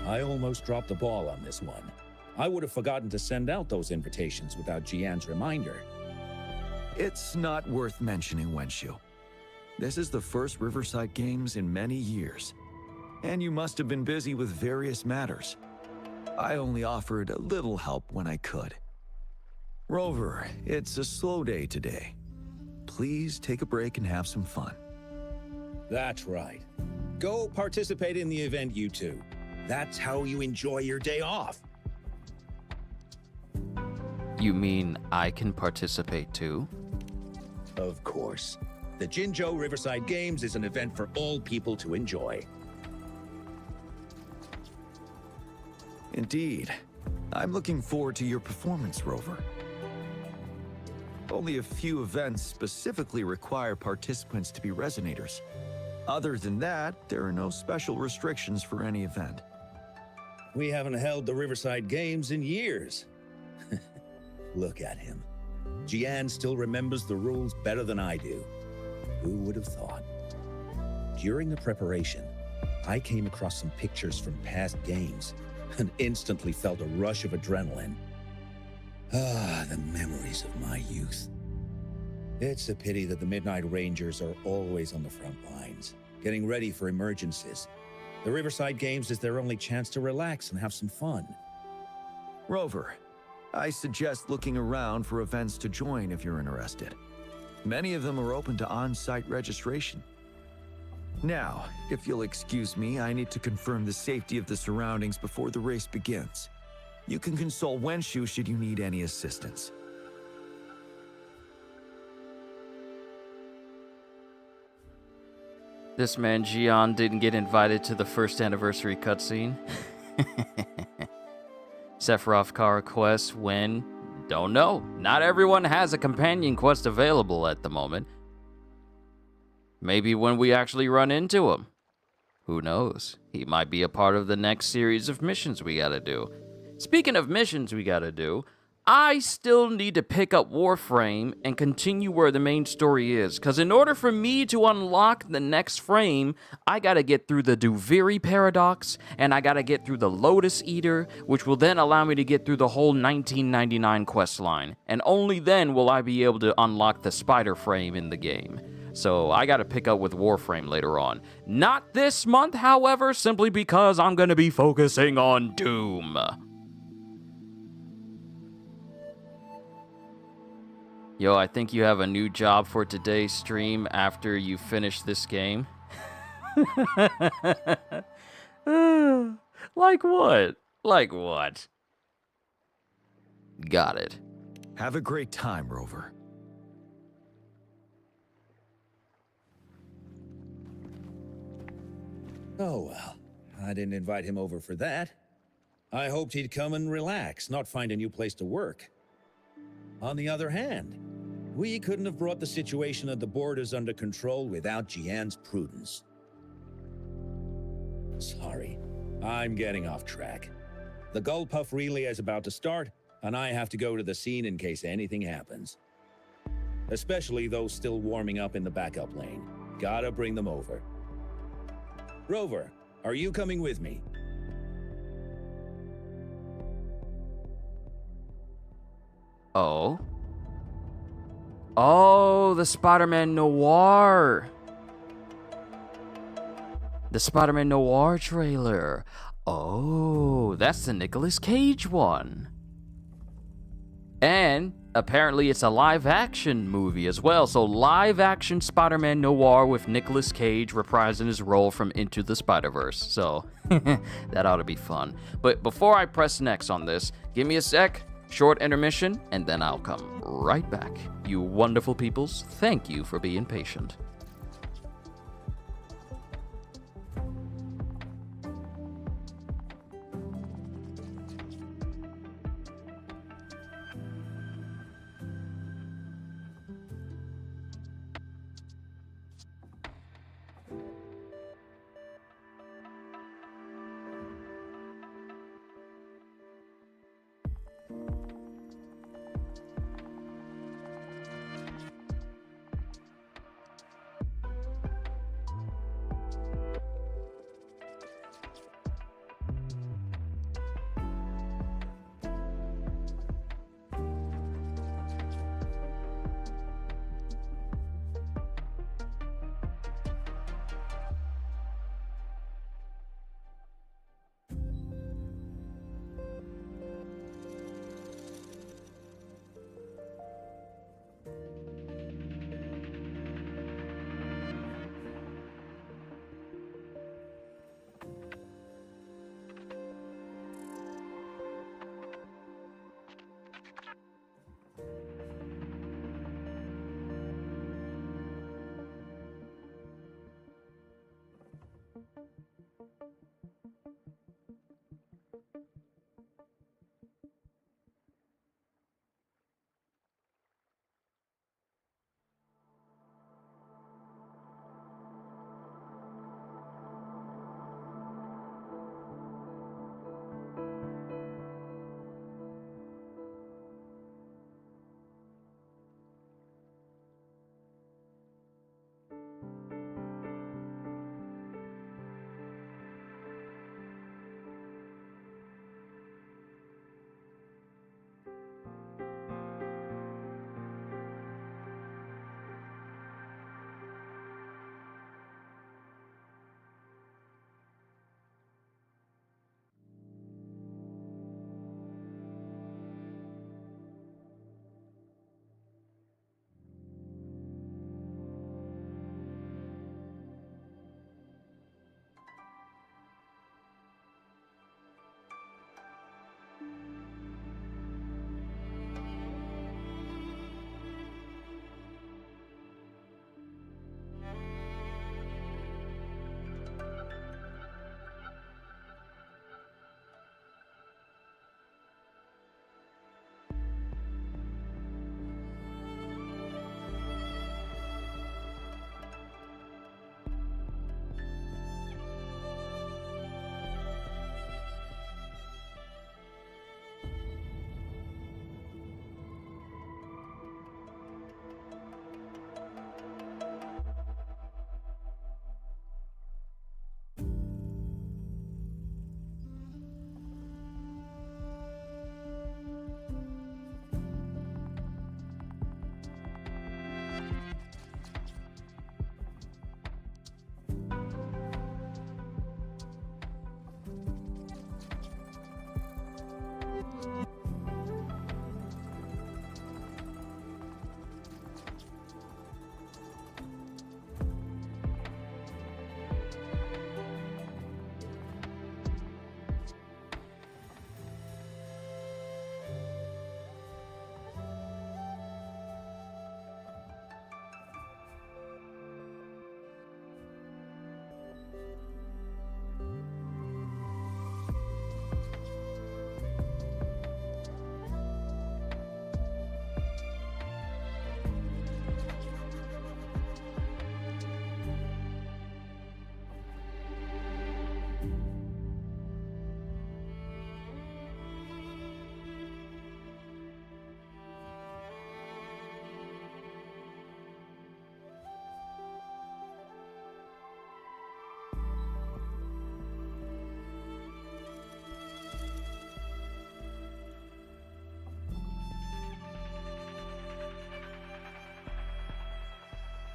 I almost dropped the ball on this one. I would have forgotten to send out those invitations without Jian's reminder. It's not worth mentioning, Wenshu. This is the first Riverside Games in many years, and you must have been busy with various matters. I only offered a little help when I could. Rover, it's a slow day today. Please take a break and have some fun. That's right. Go participate in the event, you two. That's how you enjoy your day off. You mean I can participate too? Of course. The Jinjo Riverside Games is an event for all people to enjoy. Indeed. I'm looking forward to your performance, Rover. Only a few events specifically require participants to be resonators. Other than that, there are no special restrictions for any event. We haven't held the Riverside Games in years. Look at him. Jian still remembers the rules better than I do. Who would have thought? During the preparation, I came across some pictures from past games and instantly felt a rush of adrenaline. Ah, the memories of my youth. It's a pity that the Midnight Rangers are always on the front lines, getting ready for emergencies. The Riverside Games is their only chance to relax and have some fun. Rover, I suggest looking around for events to join if you're interested. Many of them are open to on-site registration. Now, if you'll excuse me, I need to confirm the safety of the surroundings before the race begins. You can consult Wenshu should you need any assistance. This man Jian didn't get invited to the first anniversary cutscene. Sephiroth Kara quest when? Don't know. Not everyone has a companion quest available at the moment. Maybe when we actually run into him. Who knows? He might be a part of the next series of missions we gotta do. Speaking of missions we gotta do, I still need to pick up Warframe and continue where the main story is, because in order for me to unlock the next frame, I gotta get through the Duviri Paradox, and I gotta get through the Lotus Eater, which will then allow me to get through the whole 1999 quest line, and only then will I be able to unlock the Spider Frame in the game. So I gotta pick up with Warframe later on. Not this month, however, simply because I'm gonna be focusing on Doom. Yo, I think you have a new job for today's stream after you finish this game. Like what? Like what? Got it. Have a great time, Rover. Oh well, I didn't invite him over for that. I hoped he'd come and relax, not find a new place to work. On the other hand, we couldn't have brought the situation at the borders under control without Jian's prudence. Sorry, I'm getting off track. The Gullpuff relay is about to start, and I have to go to the scene in case anything happens. Especially those still warming up in the backup lane. Gotta bring them over. Rover, are you coming with me? Oh. Oh, the Spider-Man Noir. The Spider-Man Noir trailer. Oh, that's the Nicolas Cage one. And apparently it's a live-action movie as well. So live-action Spider-Man Noir with Nicolas Cage reprising his role from Into the Spider-Verse. So that ought to be fun. But before I press next on this, give me a sec. Short intermission, and then I'll come right back. You wonderful peoples, thank you for being patient.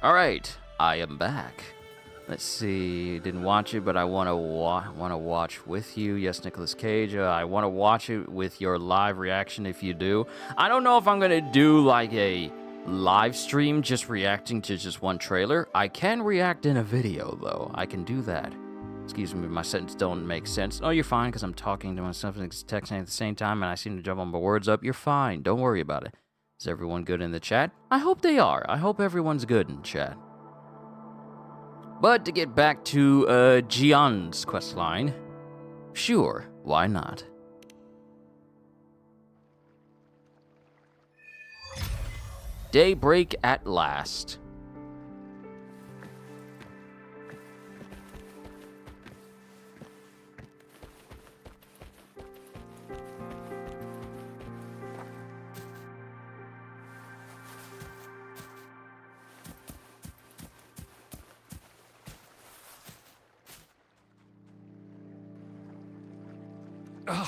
Alright, I am back. Let's see, didn't watch it, but I want to watch with you. Yes, Nicolas Cage. I want to watch it with your live reaction if you do. I don't know if I'm going to do like a live stream just reacting to just one trailer. I can react in a video, though. I can do that. Excuse me, my sentence don't make sense. Oh, you're fine, because I'm talking to myself and texting at the same time, and I seem to jump on my words up. You're fine. Don't worry about it. Is everyone good in the chat? I hope they are. I hope everyone's good in chat. But to get back to Jian's questline, sure, why not? Daybreak at last. Ugh.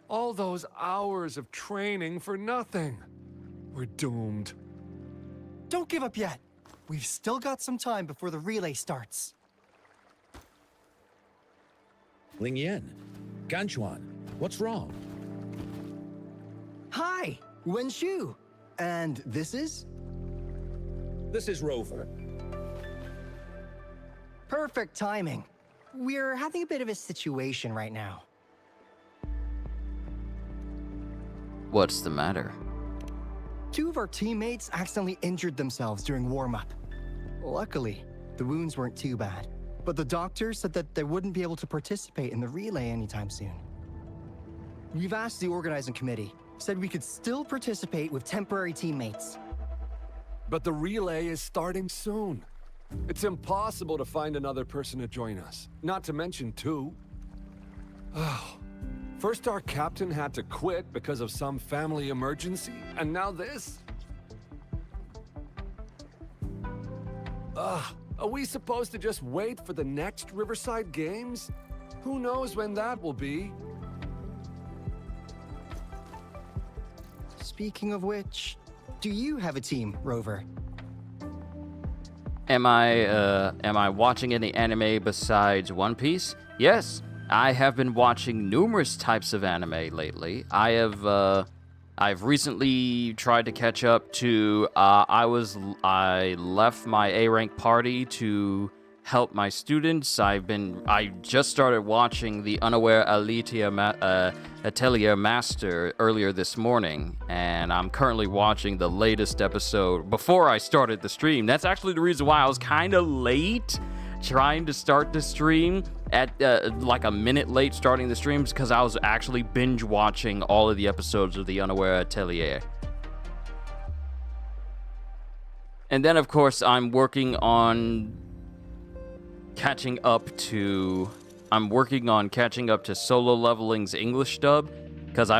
All those hours of training for nothing. We're doomed. Don't give up yet. We've still got some time before the relay starts. Ling Yen, Ganchuan, what's wrong? Hi, Wen Shu. And this is? This is Rover. Perfect timing. We're having a bit of a situation right now. What's the matter? Two of our teammates accidentally injured themselves during warm-up. Luckily, the wounds weren't too bad, but the doctor said that they wouldn't be able to participate in the relay anytime soon. We've asked the organizing committee, said we could still participate with temporary teammates. But the relay is starting soon. It's impossible to find another person to join us, not to mention two. Oh. First our captain had to quit because of some family emergency, and now this? Ugh, are we supposed to just wait for the next Riverside Games? Who knows when that will be? Speaking of which, do you have a team, Rover? Am I watching any anime besides One Piece? Yes. I have been watching numerous types of anime lately. I've recently tried to catch up to, I left my A-rank party to help my students. I just started watching the Unaware Atelier Master earlier this morning, and I'm currently watching the latest episode before I started the stream. That's actually the reason why I was kind of late trying to start the stream at like a minute late starting the streams, because I was actually binge watching all of the episodes of the Unaware Atelier. And then of course I'm working on catching up to Solo Leveling's English dub, because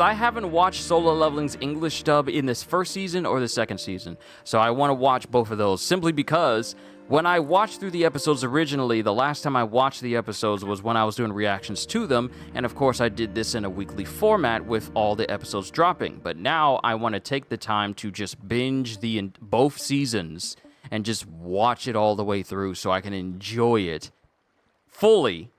I haven't watched Solo Leveling's English dub in this first season or the second season. So I want to watch both of those, simply because when I watched through the episodes originally, the last time I watched the episodes was when I was doing reactions to them, and of course I did this in a weekly format with all the episodes dropping. But now I want to take the time to just binge both seasons and just watch it all the way through so I can enjoy it fully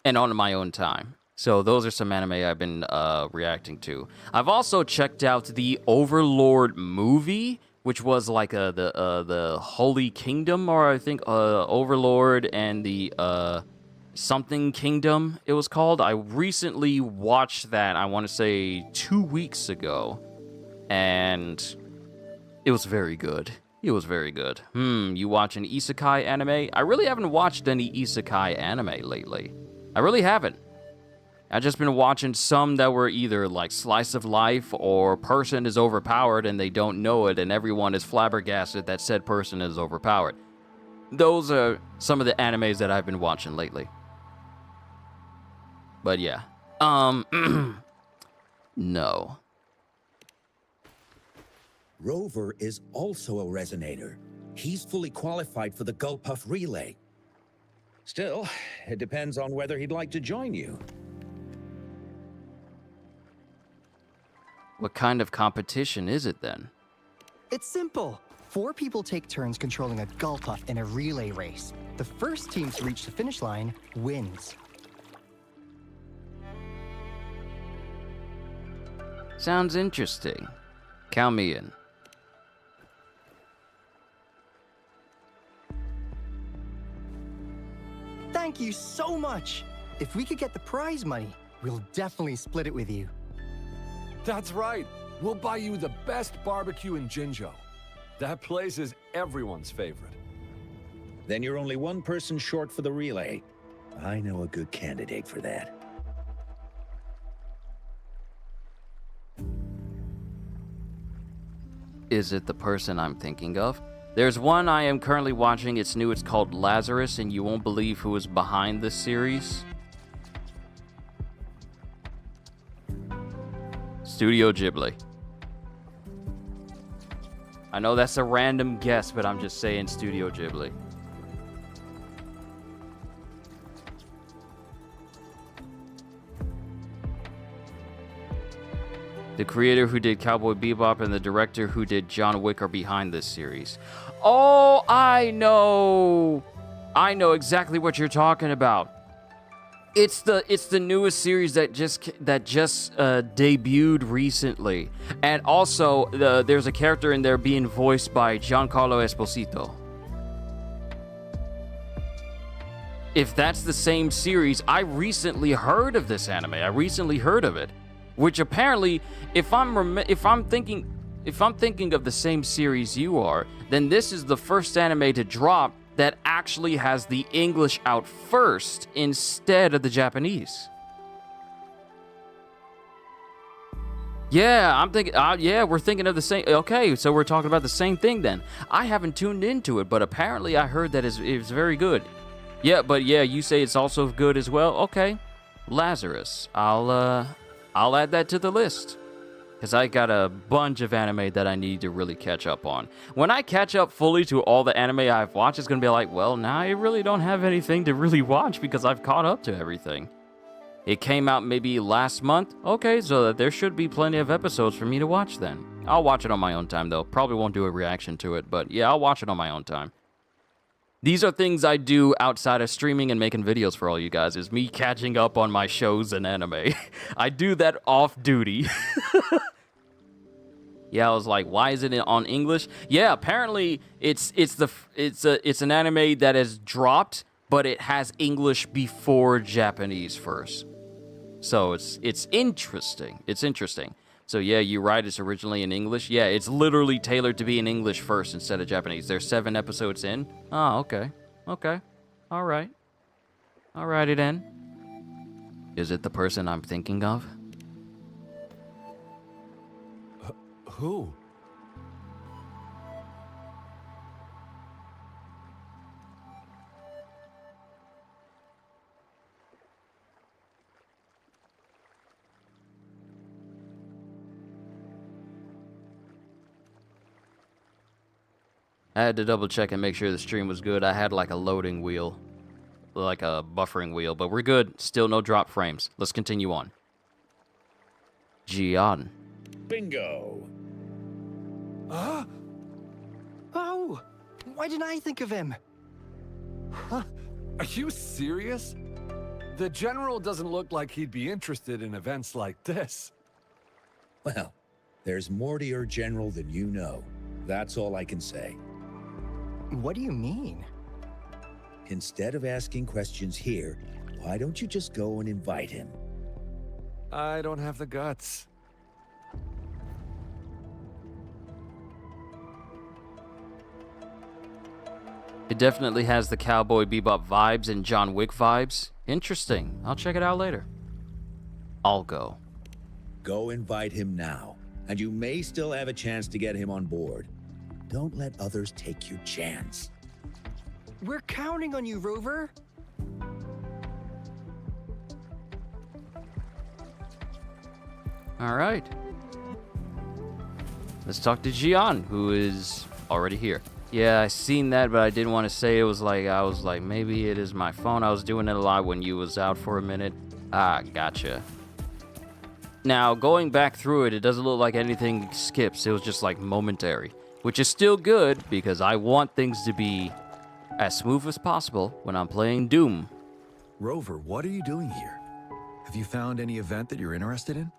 and on my own time. So those are some anime I've been reacting to. I've also checked out the Overlord movie, which was like the Holy Kingdom, or I think Overlord and the something Kingdom it was called. I recently watched that, I want to say 2 weeks ago, and it was very good. It was very good. You watch an isekai anime? I really haven't watched any isekai anime lately. I really haven't. I've just been watching some that were either like slice of life or person is overpowered and they don't know it and everyone is flabbergasted that said person is overpowered. Those are some of the animes that I've been watching lately. But yeah. No. Rover is also a resonator. He's fully qualified for the Gulpuff Relay. Still, it depends on whether he'd like to join you. What kind of competition is it then? It's simple. 4 people take turns controlling a Gulpuff in a relay race. The first team to reach the finish line wins. Sounds interesting. Count me in. Thank you so much. If we could get the prize money, we'll definitely split it with you. That's right. We'll buy you the best barbecue in Jinzhou. That place is everyone's favorite. Then you're only one person short for the relay. I know a good candidate for that. Is it the person I'm thinking of? There's one I am currently watching. It's new. It's called Lazarus, and you won't believe who is behind this series. Studio Ghibli. I know that's a random guess, but I'm just saying Studio Ghibli. The creator who did Cowboy Bebop and the director who did John Wick are behind this series. Oh, I know exactly what you're talking about. It's the newest series that just debuted recently, and also there's a character in there being voiced by Giancarlo Esposito. If that's the same series, I recently heard of this anime. I recently heard of it, which apparently, if I'm thinking of the same series you are, then this is the first anime to drop that actually has the English out first instead of the Japanese. Yeah, I'm thinking. Yeah, we're thinking of the same. Okay, so we're talking about the same thing then. I haven't tuned into it, but apparently I heard that it's very good. Yeah, but yeah, you say it's also good as well. Okay, Lazarus. I'll add that to the list. Because I got a bunch of anime that I need to really catch up on. When I catch up fully to all the anime I've watched, it's going to be like, well, now I really don't have anything to really watch because I've caught up to everything. It came out maybe last month. Okay, so there should be plenty of episodes for me to watch then. I'll watch it on my own time, though. Probably won't do a reaction to it, but yeah, I'll watch it on my own time. These are things I do outside of streaming and making videos for all you guys, is me catching up on my shows and anime. I do that off duty. Yeah, I was like, why is it on English? Yeah, apparently it's an anime that has dropped, but it has English before Japanese first. So it's interesting. It's interesting. So yeah, you're right, it's originally in English. Yeah, it's literally tailored to be in English first instead of Japanese. There's 7 episodes in. Oh, okay. Okay. All right. Alrighty then. Is it the person I'm thinking of? Who? I had to double check and make sure the stream was good. I had like a loading wheel, like a buffering wheel, but we're good. Still no drop frames. Let's continue on. Gian. Bingo. Huh? Oh, why didn't I think of him? Huh? Are you serious? The General doesn't look like he'd be interested in events like this. Well, there's more to your general than you know. That's all I can say. What do you mean? Instead of asking questions here, why don't you just go and invite him? I don't have the guts. It definitely has the Cowboy Bebop vibes and John Wick vibes. Interesting. I'll check it out later. I'll go. Go invite him now, and you may still have a chance to get him on board. Don't let others take your chance. We're counting on you, Rover. All right. Let's talk to Gian, who is already here. Yeah, I seen that, but I didn't want to say it. Was like, I was like, maybe it is my phone. I was doing it a lot when you was out for a minute. Ah, gotcha. Now, going back through it, it doesn't look like anything skips. It was just like momentary. which is still good because I want things to be as smooth as possible when I'm playing Doom. Rover, what are you doing here? Have you found any event that you're interested in?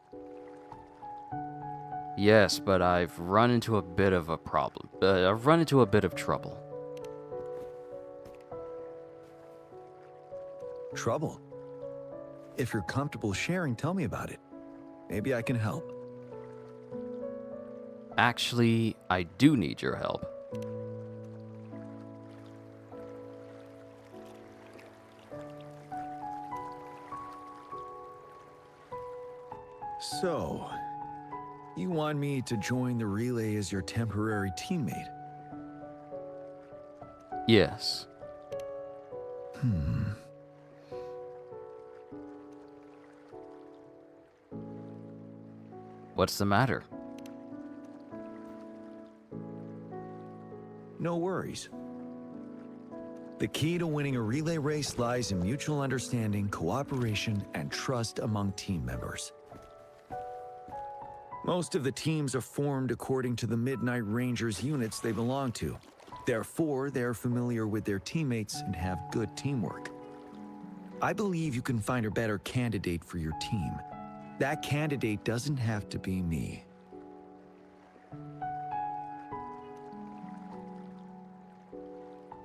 Yes, but I've run into a bit of a problem. I've run into a bit of trouble. Trouble? If you're comfortable sharing, tell me about it. Maybe I can help. Actually, I do need your help. So, you want me to join the relay as your temporary teammate? Yes. What's the matter? No worries. The key to winning a relay race lies in mutual understanding, cooperation, and trust among team members. Most of the teams are formed according to the Midnight Rangers units they belong to. Therefore, they're familiar with their teammates and have good teamwork. I believe you can find a better candidate for your team. That candidate doesn't have to be me.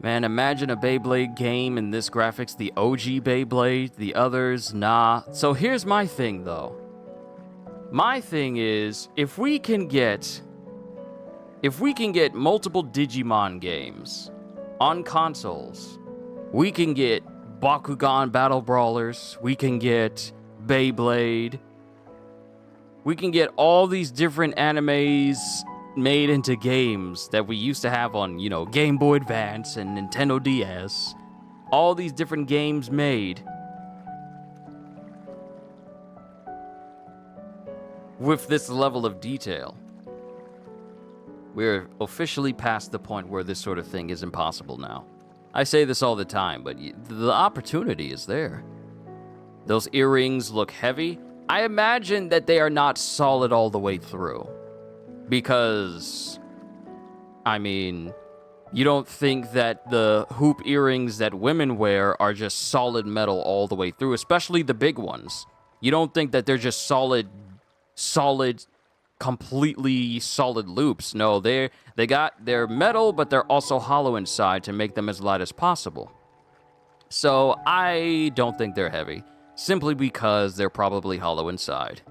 Man, imagine a Beyblade game in this graphics, the OG Beyblade, the others, nah. So here's my thing, though. My thing is, if we can get multiple Digimon games on consoles, we can get Bakugan Battle Brawlers, we can get Beyblade, we can get all these different animes made into games that we used to have on, you know, Game Boy Advance and Nintendo DS. All these different games made with this level of detail. We're officially past the point where this sort of thing is impossible now. I say this all the time, but the opportunity is there. Those earrings look heavy. I imagine that they are not solid all the way through. Because, I mean, you don't think that the hoop earrings that women wear are just solid metal all the way through, especially the big ones. You don't think that they're just solid, completely solid loops. No, they're metal, but they're also hollow inside to make them as light as possible. So I don't think they're heavy, simply because they're probably hollow inside.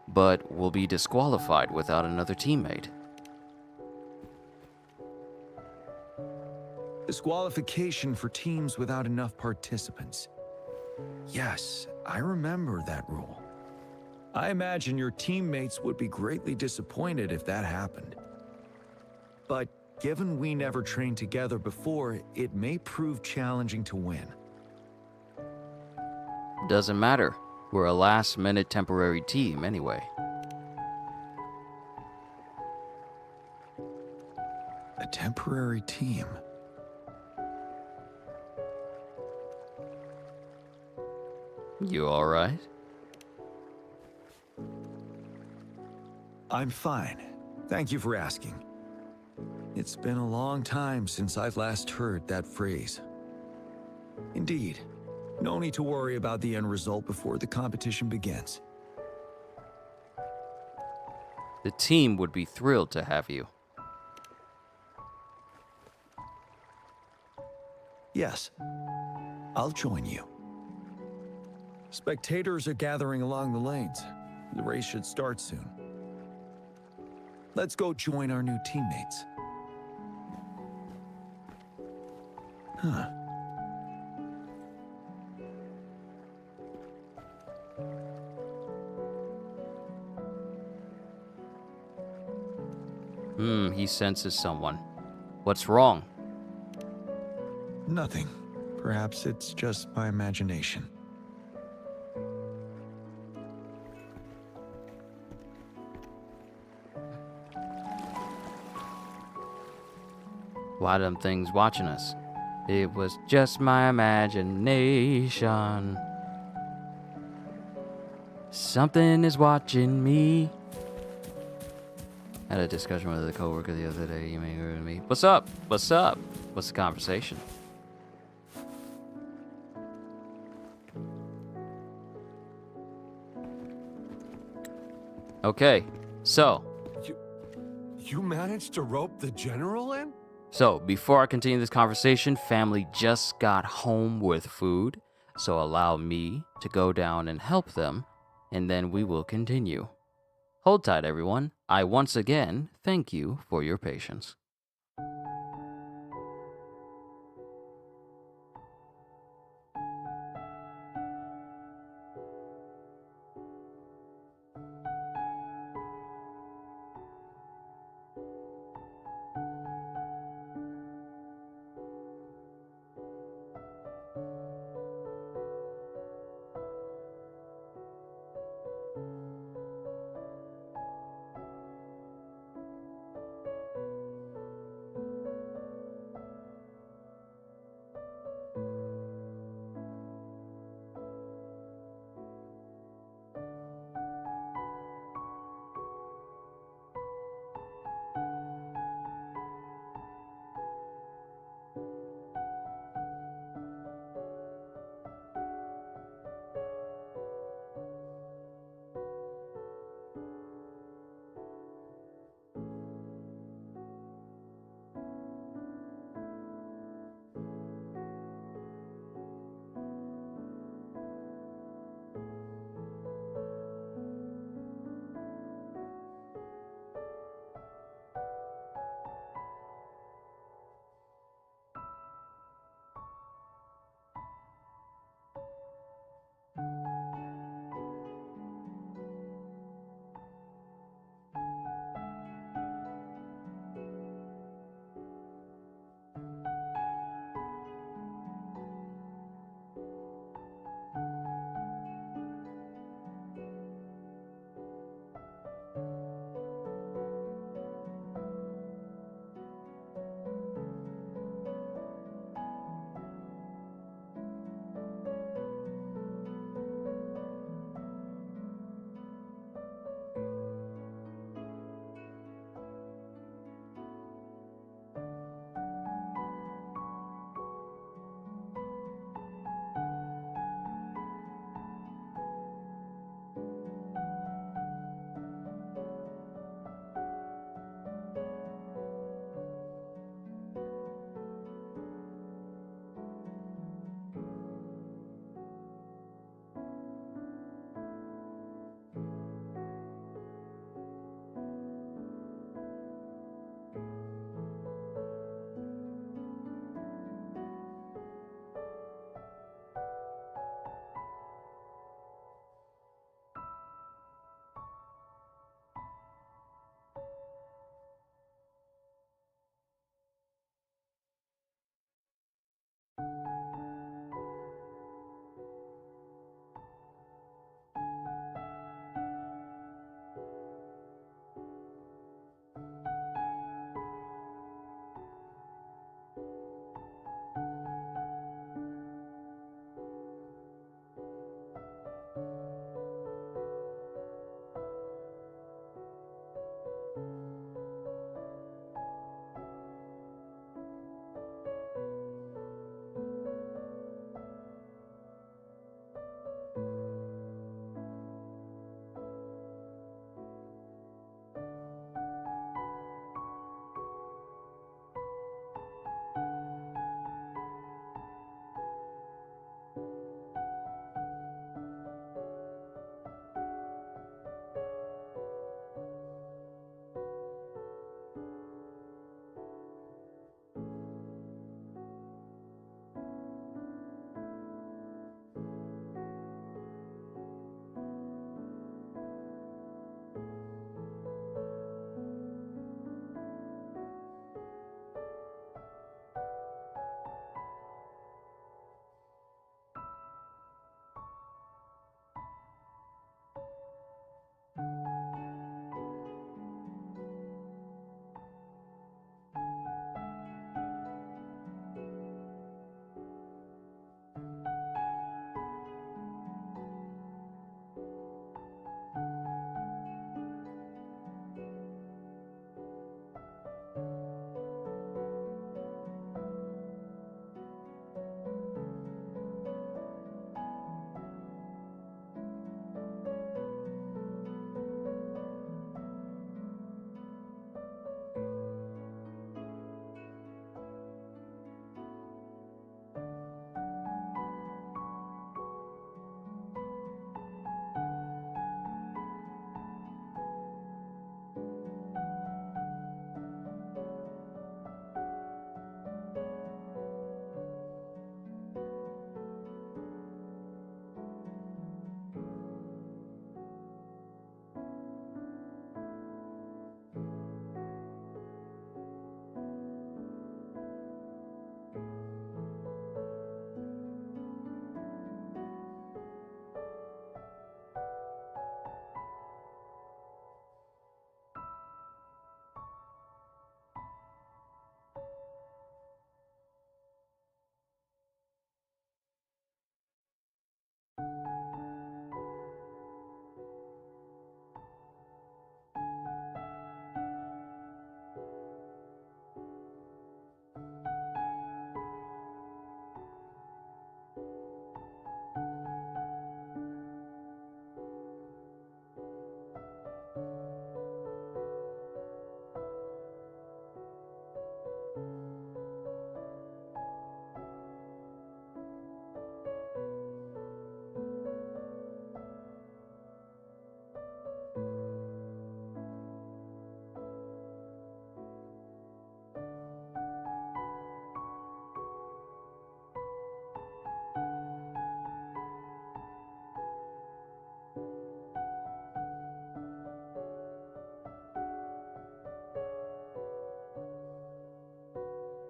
But we'll be disqualified without another teammate. Disqualification for teams without enough participants. Yes, I remember that rule. I imagine your teammates would be greatly disappointed if that happened. But given we never trained together before, it may prove challenging to win. Doesn't matter. We're a last-minute temporary team anyway. A temporary team? You all right? I'm fine. Thank you for asking. It's been a long time since I've last heard that phrase. Indeed. No need to worry about the end result before the competition begins. The team would be thrilled to have you. Yes, I'll join you. Spectators are gathering along the lanes. The race should start soon. Let's go join our new teammates. Huh. He senses someone. What's wrong? Nothing. Perhaps it's just my imagination. Why them things watching us? It was just my imagination. Something is watching me. Had a discussion with a coworker the other day. You may agree with me. What's up? What's up? What's the conversation? Okay, so. You managed to rope the general in? So, before I continue this conversation, family just got home with food. So allow me to go down and help them, and then we will continue. Hold tight, everyone. I once again thank you for your patience.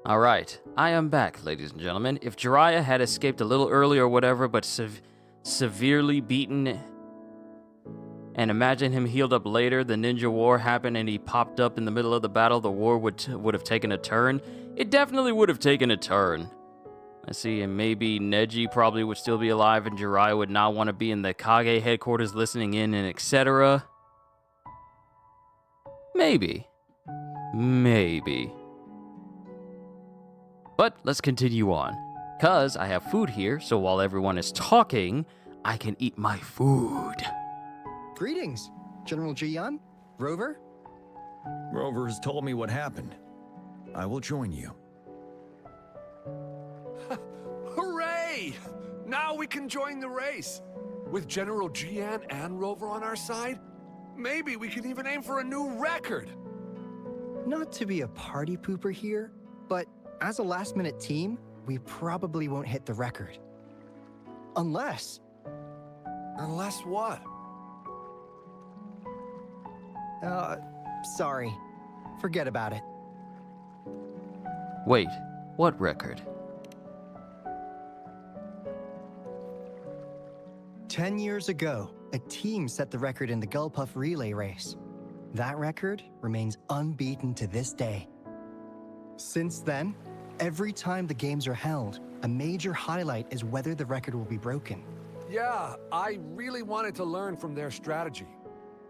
Alright, I am back, ladies and gentlemen. If Jiraiya had escaped a little earlier or whatever, but severely beaten, and imagine him healed up later, the ninja war happened and he popped up in the middle of the battle, the war would have taken a turn. It definitely would have taken a turn. I see, and maybe Neji probably would still be alive and Jiraiya would not want to be in the Kage headquarters listening in and etc. Maybe. Maybe. But let's continue on. Cause I have food here, so while everyone is talking, I can eat my food. Greetings, General Jian, Rover. Rover has told me what happened. I will join you. Hooray! Now we can join the race. With General Jian and Rover on our side, maybe we can even aim for a new record. Not to be a party pooper here, but as a last-minute team, we probably won't hit the record. Unless... Unless what? Sorry. Forget about it. Wait, what record? 10 years ago, a team set the record in the Gulpuff relay race. That record remains unbeaten to this day. Since then, every time the games are held, a major highlight is whether the record will be broken. Yeah, I really wanted to learn from their strategy.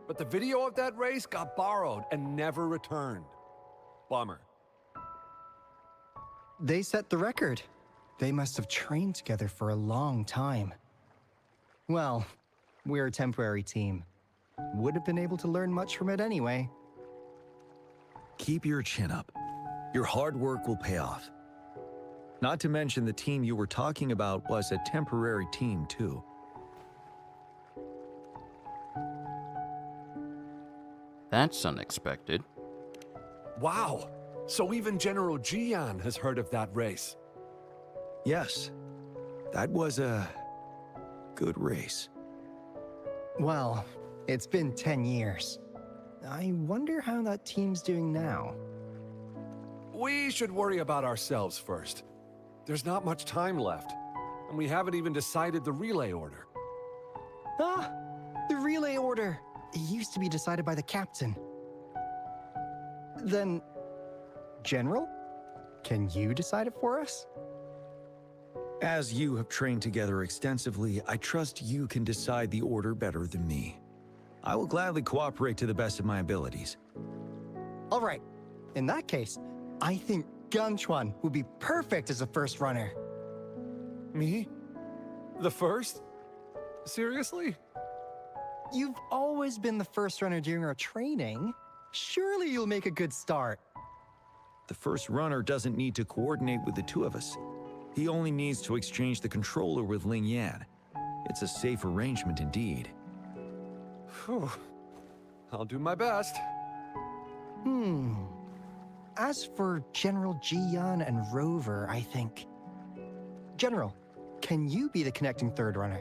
But the video of that race got borrowed and never returned. Bummer. They set the record. They must have trained together for a long time. Well, we're a temporary team. Would have been able to learn much from it anyway. Keep your chin up. Your hard work will pay off. Not to mention the team you were talking about was a temporary team too. That's unexpected. Wow, so even General Jian has heard of that race. Yes, that was a good race. Well, it's been 10 years. I wonder how that team's doing now. We should worry about ourselves first. There's not much time left, and we haven't even decided the relay order. Ah, the relay order. It used to be decided by the captain. Then, General, can you decide it for us? As you have trained together extensively, I trust you can decide the order better than me. I will gladly cooperate to the best of my abilities. All right. In that case, I think Gunchuan would be perfect as a first runner. Me? The first? Seriously? You've always been the first runner during our training. Surely you'll make a good start. The first runner doesn't need to coordinate with the two of us. He only needs to exchange the controller with Ling Yan. It's a safe arrangement indeed. Phew. I'll do my best. As for General Jian and Rover, I think... General, can you be the connecting third runner?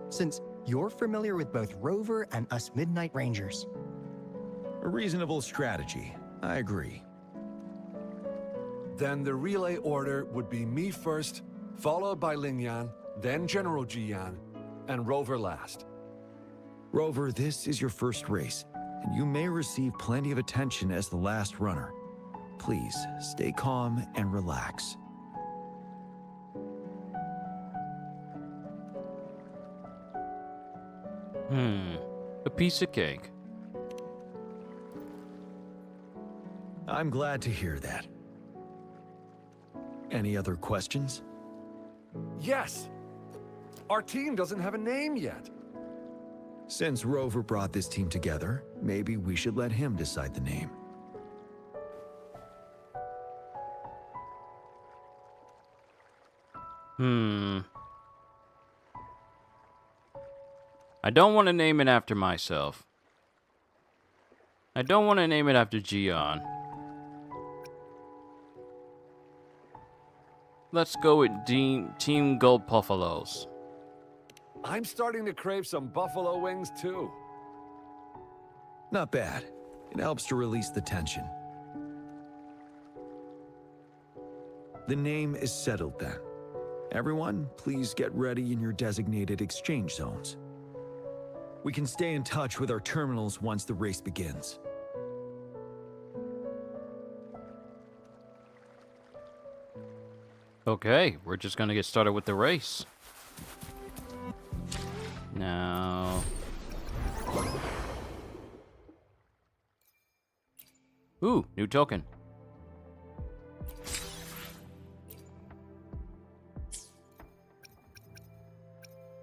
Since you're familiar with both Rover and us Midnight Rangers. A reasonable strategy. I agree. Then the relay order would be me first, followed by Ling Yan, then General Jian, and Rover last. Rover, this is your first race, and you may receive plenty of attention as the last runner. Please, stay calm and relax. A piece of cake. I'm glad to hear that. Any other questions? Yes! Our team doesn't have a name yet. Since Rover brought this team together, maybe we should let him decide the name. I don't want to name it after myself. I don't want to name it after Jian. Let's go with Team Gold Buffaloes. I'm starting to crave some buffalo wings too. Not bad. It helps to release the tension. The name is settled then. Everyone, please get ready in your designated exchange zones. We can stay in touch with our terminals once the race begins. Okay, we're just gonna get started with the race. Now... Ooh, new token.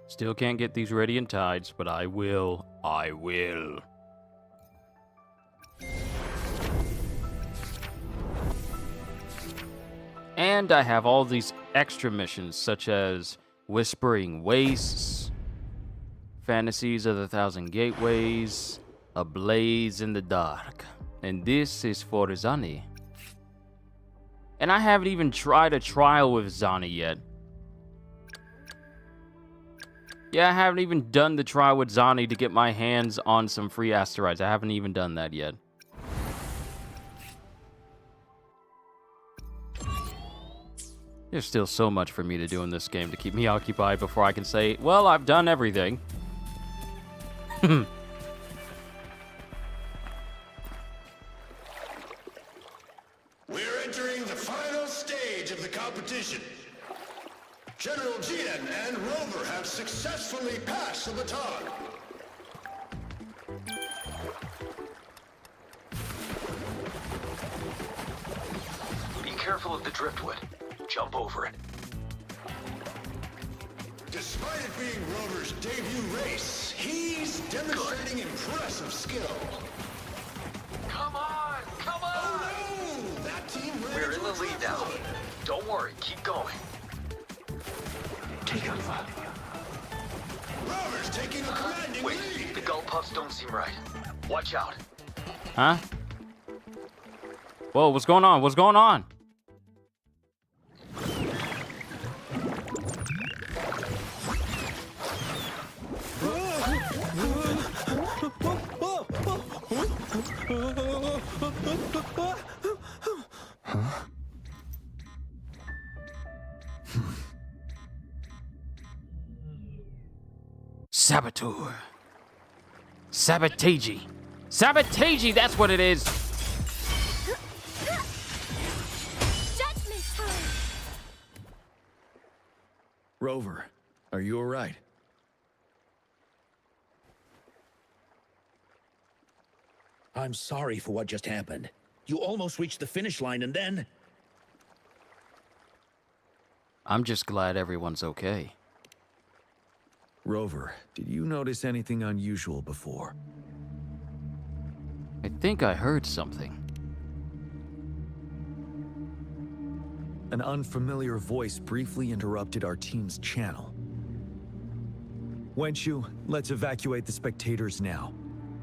Still can't get these radiant tides, but I will. I will. And I have all these extra missions, such as Whispering Wastes, Fantasies of the Thousand Gateways, A Blaze in the Dark. And this is for Zhezhi. And I haven't even tried a trial with Zhezhi yet. Yeah, I haven't even done the trial with Zhezhi to get my hands on some free asteroids. I haven't even done that yet. There's still so much for me to do in this game to keep me occupied before I can say, well, I've done everything. We're entering the final stage of the competition. General Jian and Rover have successfully passed the baton. Be careful of the driftwood. Jump over it. Despite it being Rover's debut race, he's demonstrating impressive skill. Come on! Come on! Oh no! That team ran We're in into the a lead now. driftwood. Don't worry, keep going. Take over. Rover's taking a commanding Wait, lead. the gull puffs don't seem right. Watch out. Huh? Whoa, what's going on? What's going on? Huh? Saboteur. Sabotage. Sabotage, that's what it is. Judgment time! Rover, are you all right? I'm sorry for what just happened. You almost reached the finish line and then... I'm just glad everyone's okay. Rover, did you notice anything unusual before? I think I heard something. An unfamiliar voice briefly interrupted our team's channel. Wenshu, let's evacuate the spectators now.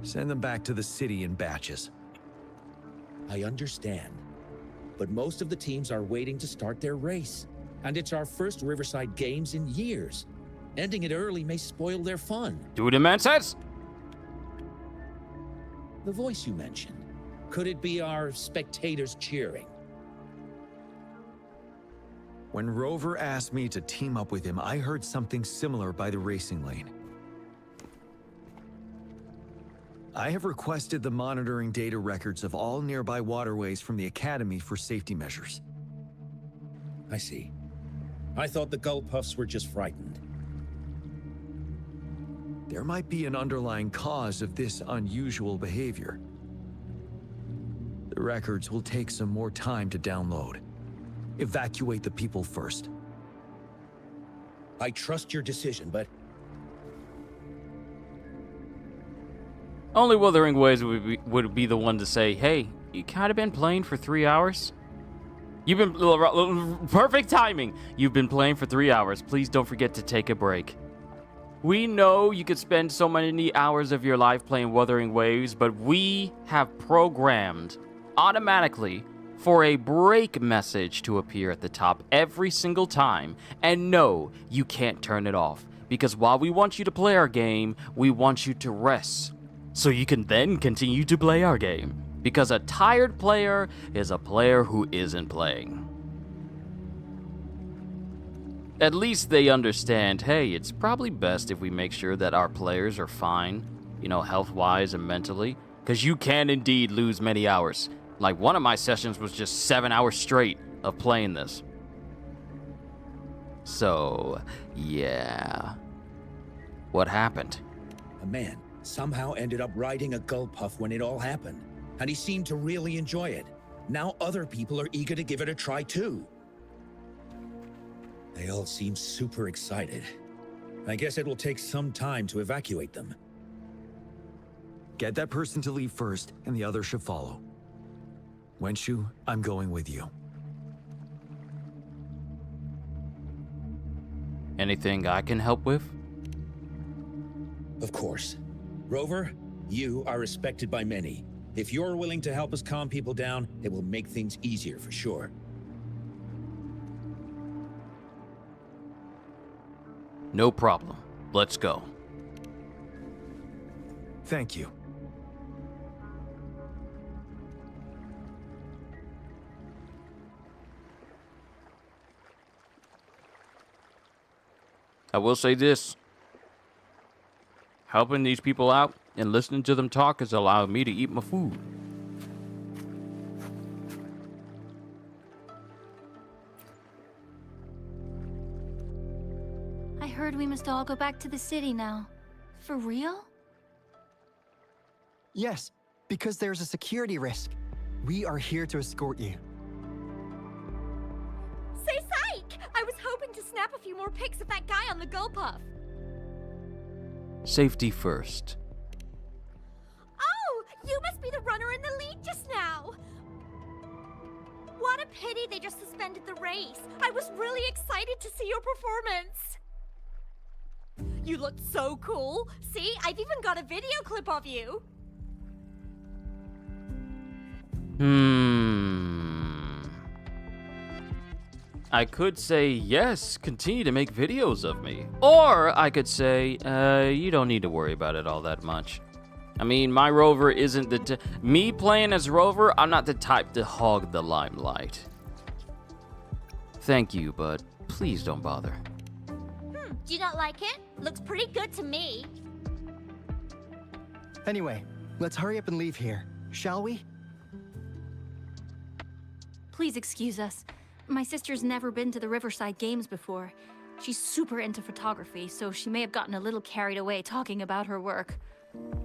Send them back to the city in batches. I understand. But most of the teams are waiting to start their race. And it's our first Riverside Games in years. Ending it early may spoil their fun. Do the man says. The voice you mentioned. Could it be our spectators cheering? When Rover asked me to team up with him, I heard something similar by the racing lane. I have requested the monitoring data records of all nearby waterways from the Academy for safety measures. I see. I thought the gull puffs were just frightened. There might be an underlying cause of this unusual behavior. The records will take some more time to download. Evacuate the people first. I trust your decision, but... Only Wuthering Waves would be the one to say, hey, you kind of been playing for 3 hours? You've been... Perfect timing! You've been playing for 3 hours. Please don't forget to take a break. We know you could spend so many hours of your life playing Wuthering Waves, but we have programmed automatically for a break message to appear at the top every single time. And no, you can't turn it off. Because while we want you to play our game, we want you to rest. So you can then continue to play our game. Because a tired player is a player who isn't playing. at least they understand, hey, it's probably best if we make sure that our players are fine, you know, health-wise and mentally, because you can indeed lose many hours. Like, one of my sessions was just 7 hours straight of playing this. So, yeah. What happened? A man somehow ended up riding a gull puff when it all happened, and he seemed to really enjoy it. Now other people are eager to give it a try too. They all seem super excited. I guess it will take some time to evacuate them. Get that person to leave first, and the others should follow. Wenshu, I'm going with you. Anything I can help with? Of course. Rover, you are respected by many. If you're willing to help us calm people down, it will make things easier for sure. No problem. Let's go. Thank you. I will say this. Helping these people out and listening to them talk has allowed me to eat my food. I heard we must all go back to the city now. For real? Yes, because there's a security risk. We are here to escort you. Say psych! I was hoping to snap a few more pics of that guy on the gull puff. Safety first. Oh, you must be the runner in the lead just now. What a pity they just suspended the race. I was really excited to see your performance. You looked so cool. See, I've even got a video clip of you. I could say, yes, continue to make videos of me. Or I could say, you don't need to worry about it all that much. I mean, my Rover isn't me playing as Rover, I'm not the type to hog the limelight. Thank you, but please don't bother. Do you not like it? Looks pretty good to me. Anyway, let's hurry up and leave here, shall we? Please excuse us. My sister's never been to the Riverside Games before. She's super into photography, so she may have gotten a little carried away talking about her work.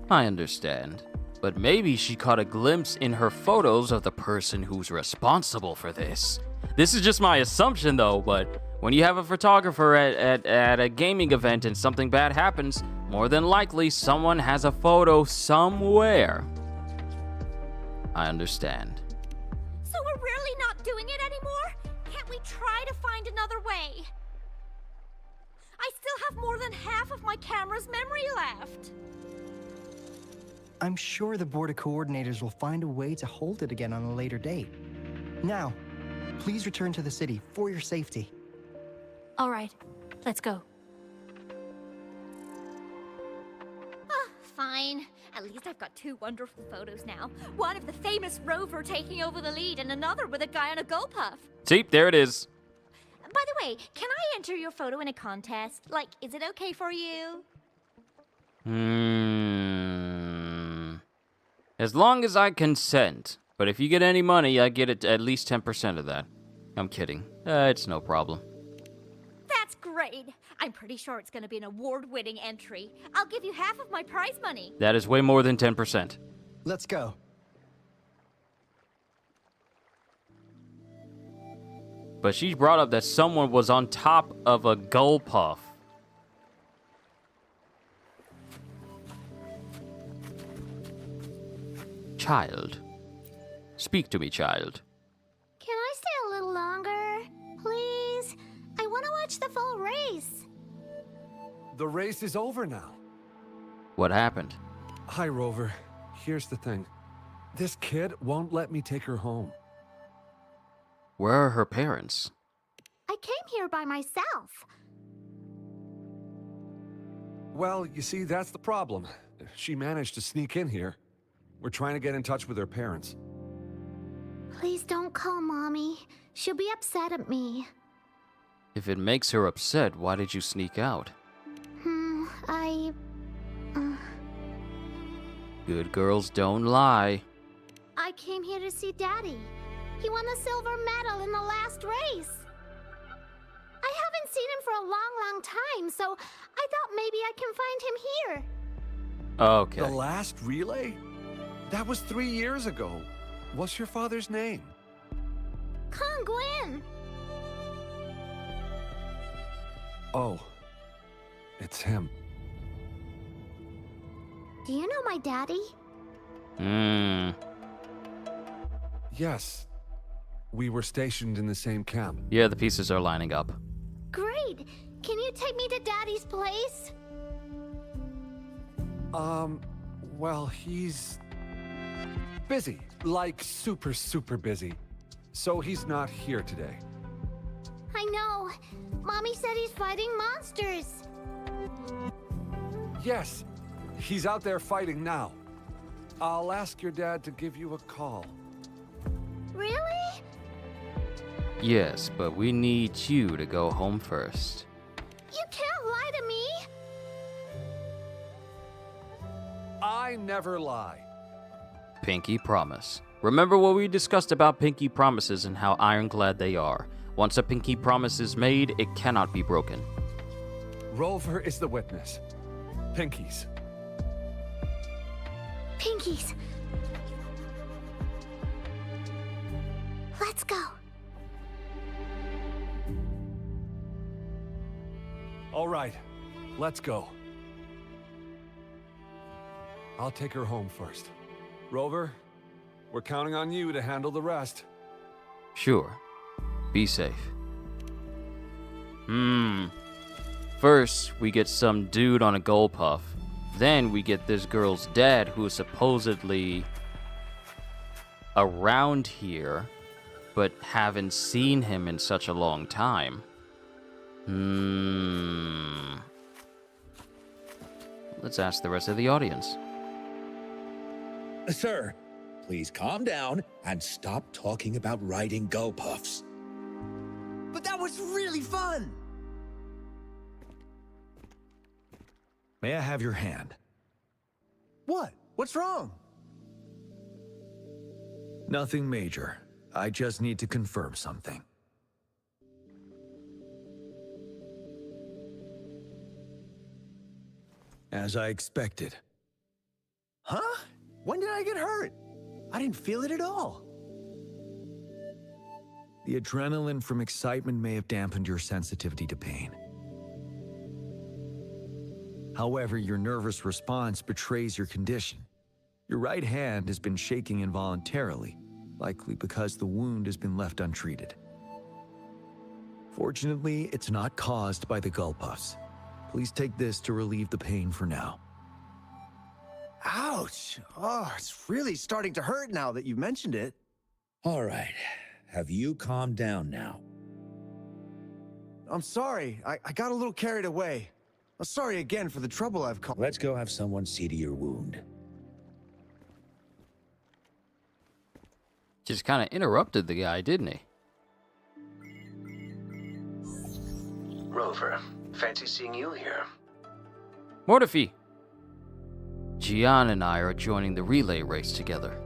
I understand. But maybe she caught a glimpse in her photos of the person who's responsible for this. This is just my assumption, though, but when you have a photographer at a gaming event and something bad happens, more than likely someone has a photo somewhere. I understand. So we're really not doing it anymore? Can't we try to find another way? I still have more than half of my camera's memory left. I'm sure the board of coordinators will find a way to hold it again on a later date. Now, please return to the city for your safety. All right, let's go. Fine. At least I've got two wonderful photos now. One of the famous Rover taking over the lead and another with a guy on a gull puff. See, there it is. By the way, can I enter your photo in a contest? Like, is it okay for you? As long as I consent. But if you get any money, I get at least 10% of that. I'm kidding. It's no problem. That's great. I'm pretty sure it's going to be an award-winning entry. I'll give you half of my prize money. That is way more than 10%. Let's go. But she brought up that someone was on top of a gull puff. Child. Speak to me, child. Can I stay a little longer? Please? I want to watch the full race. The race is over now. What happened? Hi, Rover. Here's the thing. This kid won't let me take her home. Where are her parents? I came here by myself. Well, you see, that's the problem. She managed to sneak in here. We're trying to get in touch with her parents. Please don't call Mommy. She'll be upset at me. If it makes her upset, why did you sneak out? Good girls don't lie. I came here to see Daddy. He won the silver medal in the last race. I haven't seen him for a long time, so I thought maybe I can find him here. Okay. The last relay? That was 3 years ago. What's your father's name? Gwen. Oh, it's him. Do you know my daddy? Yes. We were stationed in the same camp. Yeah, the pieces are lining up. Great. Can you take me to Daddy's place? Well, he's busy. Like super busy. So he's not here today. I know. Mommy said he's fighting monsters. Yes. He's out there fighting now. I'll ask your dad to give you a call. Really? Yes, but we need you to go home first. You can't lie to me. I never lie. Pinky promise. Remember what we discussed about pinky promises and how ironclad they are. Once a pinky promise is made, it cannot be broken. Rover is the witness. Pinkies. Pinkies. Let's go. All right, let's go. I'll take her home first. Rover, we're counting on you to handle the rest. Sure. Be safe. First, we get some dude on a gold puff. Then we get this girl's dad, who is supposedly around here, but haven't seen him in such a long time. Let's ask the rest of the audience. Sir, please calm down and stop talking about riding Go Puffs. But that was really fun! May I have your hand? What? What's wrong? Nothing major. I just need to confirm something. As I expected. Huh? When did I get hurt? I didn't feel it at all. The adrenaline from excitement may have dampened your sensitivity to pain. However, your nervous response betrays your condition. Your right hand has been shaking involuntarily, likely because the wound has been left untreated. Fortunately, it's not caused by the gull puffs. Please take this to relieve the pain for now. Ouch! Oh, it's really starting to hurt now that you mentioned it. All right. Have you calmed down now? I'm sorry. I got a little carried away. I'm sorry again for the trouble I've caused. Let's go have someone see to your wound. Just kind of interrupted the guy, didn't he? Rover, fancy seeing you here. Mortifi! Gian and I are joining the relay race together.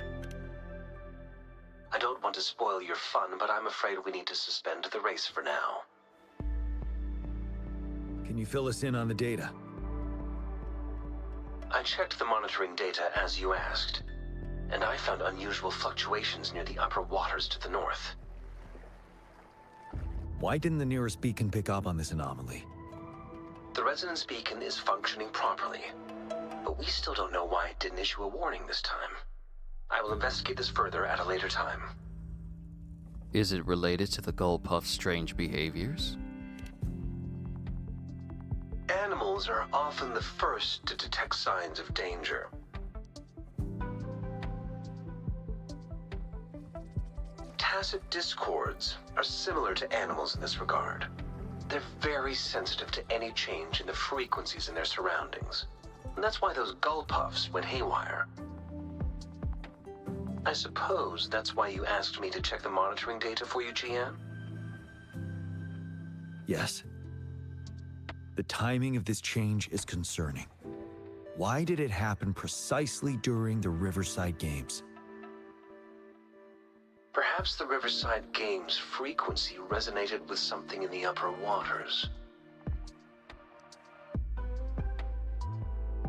I don't want to spoil your fun, but I'm afraid we need to suspend the race for now. Can you fill us in on the data? I checked the monitoring data as you asked, and I found unusual fluctuations near the upper waters to the north. Why didn't the nearest beacon pick up on this anomaly? The resonance beacon is functioning properly, but we still don't know why it didn't issue a warning this time. I will investigate this further at a later time. Is it related to the gull puff's strange behaviors? Animals are often the first to detect signs of danger. Tacit discords are similar to animals in this regard. They're very sensitive to any change in the frequencies in their surroundings. And that's why those gull puffs went haywire. I suppose that's why you asked me to check the monitoring data for you, Gian? Yes. The timing of this change is concerning. Why did it happen precisely during the Riverside Games? Perhaps the Riverside Games' frequency resonated with something in the upper waters.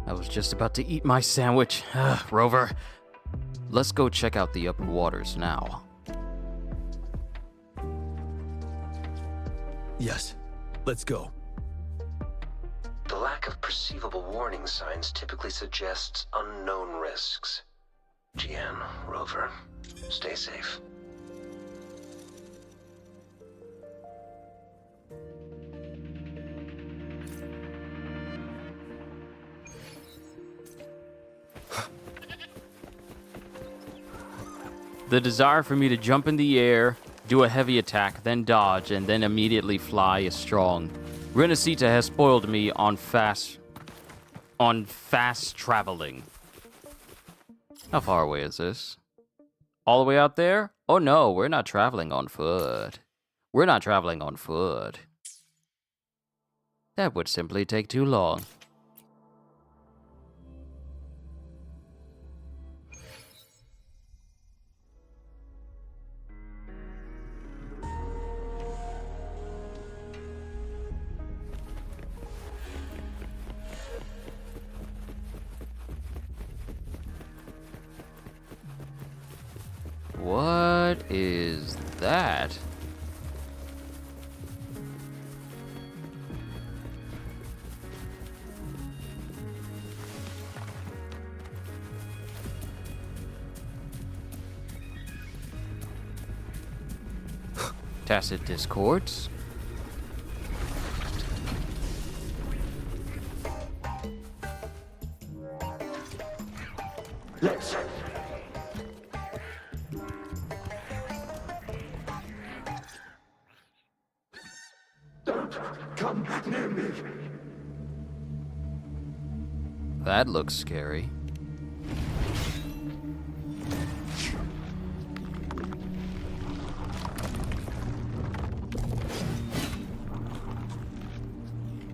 I was just about to eat my sandwich. Rover, let's go check out the upper waters now. Yes, let's go. The lack of perceivable warning signs typically suggests unknown risks. GN, Rover, stay safe. The desire for me to jump in the air, do a heavy attack, then dodge, and then immediately fly is strong. Rinascita has spoiled me on fast traveling. How far away is this? All the way out there? Oh no, we're not traveling on foot. We're not traveling on foot. That would simply take too long. What is that? Tacit discords? Let's. Don't come near me. That looks scary.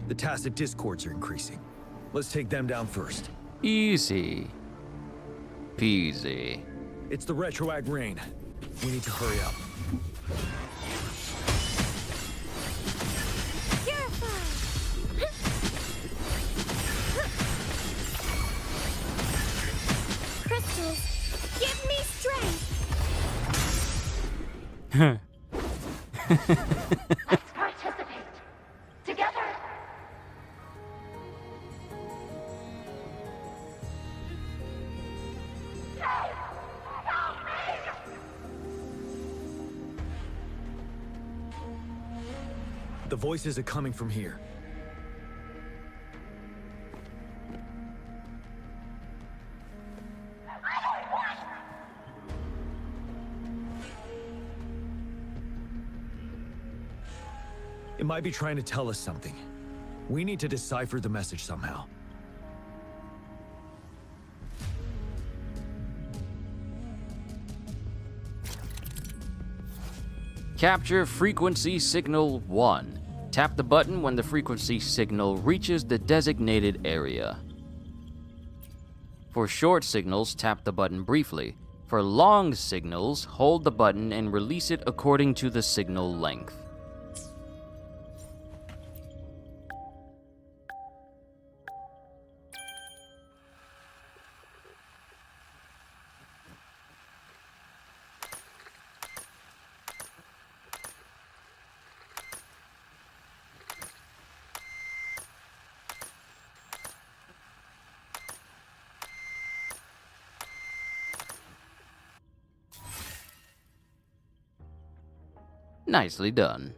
The tacit discords are increasing. Let's take them down first. Easy peasy. It's the retroag rain. We need to hurry up. Crystals, give me strength. Let's participate together. The voices are coming from here. It might be trying to tell us something. We need to decipher the message somehow. Capture frequency signal 1. Tap the button when the frequency signal reaches the designated area. For short signals, tap the button briefly. For long signals, hold the button and release it according to the signal length. Nicely done.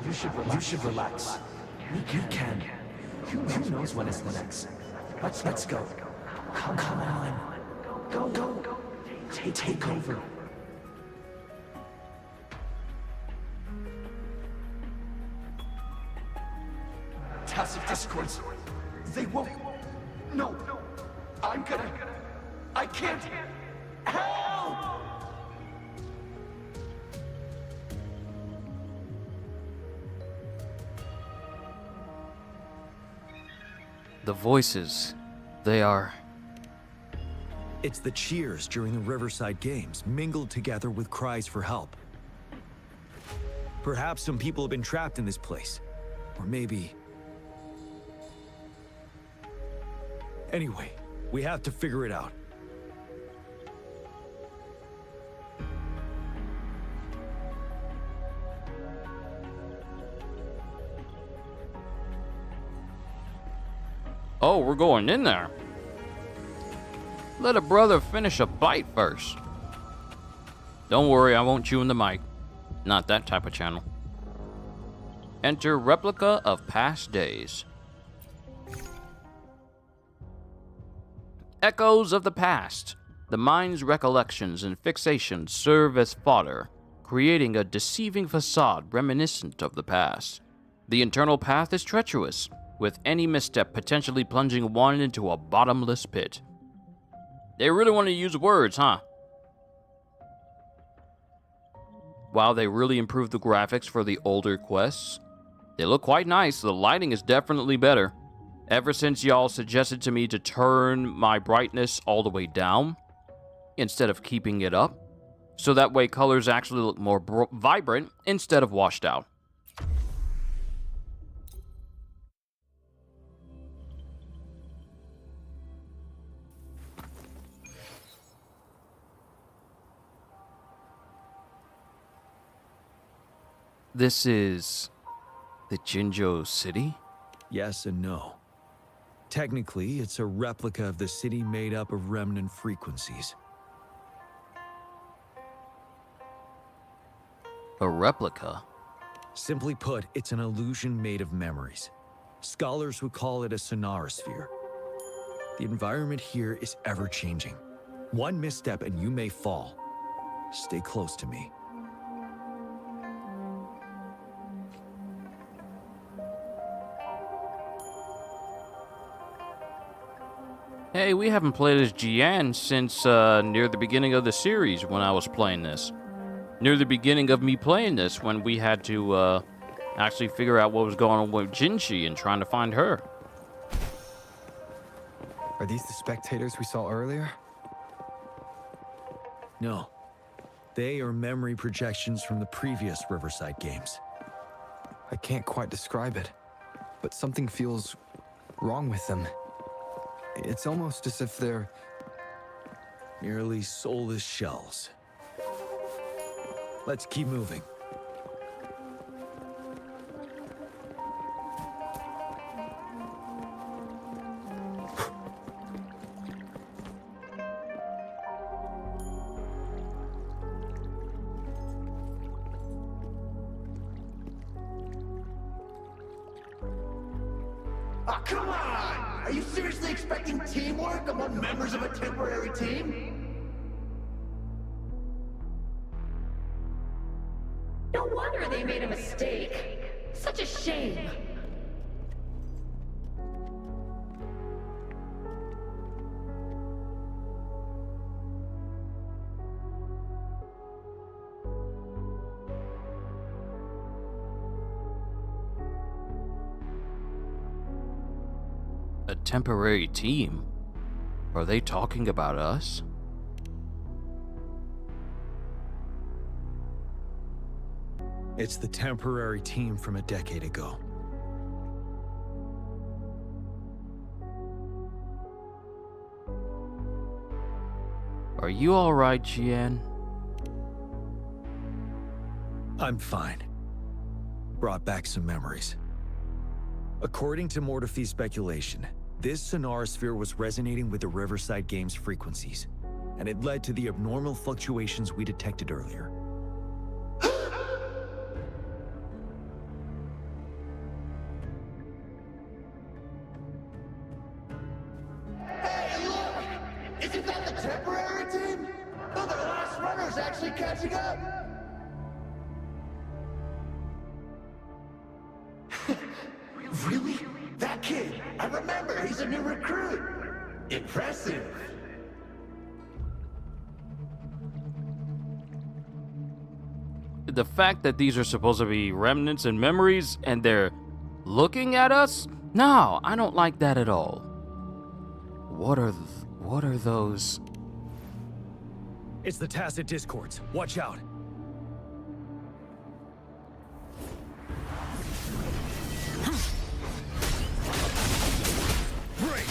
You should relax. You can. Who knows when it's the next? Let's go. Come on. Go. Take over. Tacit discords. They won't. No. I can't. Help! The voices, they are... It's the cheers during the Riverside Games, mingled together with cries for help. Perhaps some people have been trapped in this place. Or maybe... Anyway, we have to figure it out. Oh, we're going in there. Let a brother finish a bite first. Don't worry, I won't chew in the mic. Not that type of channel. Enter replica of past days. Echoes of the past. The mind's recollections and fixations serve as fodder, creating a deceiving facade reminiscent of the past. The internal path is treacherous, with any misstep potentially plunging one into a bottomless pit. They really want to use words, huh? While they really improved the graphics for the older quests, they look quite nice. The lighting is definitely better. Ever since y'all suggested to me to turn my brightness all the way down, instead of keeping it up, so that way colors actually look more vibrant instead of washed out. This is the Jinzhou city? Yes and no. Technically, it's a replica of the city made up of remnant frequencies. A replica? Simply put, it's an illusion made of memories. Scholars would call it a sonorosphere. The environment here is ever-changing. One misstep and you may fall. Stay close to me. Hey, we haven't played as Jian since near the beginning of the series when I was playing this. Near the beginning of me playing this when we had to actually figure out what was going on with Zhezhi and trying to find her. Are these the spectators we saw earlier? No. They are memory projections from the previous Riverside Games. I can't quite describe it, but something feels wrong with them. It's almost as if they're merely soulless shells. Let's keep moving. Oh, come on! Are you seriously expecting teamwork among members of a temporary team? No wonder they made a mistake. Such a shame. A temporary team? Are they talking about us? It's the temporary team from a decade ago. Are you alright, Jian? I'm fine. Brought back some memories. According to Mortefi's speculation, this sonorosphere was resonating with the Riverside Games frequencies, and it led to the abnormal fluctuations we detected earlier. Hey, look! Isn't that the temporary team? No, the last runner's actually catching up! Really? That kid! I remember, he's a new recruit! Impressive! The fact that these are supposed to be remnants and memories, and they're looking at us, No, I don't like that at all. What are those? It's the tacit discords. Watch out. Break!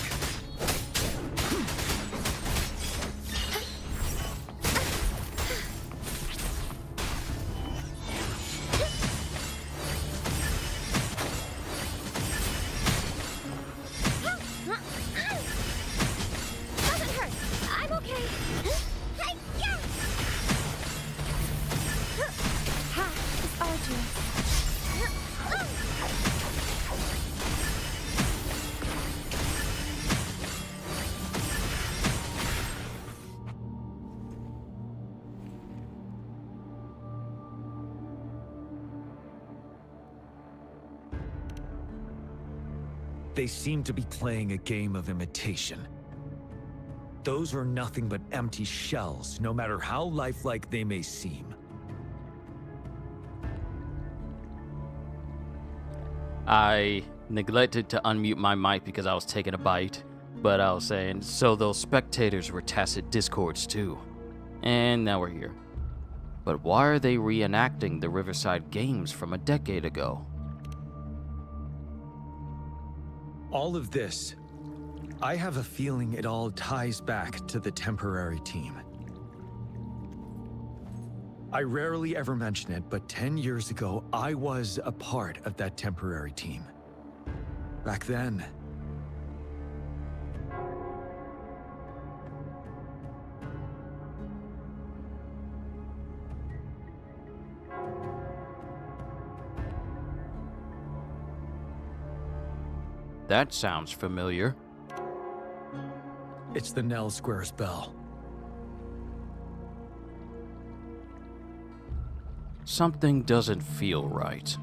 Doesn't hurt. I'm okay. It's arduous. They seem to be playing a game of imitation. Those are nothing but empty shells, no matter how lifelike they may seem. I neglected to unmute my mic because I was taking a bite, but I was saying, so those spectators were tacit discords too. And now we're here. But why are they reenacting the Riverside Games from a decade ago? All of this, I have a feeling it all ties back to the temporary team. I rarely ever mention it, but 10 years ago, I was a part of that temporary team. Back then, That sounds familiar. it's the Nell Squares bell. Something doesn't feel right.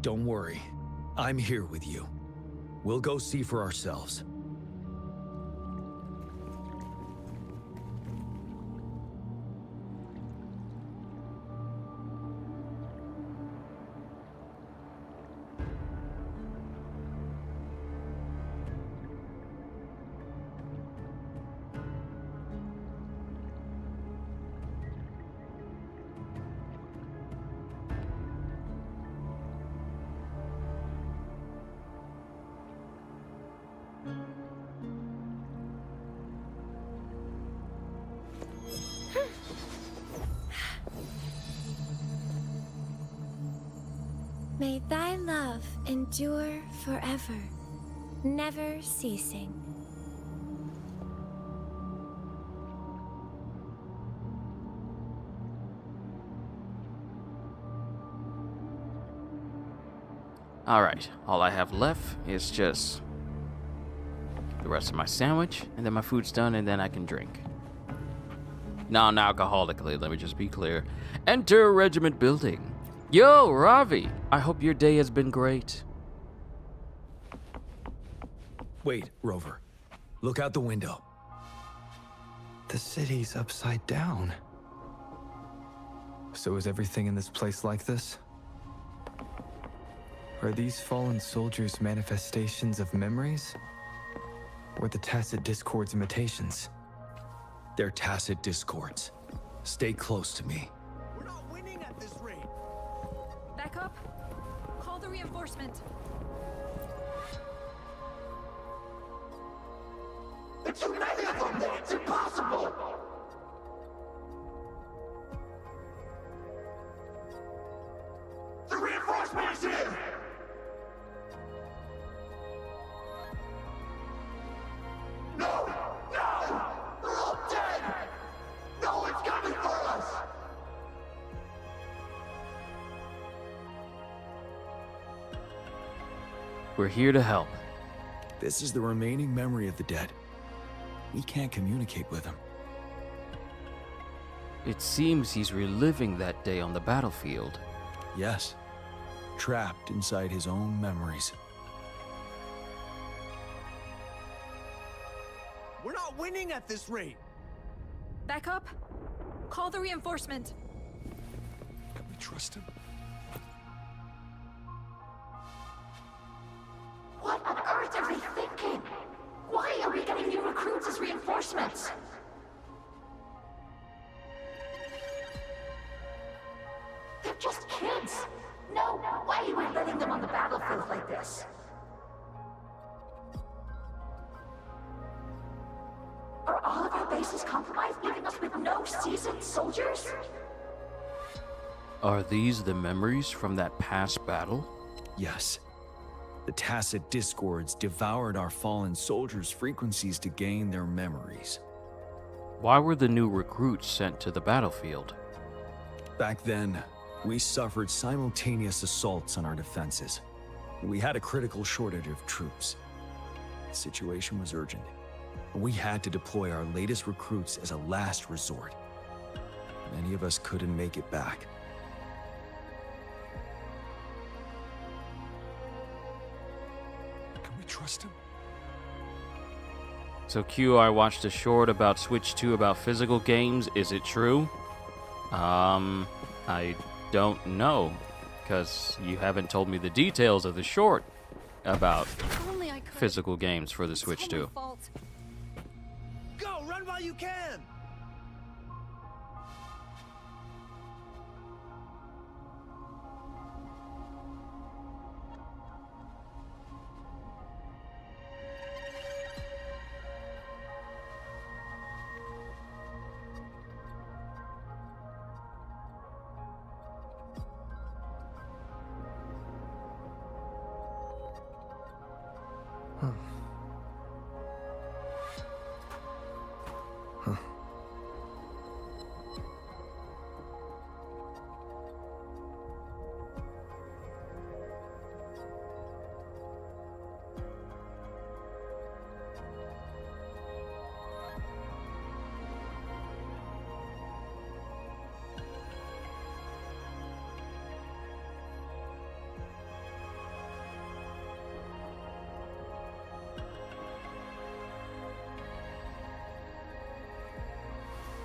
Don't worry, I'm here with you. We'll go see for ourselves. May thy love endure forever, never ceasing. Alright, all I have left is just the rest of my sandwich, and then my food's done, and then I can drink. Non-alcoholically, let me just be clear. Enter regiment building. Yo, Ravi! I hope your day has been great. Wait, Rover. Look out the window. The city's upside down. So is everything in this place like this? Are these fallen soldiers manifestations of memories? Or the tacit discords imitations? They're tacit discords. Stay close to me. We're not winning at this rate. Back up. Call the reinforcement. It's too many of them! It's impossible! The reinforcement is here! No! No! They're all dead! No one's coming for us! We're here to help. This is the remaining memory of the dead. We can't communicate with him. It seems he's reliving that day on the battlefield. Yes. Trapped inside his own memories. We're not winning at this rate. Back up. Call the reinforcement. Can we trust him? just kids. No way we're letting them on the battlefield like this. Are all of our bases compromised, leaving us with no seasoned soldiers? Are these the memories from that past battle? Yes. The tacit discords devoured our fallen soldiers' frequencies to gain their memories. Why were the new recruits sent to the battlefield? Back then, we suffered simultaneous assaults on our defenses. We had a critical shortage of troops. The situation was urgent. We had to deploy our latest recruits as a last resort. Many of us couldn't make it back. Can we trust him? So Q, I watched a short about Switch 2 about physical games. Is it true? I don't know, because you haven't told me the details of the short about physical games for the Switch 2. Go, run while you can!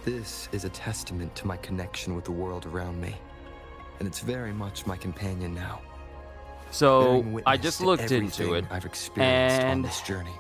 This is a testament to my connection with the world around me, and it's very much my companion now. So I just looked into it, I've experienced on and this journey.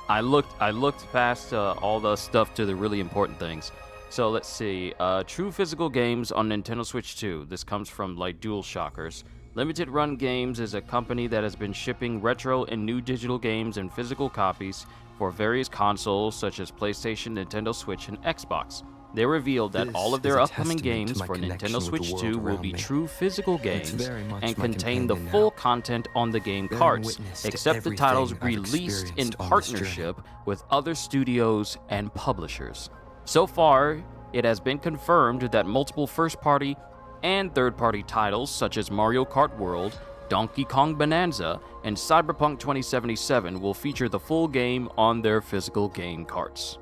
I looked past all the stuff to the really important things. So let's see. True physical games on Nintendo Switch 2. This comes from like DualShockers. Limited Run Games is a company that has been shipping retro and new digital games and physical copies for various consoles such as PlayStation, Nintendo Switch, and Xbox. They revealed that all of their upcoming games for Nintendo Switch 2 will be true physical games and contain the full content on the game carts, except the titles released in partnership with other studios and publishers. So far, it has been confirmed that multiple first-party and third-party titles such as Mario Kart World, Donkey Kong Bonanza, and Cyberpunk 2077 will feature the full game on their physical game carts.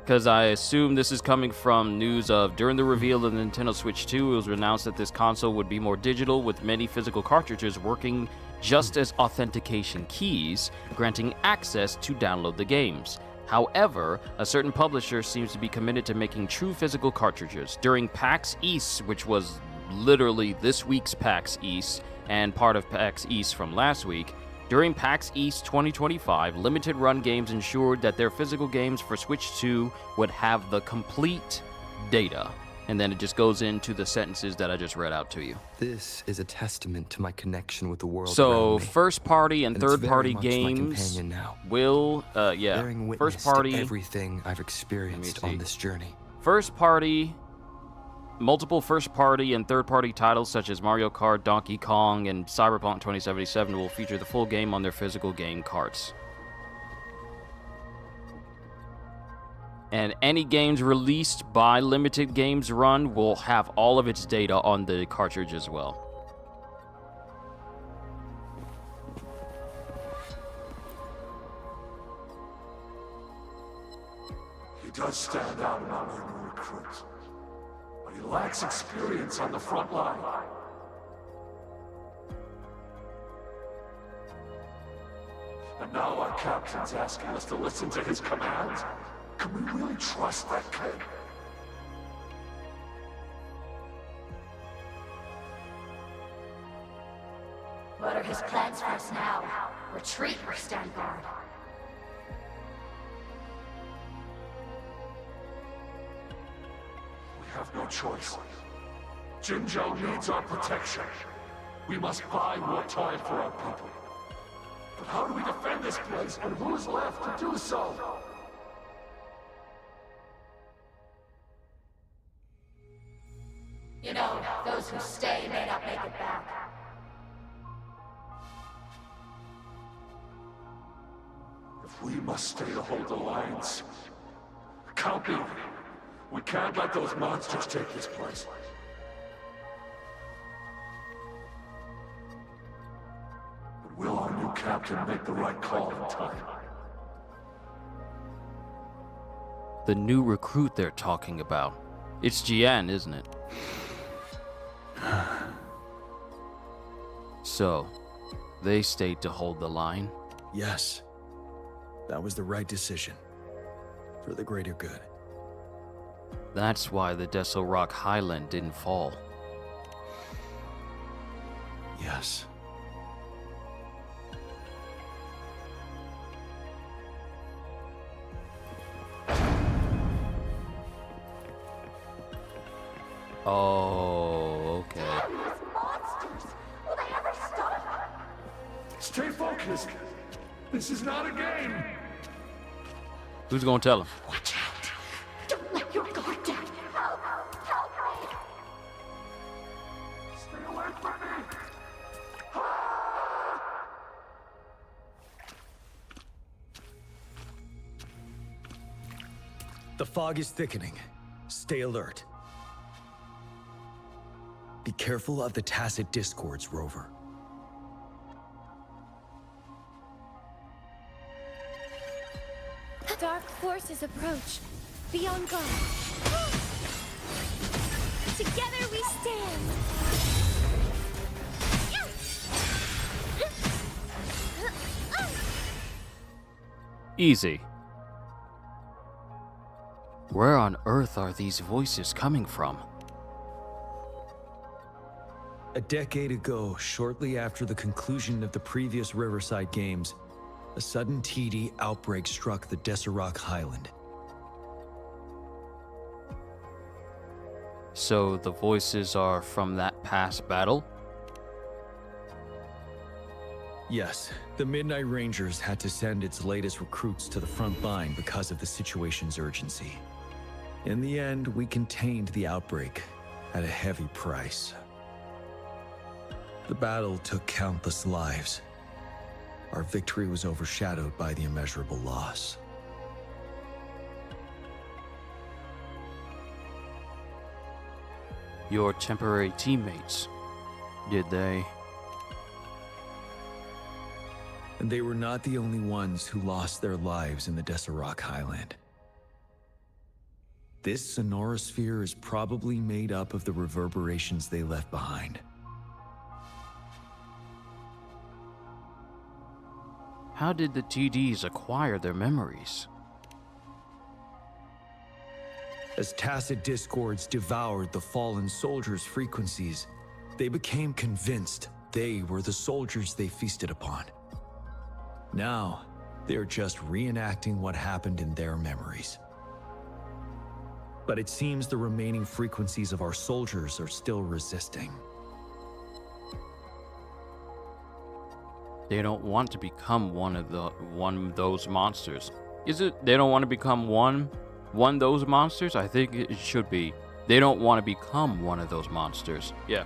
Because I assume this is coming from news of during the reveal of the Nintendo Switch 2, it was announced that this console would be more digital with many physical cartridges working just as authentication keys, granting access to download the games. However, a certain publisher seems to be committed to making true physical cartridges. During PAX East, which was literally this week's PAX East and part of PAX East from last week, during PAX East 2025, Limited Run Games ensured that their physical games for Switch 2 would have the complete data. And then it just goes into the sentences that I just read out to you. This is a testament to my connection with the world so around me. First party and And it's third party very much my games companion now. will Bearing witness first party to everything I've experienced on this journey. First party, multiple first party and third party titles such as Mario Kart, Donkey Kong, and Cyberpunk 2077 will feature the full game on their physical game carts. And any games released by Limited Games Run will have all of its data on the cartridge as well. He does stand out among our new recruits, but he lacks experience on the front line. And now our captain's asking us to listen to his commands? Can we really trust that kid? What are his plans for us now? Retreat or stand guard? have no choice. Jinzhou needs our protection. We must buy more time for our people. But how do we defend this place, and who's left to do so? You know, those who stay may not make it back. If we must stay to hold the lines, count me. We can't let those monsters take this place. But will our new captain make the right call in time? The new recruit they're talking about. It's Jian, isn't it? So, they stayed to hold the line? Yes. That was the right decision. For the greater good. That's why the Deso Rock Highland didn't fall. Yes. Oh, okay. Monsters! Will they ever stop? Stay focused. This is not a game. Who's gonna tell him? Watch out! Don't let your guard down! Help! Help me! Stay away from me! The fog is thickening. Stay alert. Be careful of the tacit discords, Rover. Dark forces approach. Be on guard. Together we stand! Easy. Where on earth are these voices coming from? A decade ago, shortly after the conclusion of the previous Riverside Games, a sudden TD outbreak struck the Deserock Highland. So the voices are from that past battle? Yes, the Midnight Rangers had to send its latest recruits to the front line because of the situation's urgency. In the end, we contained the outbreak at a heavy price. The battle took countless lives. Our victory was overshadowed by the immeasurable loss. Your temporary teammates, did they? And they were not the only ones who lost their lives in the Deserock Highland. This sonorosphere is probably made up of the reverberations they left behind. How did the TDs acquire their memories? As tacit discords devoured the fallen soldiers' frequencies, they became convinced they were the soldiers they feasted upon. Now, they're just reenacting what happened in their memories. But it seems the remaining frequencies of our soldiers are still resisting. They don't want to become one of those monsters. Is it they don't want to become one of those monsters? I think it should be. They don't want to become one of those monsters. Yeah.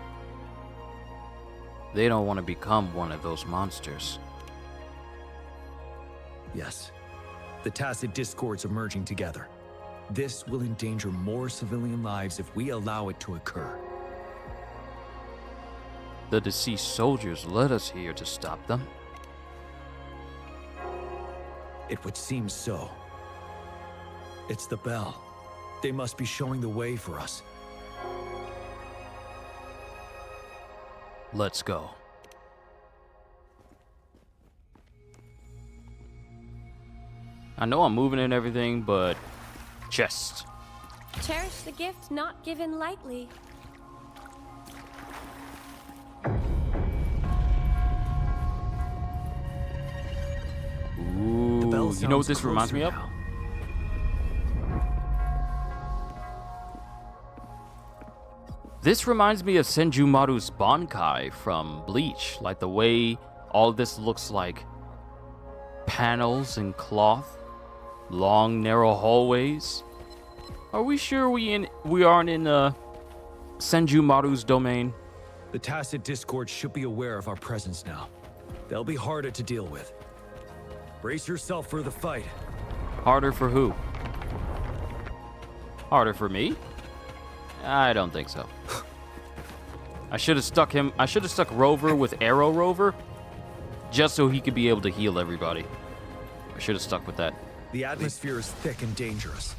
They don't want to become one of those monsters. Yes. The tacit discords are merging together. This will endanger more civilian lives if we allow it to occur. The deceased soldiers led us here to stop them. It would seem so. It's the bell. They must be showing the way for us. Let's go. I know I'm moving and everything, but chest. Cherish the gift not given lightly. Ooh, you know what this reminds me of? This reminds me of Senjumaru's Bankai from Bleach, like the way all this looks like panels and cloth, long narrow hallways. Are we sure we aren't in Senjumaru's domain? The Tacit Discord should be aware of our presence now. They'll be harder to deal with. Brace yourself for the fight. Harder for who? Harder for me? I don't think so. I should have stuck Rover with Arrow Rover, just so he could be able to heal everybody. I should have stuck with that. The atmosphere is thick and dangerous.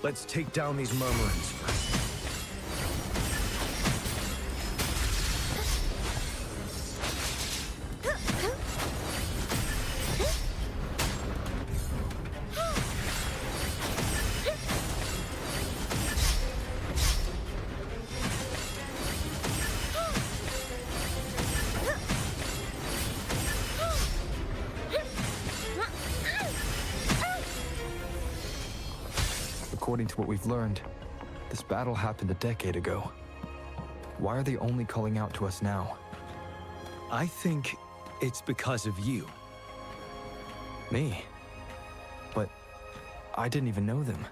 Let's take down these murmurings first. According to what we've learned, this battle happened a decade ago. Why are they only calling out to us now? I think it's because of you. Me? But I didn't even know them.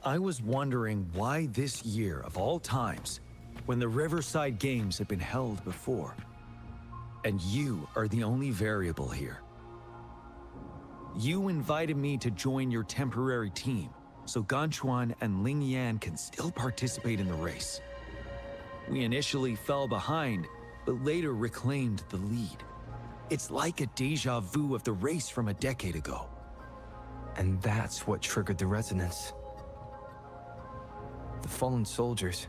I was wondering why this year, of all times, when the Riverside Games had been held before, and you are the only variable here. You invited me to join your temporary team, so Ganchuan and Ling Yan can still participate in the race. We initially fell behind, but later reclaimed the lead. It's like a deja vu of the race from a decade ago. And that's what triggered the resonance. The fallen soldiers,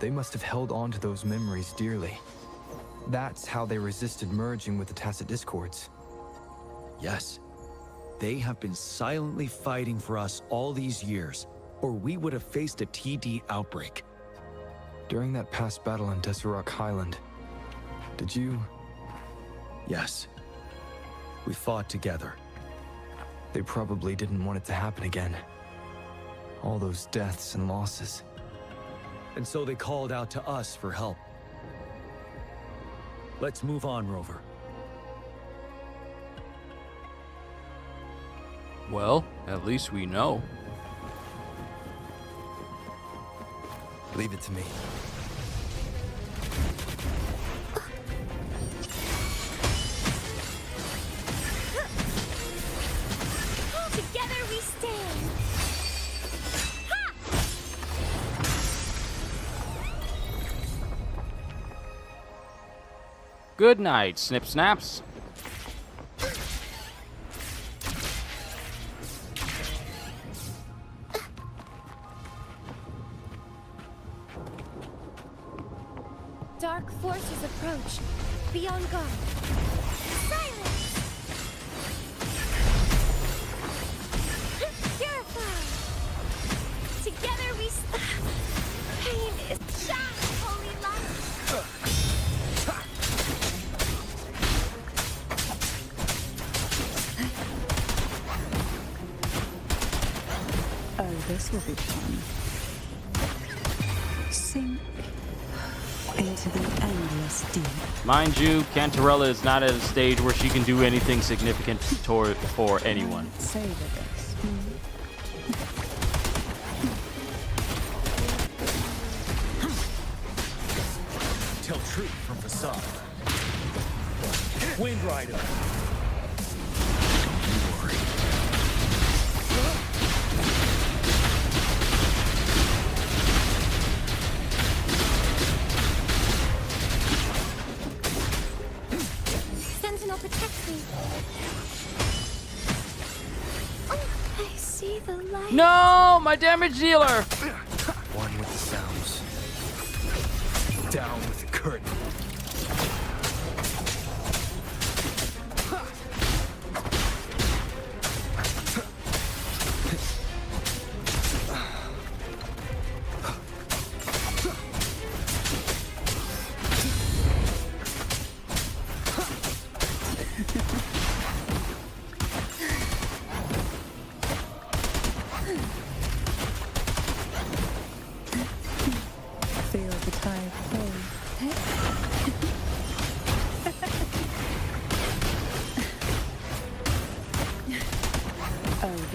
they must have held on to those memories dearly. That's how they resisted merging with the Tacit Discords. Yes. They have been silently fighting for us all these years, or we would have faced a TD outbreak. During that past battle in Deseret Highland, did you... Yes. We fought together. They probably didn't want it to happen again. All those deaths and losses. And so they called out to us for help. Let's move on, Rover. Well, at least we know. Leave it to me. Together we stand. Ha! Good night, Snip Snaps. Dark forces approach. Be on guard. Silence! Purify! Together we pain is shot, holy light! Oh, this will be fun. Sink into the endless deep. Mind you, Cantarella is not at a stage where she can do anything significant for anyone. Savor this. Tell truth from facade. Wind Rider. Don't you worry. Sentinel, protect me. Oh, I see the light. No, my damage dealer! One with the sounds. Down with the curtain.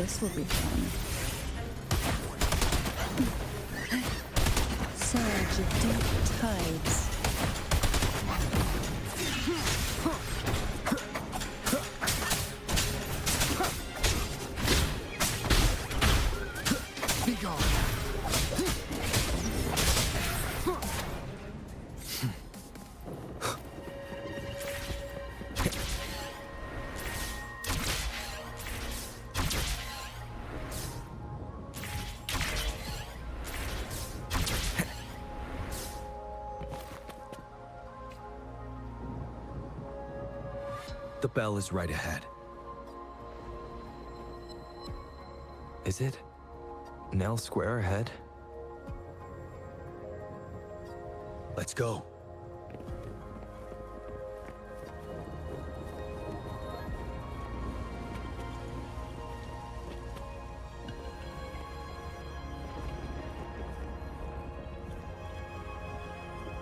This will be fun. Surge of deep tides. Be gone. The bell is right ahead. Is it? Nell Square ahead? Let's go.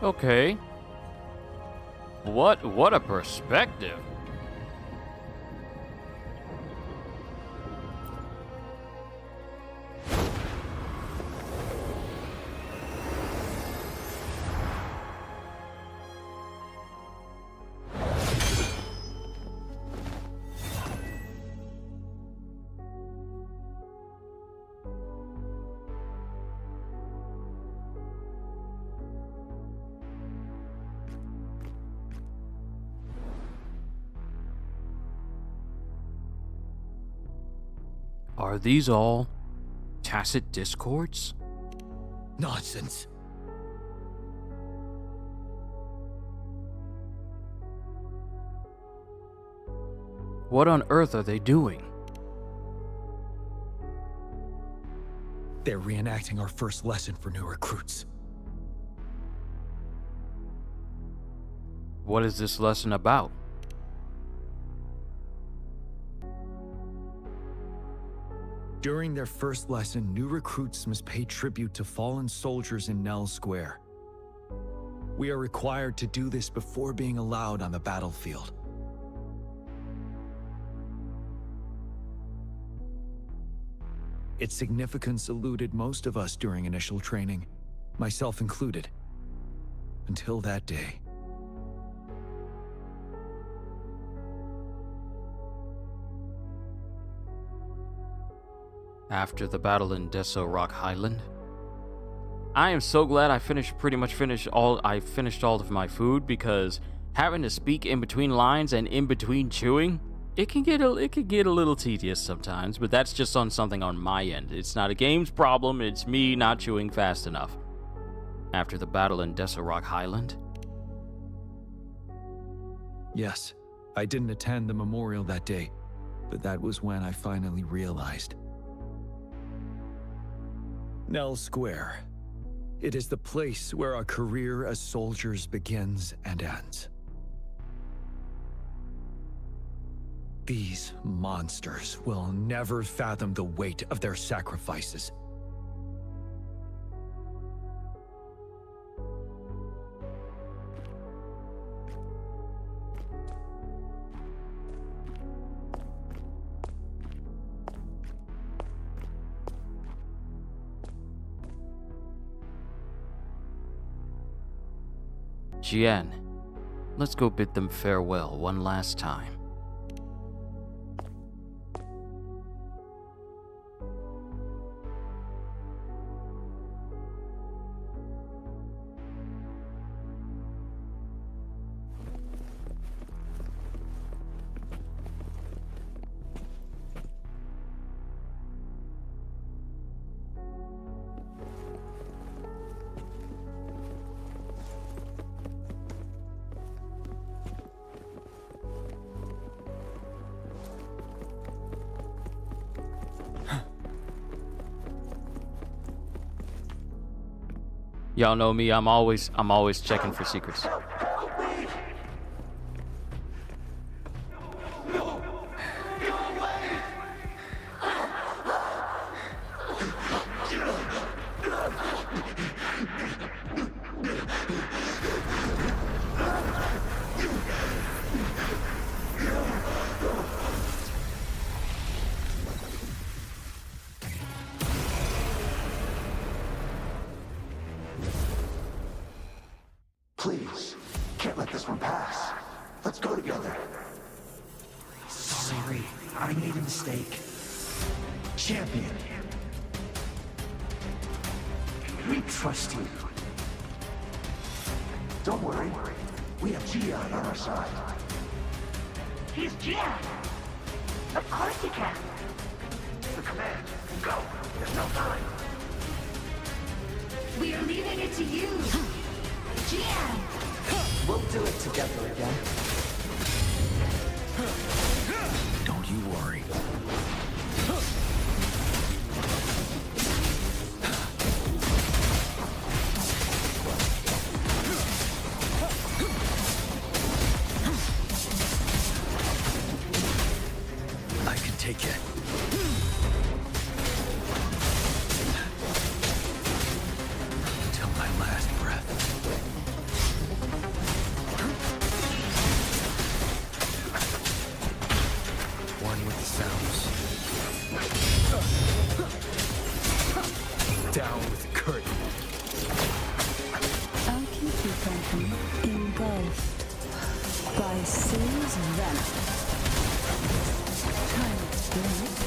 Okay. What a perspective. Are these all tacit discords? Nonsense. What on earth are they doing? They're reenacting our first lesson for new recruits. What is this lesson about? During their first lesson, new recruits must pay tribute to fallen soldiers in Nell Square. We are required to do this before being allowed on the battlefield. Its significance eluded most of us during initial training, myself included, until that day. After the battle in Deso Rock Highland. I am so glad I finished all of my food, because having to speak in between lines and in between chewing, it can get a little tedious sometimes, but that's just on something on my end. It's not a game's problem, it's me not chewing fast enough. After the battle in Deso Rock Highland. Yes, I didn't attend the memorial that day, but that was when I finally realized. Nell Square. It is the place where our career as soldiers begins and ends. These monsters will never fathom the weight of their sacrifices. Jian, let's go bid them farewell one last time. Y'all know me, I'm always checking for secrets. Please, can't let this one pass. Let's go together. Sorry, I made a mistake. Champion. We trust you. Don't worry, we have Gian on our side. He's Gian. Of course he can. The command, go. There's no time. We are leaving it to you, Gian. We'll do it together again. Don't you worry. I can take it. Until my last breath. One with the sounds. Down with the curtain. I'll keep you company, engulfed by Sue's venom. Child's delight.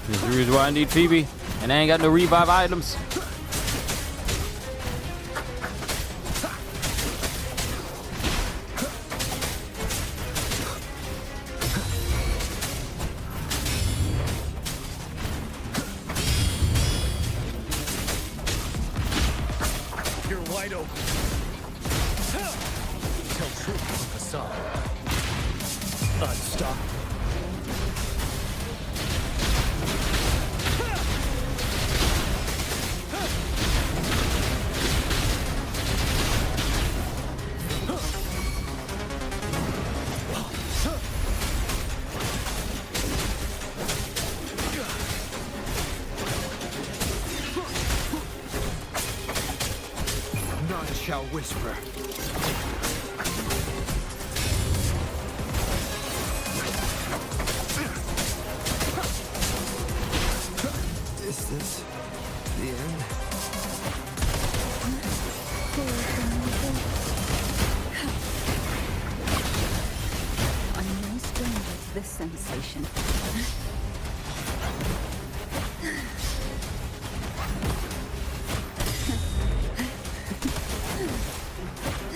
This is the reason why I need Phoebe, and I ain't got no revive items. You're wide open. Tell truth on facade. Unstoppable. None shall whisper. Is this the end? I'm no stranger to this sensation.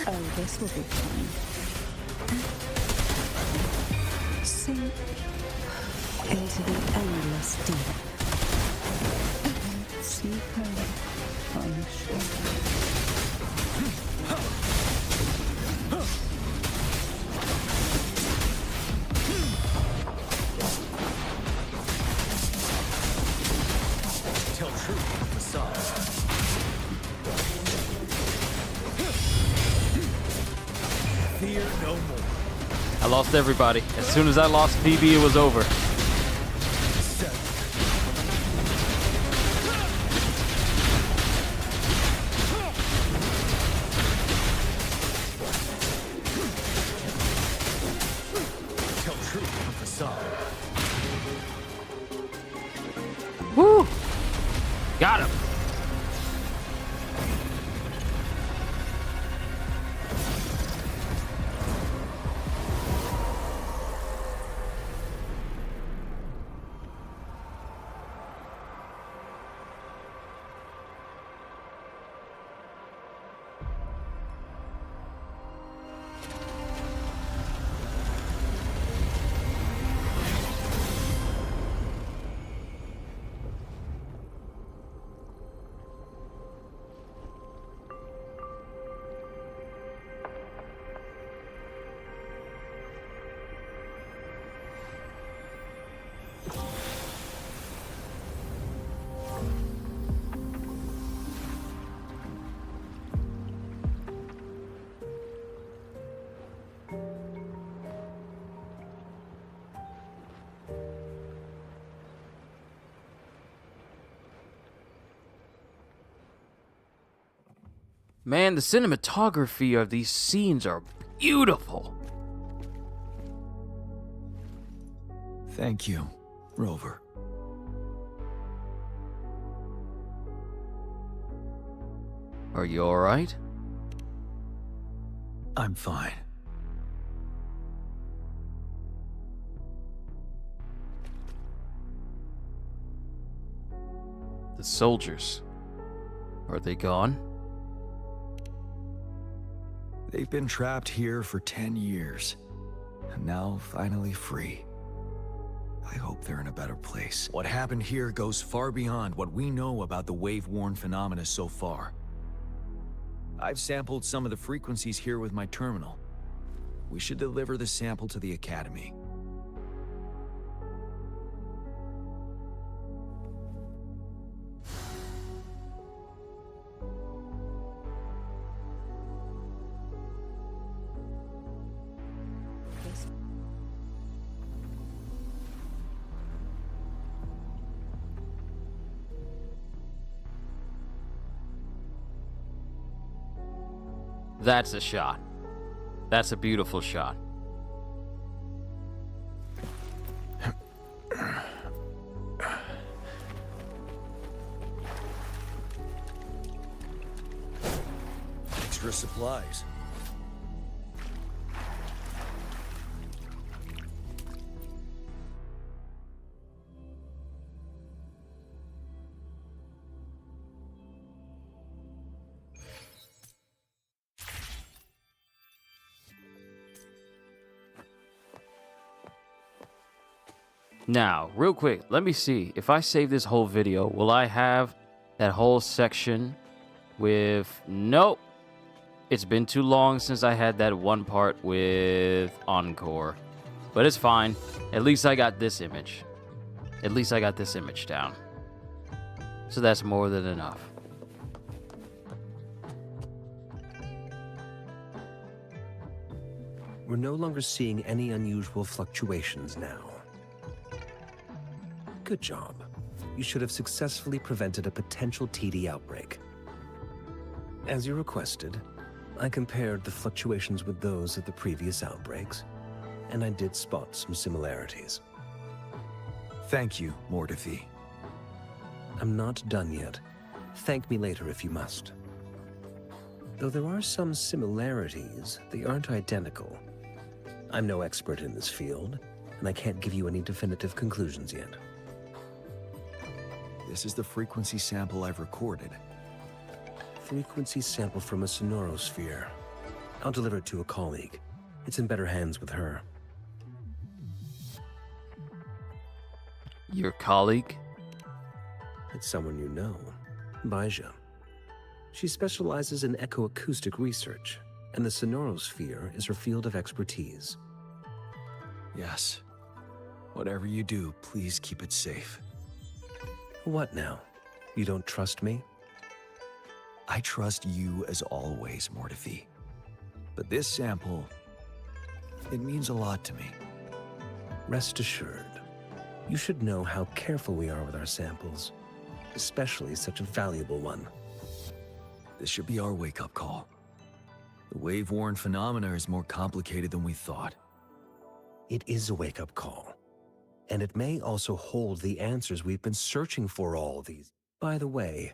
Oh, this will be fun. Sink into the endless deep. Sleep her on the shore. Tell truth on facade. Fear no more. I lost everybody. As soon as I lost Phoebe, it was over. Tell truth on facade. Woo! Got him. Man, the cinematography of these scenes are beautiful. Thank you, Rover. Are you alright? I'm fine. The soldiers. Are they gone? They've been trapped here for 10 years, and now finally free. I hope they're in a better place. What happened here goes far beyond what we know about the wave-worn phenomena so far. I've sampled some of the frequencies here with my terminal. We should deliver the sample to the Academy. That's a shot. That's a beautiful shot. Extra supplies. Now, real quick, let me see. If I save this whole video, will I have that whole section with... Nope. It's been too long since I had that one part with Encore. But it's fine. At least I got this image. At least I got this image down. So that's more than enough. We're no longer seeing any unusual fluctuations now. Good job. You should have successfully prevented a potential TD outbreak. As you requested, I compared the fluctuations with those of the previous outbreaks, and I did spot some similarities. Thank you, Mortifi. I'm not done yet. Thank me later if you must. Though there are some similarities, they aren't identical. I'm no expert in this field, and I can't give you any definitive conclusions yet. This is the frequency sample I've recorded. Frequency sample from a sonorosphere. I'll deliver it to a colleague. It's in better hands with her. Your colleague? It's someone you know, Baija. She specializes in echoacoustic research, and the sonorosphere is her field of expertise. Yes. Whatever you do, please keep it safe. What now? You don't trust me? I trust you as always, Mortifi. But this sample, it means a lot to me. Rest assured, you should know how careful we are with our samples, especially such a valuable one. This should be our wake-up call. The wave-worn phenomena is more complicated than we thought. It is a wake-up call. And it may also hold the answers we've been searching for all these. By the way,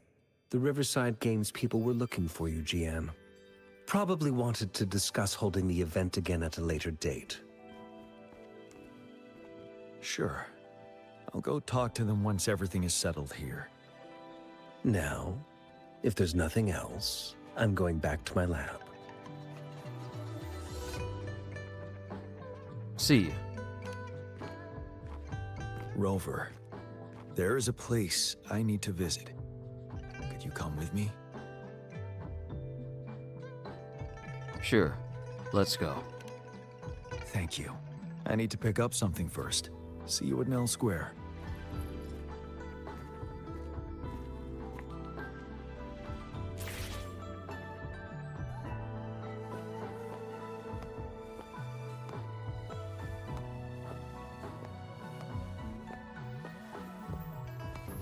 the Riverside Games people were looking for you, GM. Probably wanted to discuss holding the event again at a later date. Sure. I'll go talk to them once everything is settled here. Now, if there's nothing else, I'm going back to my lab. See you. Rover, there is a place I need to visit. Could you come with me? Sure. Let's go. Thank you. I need to pick up something first. See you at Nell Square.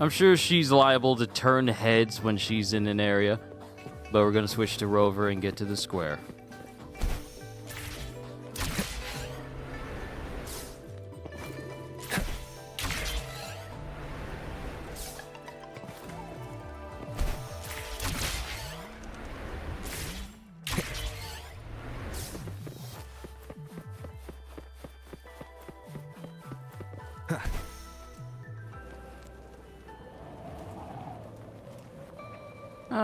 I'm sure she's liable to turn heads when she's in an area. But we're gonna switch to Rover and get to the square.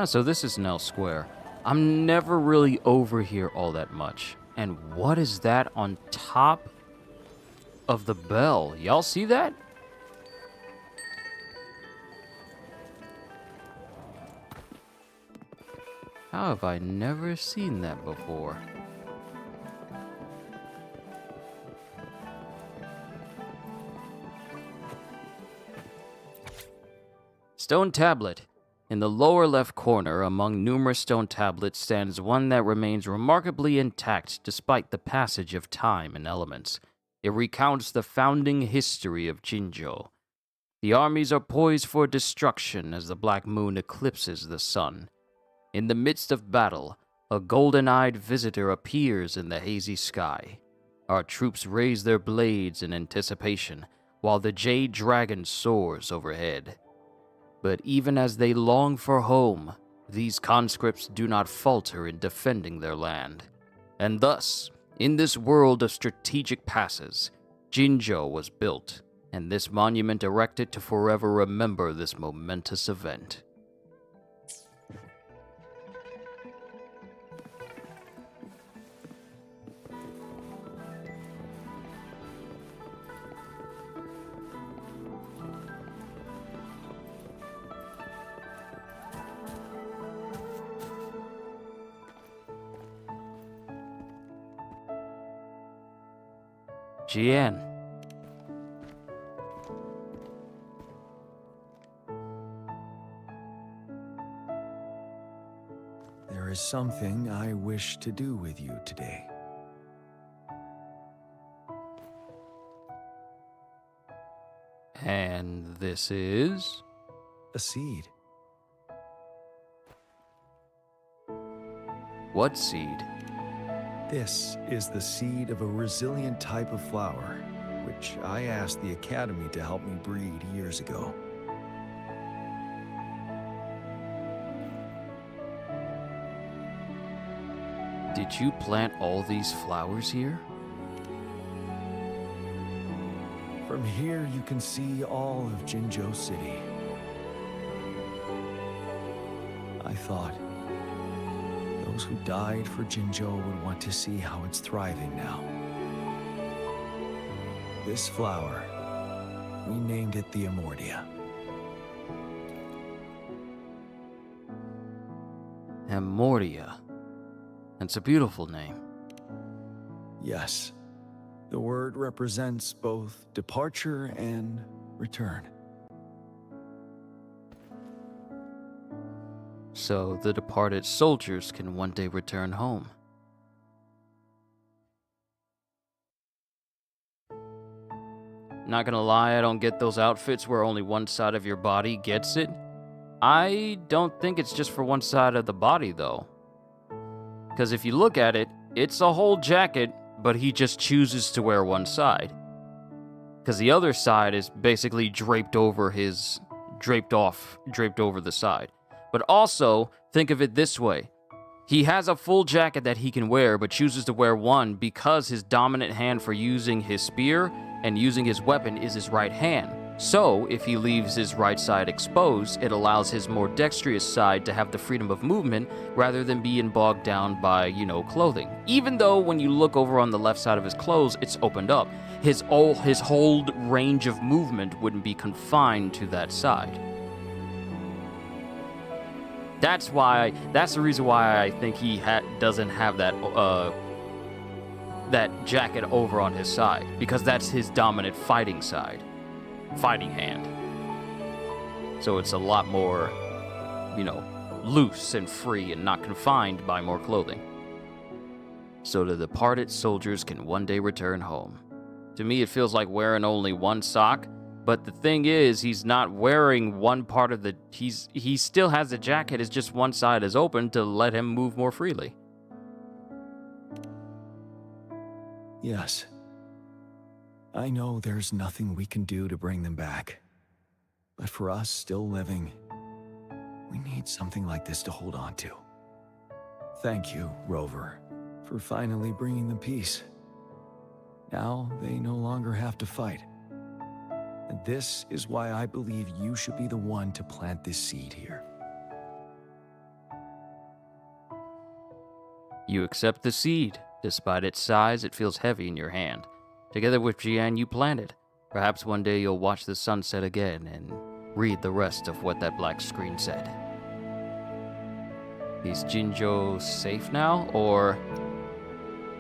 So this is Nell Square. I'm never really over here all that much. And what is that on top of the bell? Y'all see that? How have I never seen that before? Stone tablet. In the lower left corner, among numerous stone tablets, stands one that remains remarkably intact despite the passage of time and elements. It recounts the founding history of Jinzhou. The armies are poised for destruction as the black moon eclipses the sun. In the midst of battle, a golden-eyed visitor appears in the hazy sky. Our troops raise their blades in anticipation, while the jade dragon soars overhead. But even as they long for home, these conscripts do not falter in defending their land. And thus, in this world of strategic passes, Jinzhou was built, and this monument erected to forever remember this momentous event. Jian. There is something I wish to do with you today. And this is? A seed. What seed? This is the seed of a resilient type of flower, which I asked the Academy to help me breed years ago. Did you plant all these flowers here? From here, you can see all of Jinzhou City. I thought those who died for Jinzhou would want to see how it's thriving now. This flower, we named it the Amortia. Amortia. That's a beautiful name. Yes. The word represents both departure and return. So the departed soldiers can one day return home. Not gonna lie, I don't get those outfits where only one side of your body gets it. I don't think it's just for one side of the body, though. Because if you look at it, it's a whole jacket, but he just chooses to wear one side. Because the other side is basically draped over the side. But also, think of it this way. He has a full jacket that he can wear, but chooses to wear one because his dominant hand for using his spear and using his weapon is his right hand. So, if he leaves his right side exposed, it allows his more dexterous side to have the freedom of movement rather than being bogged down by, clothing. Even though when you look over on the left side of his clothes, it's opened up. His whole range of movement wouldn't be confined to that side. That's the reason why I think he doesn't have that jacket over on his side, because that's his dominant fighting hand. So it's a lot more, loose and free and not confined by more clothing. So the departed soldiers can one day return home. To me, it feels like wearing only one sock, But the thing is, he's not wearing one part of the... He still has the jacket, it's just one side is open to let him move more freely. Yes. I know there's nothing we can do to bring them back. But for us still living, we need something like this to hold on to. Thank you, Rover, for finally bringing them peace. Now they no longer have to fight. And this is why I believe you should be the one to plant this seed here. You accept the seed. Despite its size, it feels heavy in your hand. Together with Jian, you plant it. Perhaps one day you'll watch the sunset again and read the rest of what that black screen said. Is Jinzhou safe now, or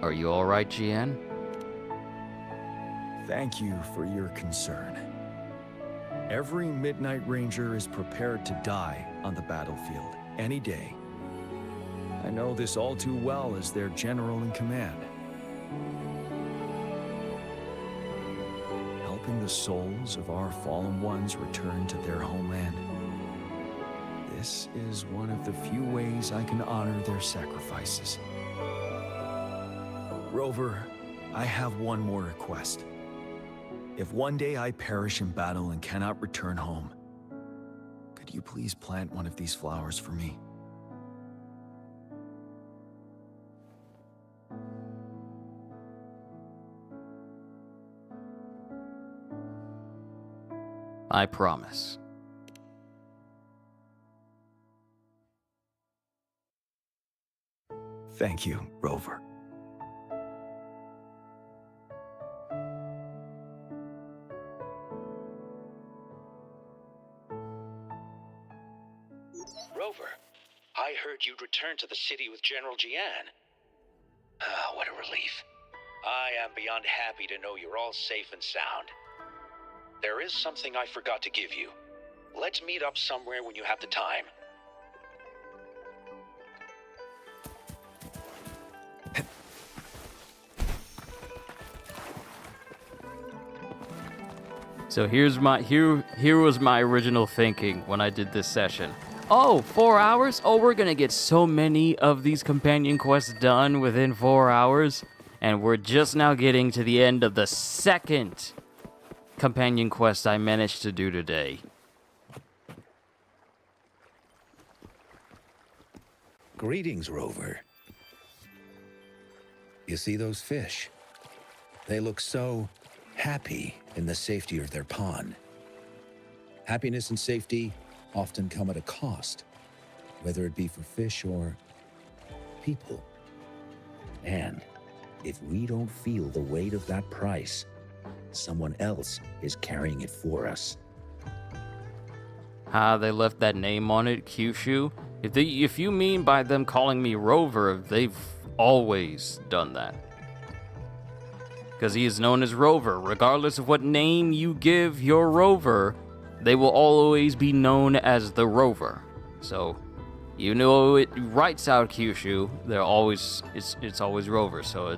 are you alright, Jian? Thank you for your concern. Every Midnight Ranger is prepared to die on the battlefield, any day. I know this all too well as their general in command. Helping the souls of our fallen ones return to their homeland. This is one of the few ways I can honor their sacrifices. Rover, I have one more request. If one day I perish in battle and cannot return home, could you please plant one of these flowers for me? I promise. Thank you, Rover. Rover, I heard you'd returned to the city with General Jian. Ah, what a relief. I am beyond happy to know you're all safe and sound. There is something I forgot to give you. Let's meet up somewhere when you have the time. So here was my original thinking when I did this session. Oh, 4 hours? Oh, we're gonna get so many of these companion quests done within 4 hours. And we're just now getting to the end of the second companion quest I managed to do today. Greetings, Rover. You see those fish? They look so happy in the safety of their pond. Happiness and safety often come at a cost, whether it be for fish or people. And if we don't feel the weight of that price, someone else is carrying it for us. They left that name on it, Kyushu. If you mean by them calling me Rover, they've always done that. Because he is known as Rover. Regardless of what name you give your Rover, they will always be known as the Rover. So, you know it writes out Kyushu, it's always Rover, so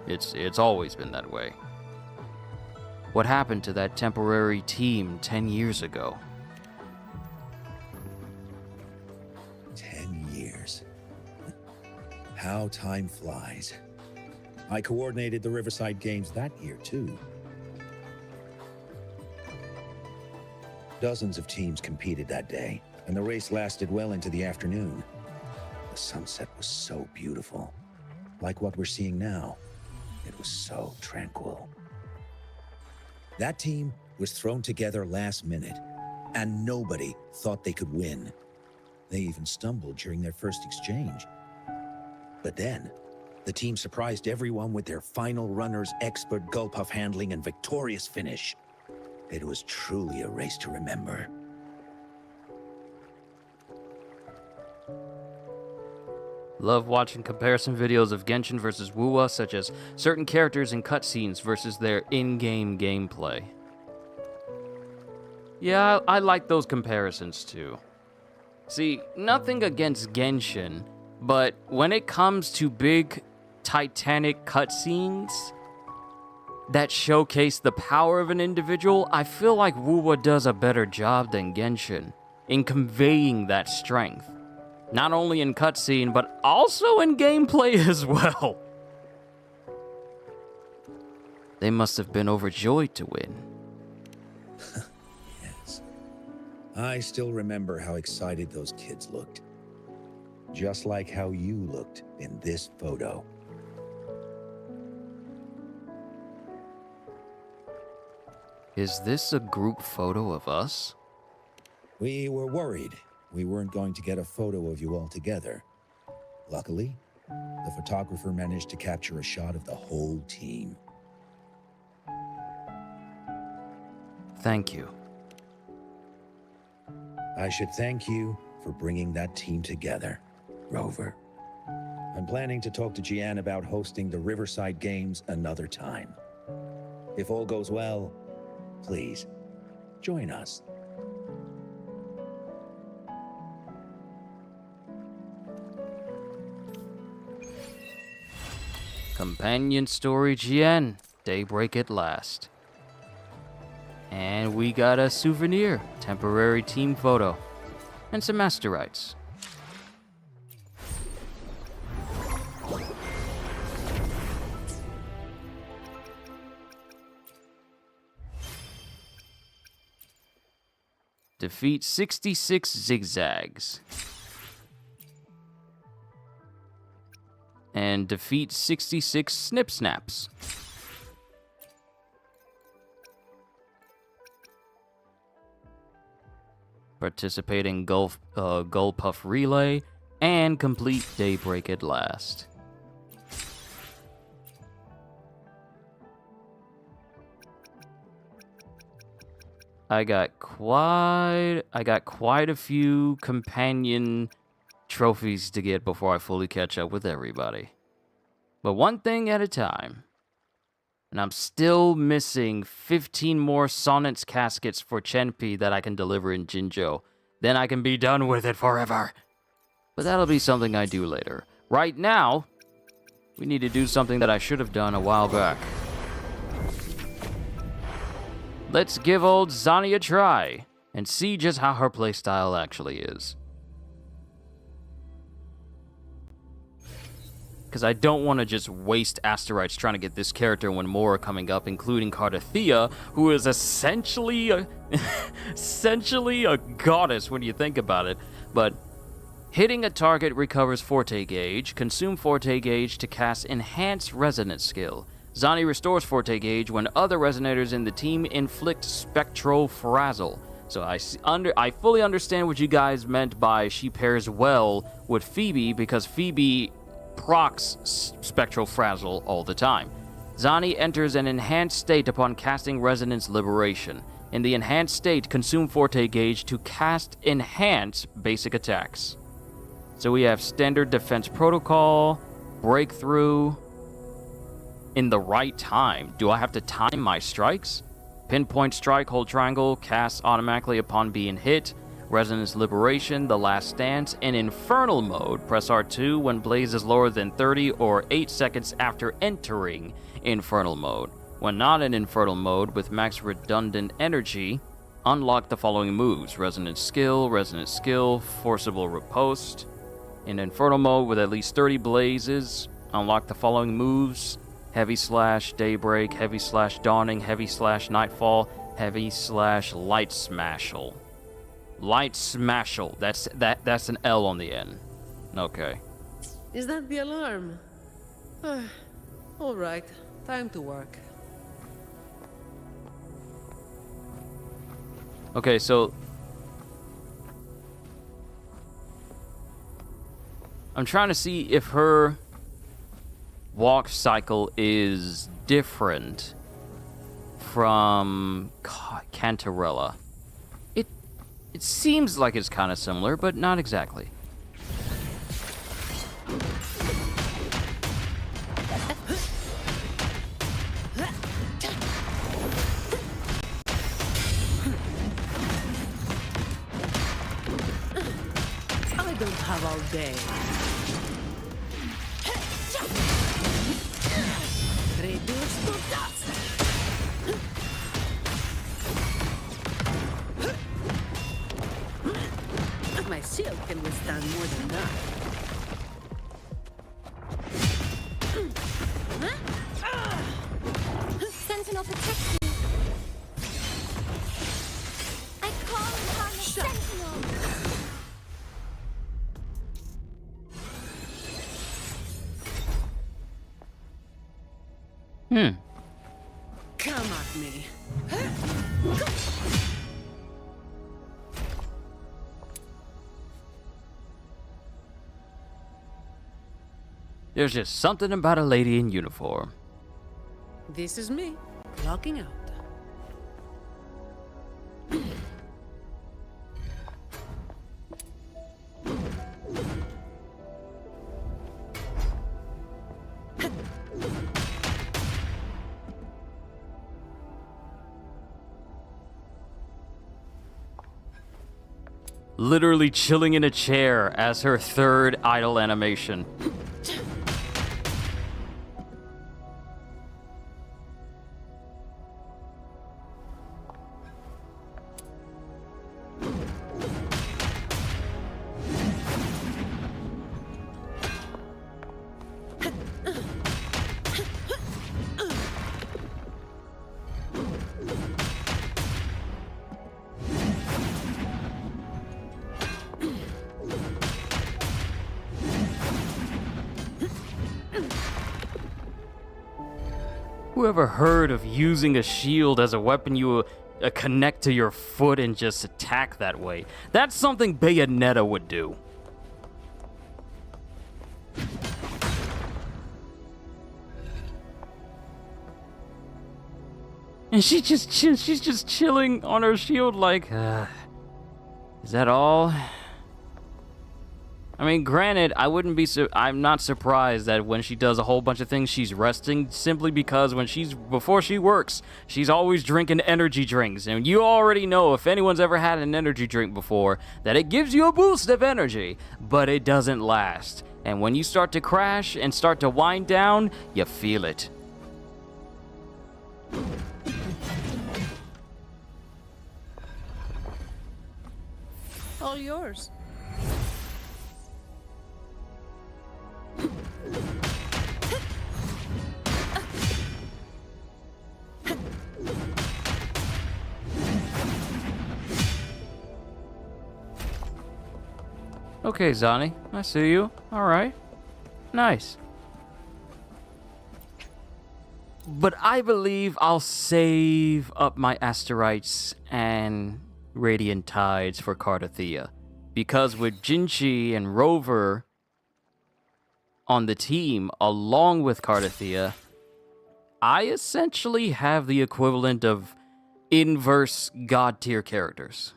it's always been that way. What happened to that temporary team 10 years ago? 10 years. How time flies. I coordinated the Riverside Games that year, too. Dozens of teams competed that day, and the race lasted well into the afternoon. The sunset was so beautiful. Like what we're seeing now. It was so tranquil. That team was thrown together last minute, and nobody thought they could win. They even stumbled during their first exchange. But then, the team surprised everyone with their final runner's expert gull puff handling and victorious finish. It was truly a race to remember. Love watching comparison videos of Genshin versus WUA, such as certain characters in cutscenes versus their in-game gameplay. Yeah, I like those comparisons too. See, nothing against Genshin, but when it comes to big Titanic cutscenes, that showcase the power of an individual, I feel like Wuwa does a better job than Genshin in conveying that strength. Not only in cutscene, but also in gameplay as well. They must have been overjoyed to win. Yes. I still remember how excited those kids looked. Just like how you looked in this photo. Is this a group photo of us? We were worried we weren't going to get a photo of you all together. Luckily, the photographer managed to capture a shot of the whole team. Thank you. I should thank you for bringing that team together, Rover. I'm planning to talk to Jian about hosting the Riverside Games another time. If all goes well, please, join us. Companion story Jian, daybreak at last. And we got a souvenir, temporary team photo, and some masterites. Defeat 66 zigzags. And defeat 66 snip snaps. Participate in Gull Puff Relay, and complete Daybreak at last. I got quite a few companion trophies to get before I fully catch up with everybody. But one thing at a time. And I'm still missing 15 more Sonnet's caskets for Chenpi that I can deliver in Jinzhou. Then I can be done with it forever. But that'll be something I do later. Right now, we need to do something that I should have done a while back. Let's give old Zhezhi a try and see just how her playstyle actually is. Because I don't want to just waste asteroids trying to get this character when more are coming up, including Carlotta, who is essentially a goddess when you think about it. But hitting a target recovers Forte Gauge. Consume Forte Gauge to cast Enhanced Resonance skill. Zhezhi restores Forte Gauge when other resonators in the team inflict Spectral Frazzle. So I fully understand what you guys meant by she pairs well with Phoebe, because Phoebe procs Spectral Frazzle all the time. Zhezhi enters an enhanced state upon casting Resonance Liberation. In the enhanced state, consume Forte Gauge to cast Enhance basic attacks. So we have Standard Defense Protocol, Breakthrough. In the right time. Do I have to time my strikes? Pinpoint Strike, hold triangle, casts automatically upon being hit. Resonance Liberation, The Last Stance. In Infernal Mode, press R2 when blaze is lower than 30 or 8 seconds after entering Infernal Mode. When not in Infernal Mode with max redundant energy, unlock the following moves. Resonance Skill, Forcible Riposte. In Infernal Mode with at least 30 blazes, unlock the following moves. Heavy Slash, Daybreak, Heavy Slash Dawning, Heavy Slash Nightfall, Heavy Slash Light Smashel. Light Smashel. That's an L on the end. Okay. Is that the alarm? All right, time to work. Okay, so I'm trying to see if her walk cycle is different from Cantarella. It seems like it's kind of similar, but not exactly. I don't have all day. Reduce to dust. done more than that. Sentinel protects me. I call upon the Sentinel. Come at me. There's just something about a lady in uniform. This is me, logging out. Literally chilling in a chair as her third idle animation. Whoever heard of using a shield as a weapon you connect to your foot and just attack that way? That's something Bayonetta would do. And she's just chilling on her shield like, is that all? I mean, granted, I'm not surprised that when she does a whole bunch of things, she's resting, simply because before she works, she's always drinking energy drinks. And you already know, if anyone's ever had an energy drink before, that it gives you a boost of energy, but it doesn't last. And when you start to crash and start to wind down, you feel it. All yours. Okay, Zani, I see you. Alright. Nice. But I believe I'll save up my Asterites and Radiant Tides for Carlotta. Because with Zhezhi and Rover on the team, along with Carlotta, I essentially have the equivalent of inverse god tier characters.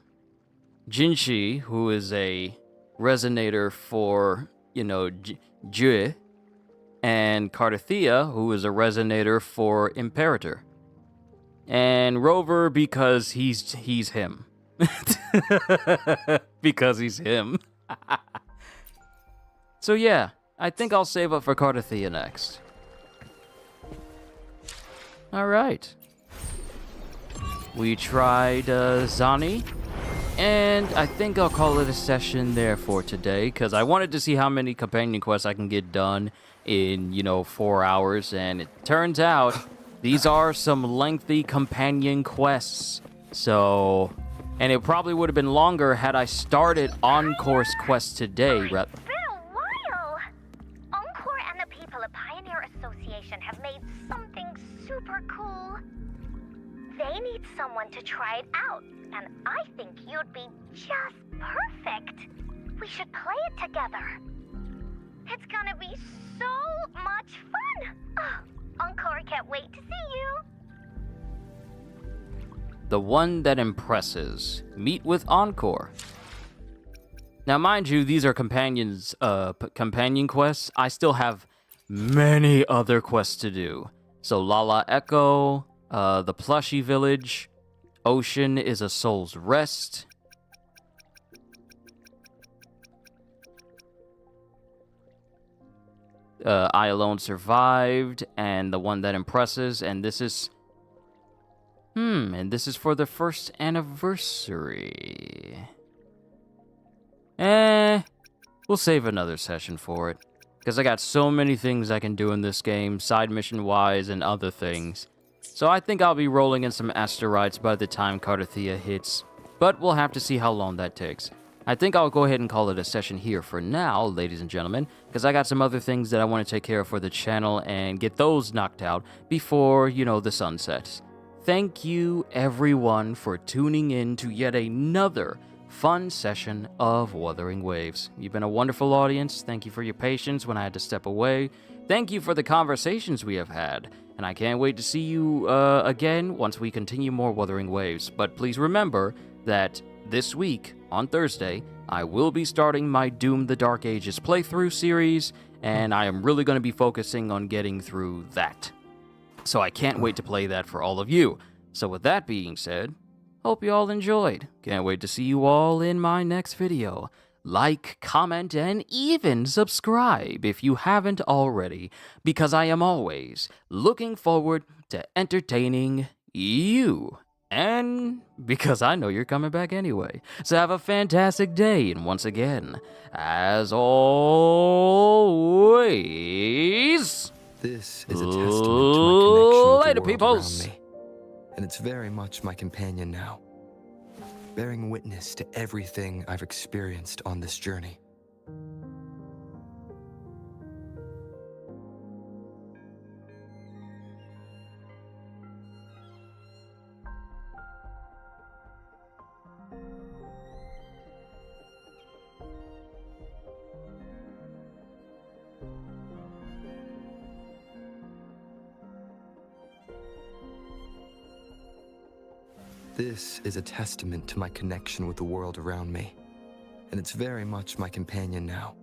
Zhezhi, who is a resonator for, Jue, and Carlotta, who is a resonator for Imperator. And Rover because he's him. Because he's him. So yeah, I think I'll save up for Carlotta next. Alright. We tried Zani, and I think I'll call it a session there for today, because I wanted to see how many companion quests I can get done in, 4 hours, and it turns out these are some lengthy companion quests. So, and it probably would have been longer had I started Encore's quest today. It's been a while. Encore and the people at Pioneer Association have made something super cool. They need someone to try it out, and I think you'd be just perfect. We should play it together. It's gonna be so much fun. Oh, Encore can't wait to see you. The one that impresses. Meet with Encore. Now, mind you, these are companion quests. I still have many other quests to do. So, Lala Echo, the Plushy Village, Ocean is a Soul's Rest. I Alone Survived, and the one that impresses, and this is... and this is for the first anniversary. we'll save another session for it. Because I got so many things I can do in this game, side mission-wise and other things. So I think I'll be rolling in some asteroids by the time Carlotta hits. But we'll have to see how long that takes. I think I'll go ahead and call it a session here for now, ladies and gentlemen, because I got some other things that I want to take care of for the channel and get those knocked out before, the sun sets. Thank you, everyone, for tuning in to yet another fun session of Wuthering Waves. You've been a wonderful audience. Thank you for your patience when I had to step away. Thank you for the conversations we have had. And I can't wait to see you again once we continue more Wuthering Waves. But please remember that this week, on Thursday, I will be starting my Doom the Dark Ages playthrough series, and I am really going to be focusing on getting through that. So I can't wait to play that for all of you. So with that being said, hope you all enjoyed. Can't wait to see you all in my next video. Like, comment, and even subscribe if you haven't already, because I am always looking forward to entertaining you. And because I know you're coming back anyway. So have a fantastic day, and once again, as always, this is a testament to my connection with later, the world peoples. around me. And it's very much my companion now, bearing witness to everything I've experienced on this journey. This is a testament to my connection with the world around me, and it's very much my companion now.